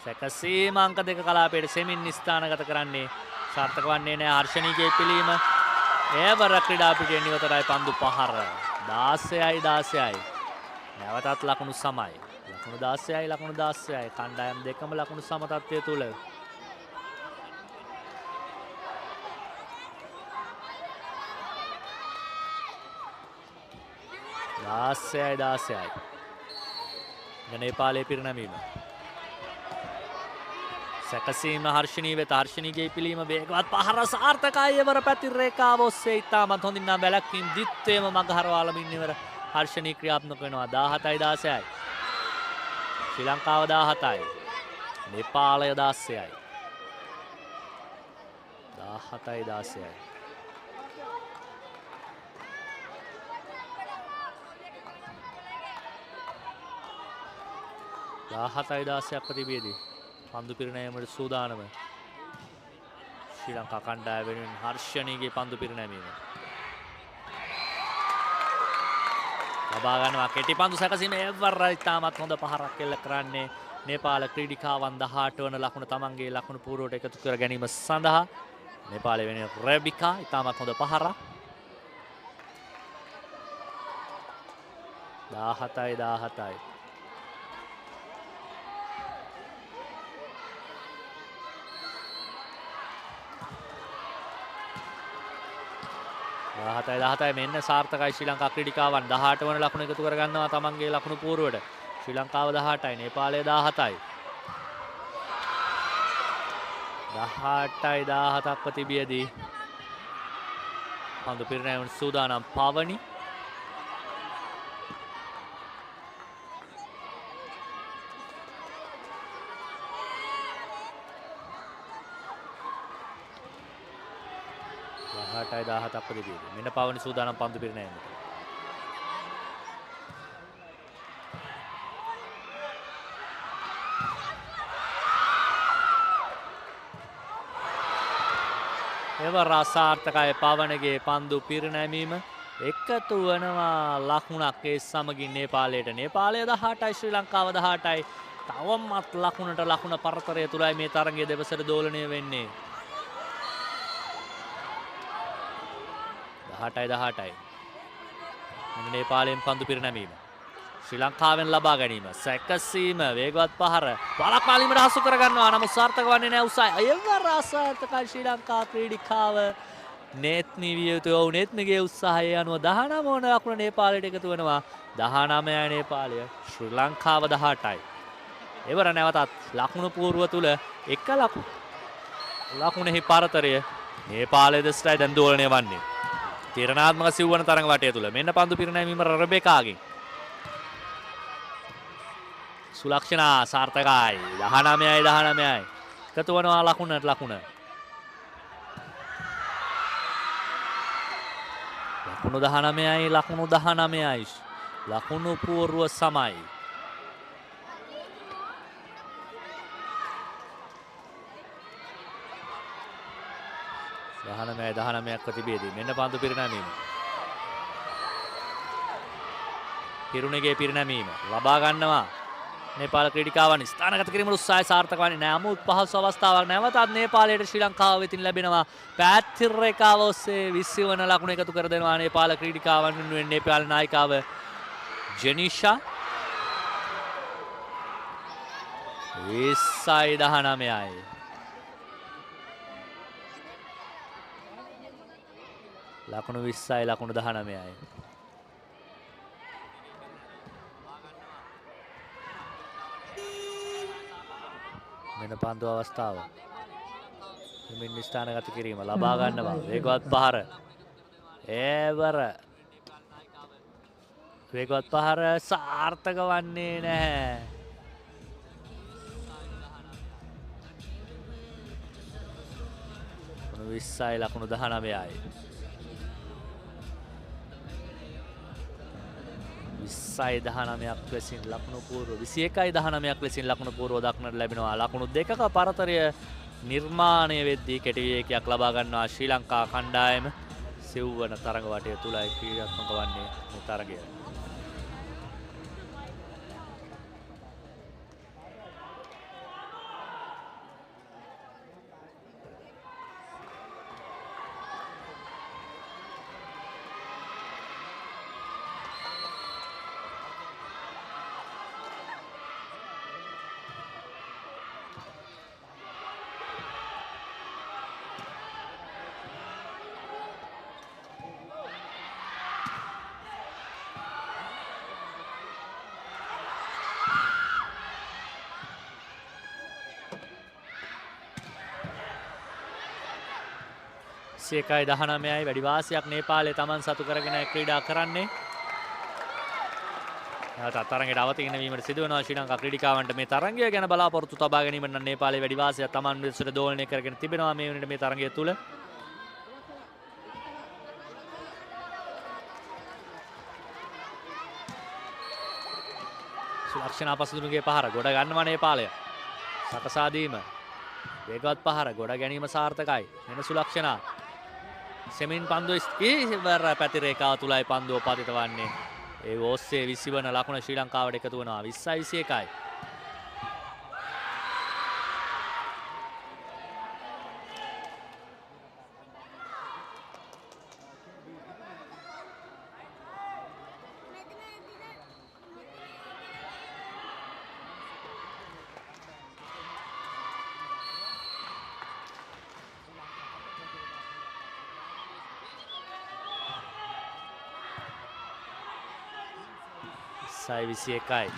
S3: සැකසීම අංක 2 කලාපයට සෙමින් ස්ථානගත කරන්නේ සාර්ථක වන්නේ නැහැ. හර්ෂණීගේ පිළීම එවර ක්‍රීඩා පිටියෙන් නිවතරයි පන්දු පහර 16යි 16යි. නැවතත් ලකුණු සමයි. ලකුණු 16යි ලකුණු 16යි. කණ්ඩායම් දෙකම ලකුණු සම තත්ත්වය තුල. දාසයයි දාසයයි. නේපාලයේ පිරිනැමීම. සැකසීම හර්ෂණී වෙත හර්ෂණීගේ පිළීම වේගවත් පහර සාර්ථකයි එවර පැති රේඛාව ඔස්සේ ඉතාමත් හොඳින් නම් බැලක්වීම දිත්තේම මගහරවාලමින් ඉවර හර්ෂණී ක්‍රියාත්මක වෙනවා 17යි 16යි. ශ්‍රී ලංකාව 17යි. නේපාලය 16යි. 17යි 16යි. දාහතයි 16ක් ප්‍රතිබේදී පන්දු පිරිනැමීමට සූදානම ශ්‍රී ලංකා කණ්ඩායම වෙනුවෙන් හර්ෂණීගේ පන්දු පිරිනැමීම ලබා ගන්නවා. කෙටි පන්දු සැකසීම එවර ඉතාමත් හොඳ පහරක් එල්ල කරන්නේ නේපාල ක්‍රීඩිකාවන් 18 වන ලකුණ තමන්ගේ ලකුණු පූර්වට එකතු කර ගැනීම සඳහා නේපාලයේ වෙනුවෙන් රෙබිකා ඉතාමත් හොඳ පහරක් 17යි 17යි. 17යි මෙන්න සාර්ථකයි ශ්‍රී ලංකා ක්‍රීඩිකාවන් 18 වන ලකුණ එකතු කර ගන්නවා තමන්ගේ ලකුණු පූර්වයට. ශ්‍රී ලංකාව 18යි නේපාලය 17යි. 18යි 17ක් ප්‍රතිබියදී පන්දු පිරිනැමීමට සූදානම් පවනි. යි 17ක් ප්‍රතිබියදී මෙන්න පවනි සූදානම් පන්දු පිරිනැමීමට. එවර අසාර්ථකයි පවනගේ පන්දු පිරිනැමීම එකතු වනවා ලකුණක් ඒ සමගින් නේපාලයට. නේපාලය 18යි ශ්‍රී ලංකාව 18යි. තවමත් ලකුණට ලකුණ පරතරය තුලයි මේ තරගයේ දෙවසට දෝලණය වෙන්නේ. 18යි. මෙන්න නේපාලයෙන් පන්දු පිරිනැමීම. ශ්‍රී ලංකාවෙන් ලබා ගැනීම. සැකසීම වේගවත් පහර. වළක්වාලීමට හසු කර ගන්නවා. නමුත් සාර්ථක වන්නේ නැහැ උසයි. එවර අසාර්ථකයි ශ්‍රී ලංකා ක්‍රීඩිකාව. නේත්මි විය යුතු වූ නේත්මිගේ උත්සාහය අනුව 19 වන ලකුණ නේපාලයට එකතු වෙනවා. 19යි නේපාලය. ශ්‍රී ලංකාව 18යි. එවර නැවතත් ලකුණු පූර්ව තුල එක ලකුණෙහි පරතරය නේපාලයේ දෙසටයි දැන් දෝලණය වන්නේ. තීරණාත්මක සිව්වන තරඟ වටය තුල මෙන්න පන්දු පිරිනැමීම රෙබෙකාගෙන් සුලක්ෂණා සාර්ථකයි 19යි එකතු වෙනවා ලකුණ ලකුණු 19යි ලකුණු පූර්ව සමයි 19ක්ව තිබියදී මෙන්න පන්දු පිරිනැමීම. හිරුණිගේ පිරිනැමීම ලබා ගන්නවා නේපාල ක්‍රීඩිකාවන් ස්ථානගත කිරීමට උත්සාහය සාර්ථක වන්නේ නැහැ. නමුත් පහසු අවස්ථාවක් නැවතත් නේපාලයට ශ්‍රී ලංකාව වෙතින් ලැබෙනවා. පැත්තිර් රේඛාව ඔස්සේ 20 වන ලකුණ එකතු කර දෙනවා නේපාල ක්‍රීඩිකාවන් වෙනුවෙන් නේපාල නායිකාව ජෙනිෂා 20-19යි. ලකුණු 20යි ලකුණු 19යි. මෙන්න පන්දු අවස්ථාව. හිමින් ස්ථානගත කිරීම ලබා ගන්නවා. වේගවත් පහර. ඒවර. වේගවත් පහර සාර්ථක වන්නේ නැහැ. ලකුණු 20යි ලකුණු 19යි. 20-19ක් ලෙසින් ලකුණු පූර්ව 21-19ක් ලෙසින් ලකුණු පූර්ව දක්නට ලැබෙනවා. ලකුණු දෙකක පරතරය නිර්මාණය වෙද්දී කෙටි විවේකයක් ලබා ගන්නවා ශ්‍රී ලංකා කණ්ඩායම. සිව්වන තරඟ වටය තුලයි ක්‍රීඩාත්මක වන්නේ මේ තරගය. එකයි 19යි වැඩි වාසියක් නේපාලයේ Taman සතු කරගෙන ක්‍රීඩා කරන්නේ. නැවත තරඟයට අවතීන වීමට සිදු වෙනවා ශ්‍රී ලංකා ක්‍රීඩිකාවන්ට. මේ තරඟය ගැන බලාපොරොත්තු තබා ගැනීමට නම් නේපාලයේ වැඩි වාසියක් Taman විසිට දෝලනය කරගෙන තිබෙනවා මේ වෙනකොට මේ තරඟය තුල. සුලක්ෂණ අපසදුනුගේ පහර ගොඩ ගන්නවා නේපාලය. සකසා දීම. වේගවත් පහර ගොඩ ගැනීම සාර්ථකයි. වෙන සුලක්ෂණ සෙමින් පන්දු ඉවර පැති රේඛාව තුලයි පන්දුව පතිත වන්නේ. ඒ ඔස්සේ 20 වන ලකුණ ශ්‍රී ලංකාවට එකතු වෙනවා 20-21යි. සයි 21යි.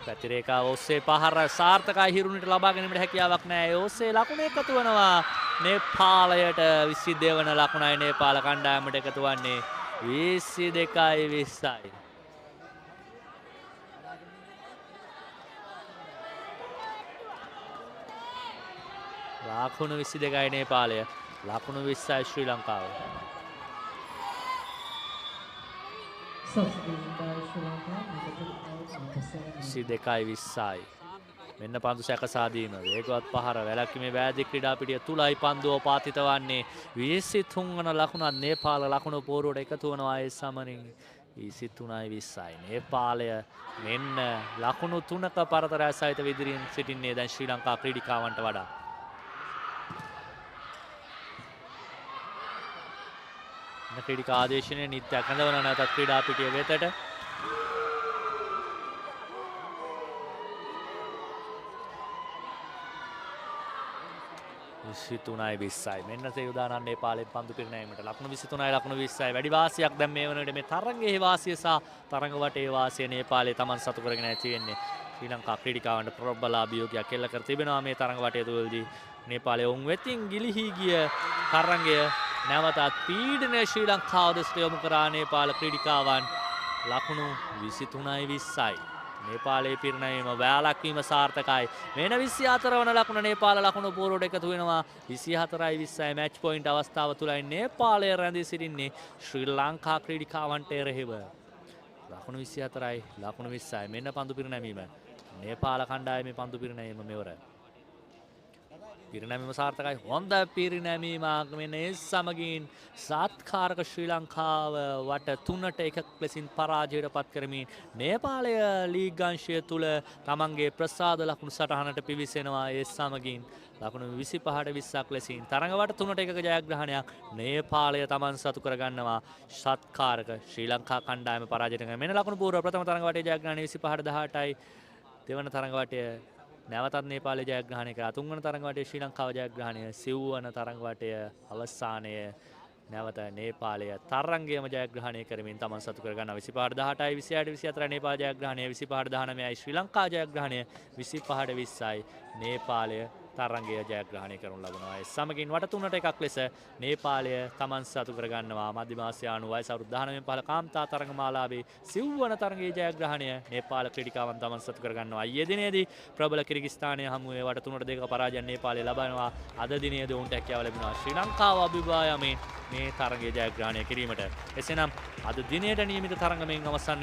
S3: පැතිරේකාව ඔස්සේ පහර සාර්ථකයි හිරුණිට ලබා ගැනීමට හැකියාවක් නැහැ. ඒ ඔස්සේ ලකුණ එකතු වෙනවා. නේපාලයට 22 වන ලකුණයි නේපාල කණ්ඩායමට එකතු වන්නේ 22-20යි. ලකුණු 22යි නේපාලය. ලකුණු 20යි ශ්‍රී ලංකාව.
S4: Substitution by Sri Lanka, number
S3: 22-20යි. මෙන්න පන්දු සැකසාදීම. වේගවත් පහර වැලැක්වීමේ වෑදී ක්‍රීඩා පිටිය තුලයි පන්දුව පාතිත වන්නේ 23 වන ලකුණත් නේපාල ලකුණු පෝරුවට එකතු වෙනවා ඒ සමනින් 23-20යි. නේපාලය මෙන්න ලකුණු 3ක පරතරය සහිත ඉදිරියෙන් සිටින්නේ දැන් ශ්‍රී ලංකා ක්‍රීඩිකාවන්ට වඩා. ක්‍රීඩිකා ආදේශනය නිත්‍යයක් රැඳවන නැවතත් ක්‍රීඩා පිටිය වෙතට. විසිතුනයි 20යි. මෙන්න සේවදානන් නේපාලයෙන් පන්දු පිරිනැමීමට ලකුණු 23යි ලකුණු 20යි. වැඩි වාසියක් දැන් මේ වන විට මේ තරඟයේ වාසිය සහ තරඟ වටේ වාසිය නේපාලයේ Taman සතු කරගෙන ඇති වෙන්නේ. ශ්‍රී ලංකා ක්‍රීඩිකාවන්ට ප්‍රබල අභියෝගයක් එල්ල කර තිබෙනවා මේ තරඟ වටය තුලදී. නේපාලයේ උන් වෙතින් ගිලිහි ගිය තරඟය නැවතත් පීඩනය ශ්‍රී ලංකාව දෙසට යොමු කරා නේපාල ක්‍රීඩිකාවන් ලකුණු 23-20යි. නේපාලයේ පිරිනැමීම වැළැක්වීම සාර්ථකයි. මෙන්න 24 වන ලකුණ නේපාල ලකුණු පූර්වට එකතු වෙනවා 24-20යි. මැච් පොයින්ට් අවස්ථාව තුලයි නේපාලය රැඳී සිටින්නේ ශ්‍රී ලංකා ක්‍රීඩිකාවන්ට එරෙහිව. ලකුණු 24යි ලකුණු 20යි. මෙන්න පන්දු පිරිනැමීම. නේපාල කණ්ඩායමේ පන්දු පිරිනැමීම මෙවර. පිරිනැමීම සාර්ථකයි. හොඳ පිරිනැමීමක් මෙන්න ඒ සමගින් සත්කාරක ශ්‍රී ලංකාව වට 3ට 1ක් ලෙසින් පරාජයට පත් කරමින් නේපාලය ලීග් අංශය තුල තමන්ගේ ප්‍රසාද ලකුණු සටහනට පිවිසෙනවා. ඒ සමගින් ලකුණු 25ට 20ක් ලෙසින් තරඟ වට 3ට 1ක ජයග්‍රහණයක් නේපාලය තමන් සතු කරගන්නවා. සත්කාරක ශ්‍රී ලංකා කණ්ඩායම පරාජයට කරන මෙන්න ලකුණු පූර්ව ප්‍රථම තරඟ වටේ ජයග්‍රහණය 25ට 18යි. දෙවන තරඟ වටය නැවතත් නේපාලය ජයග්‍රහණය කරා. තුන්වන තරඟ වටේ ශ්‍රී ලංකාව ජයග්‍රහණය. සිව්වන තරඟ වටය අවසානය නැවත නේපාලය තරංගයම ජයග්‍රහණය කරමින් තමන් සතු කරගන්නවා. 25ට 18යි 26ට 24යි නේපාල ජයග්‍රහණය. 25ට 19යි ශ්‍රී ලංකා ජයග්‍රහණය. 25ට 20යි නේපාලය තරංගය ජයග්‍රහණය කරනු ලබනවා. ඒ සමගින් වට 3ට 1ක් ලෙස නේපාලය තමන් සතු කරගන්නවා. මධ්‍යම ආසියානු වයස අවුරුදු 19 පහළ කාන්තා තරඟමාලාවේ සිව්වන තරඟයේ ජයග්‍රහණය නේපාල ක්‍රීඩිකාවන් තමන් සතු කරගන්නවා. ඊයේ දිනේදී ප්‍රබල කිර්ගිස්තානය හමුවේ වට 3ට 2ක පරාජයෙන් නේපාලය ලබනවා. අද දිනේදී ඔවුන්ට හැකියාව ලැබෙනවා ශ්‍රී ලංකාව අභිභවා යමින් මේ තරඟයේ ජයග්‍රහණය කිරීමට. එසේනම් අද දිනේට නියමිත තරඟ මෙන් අවසන්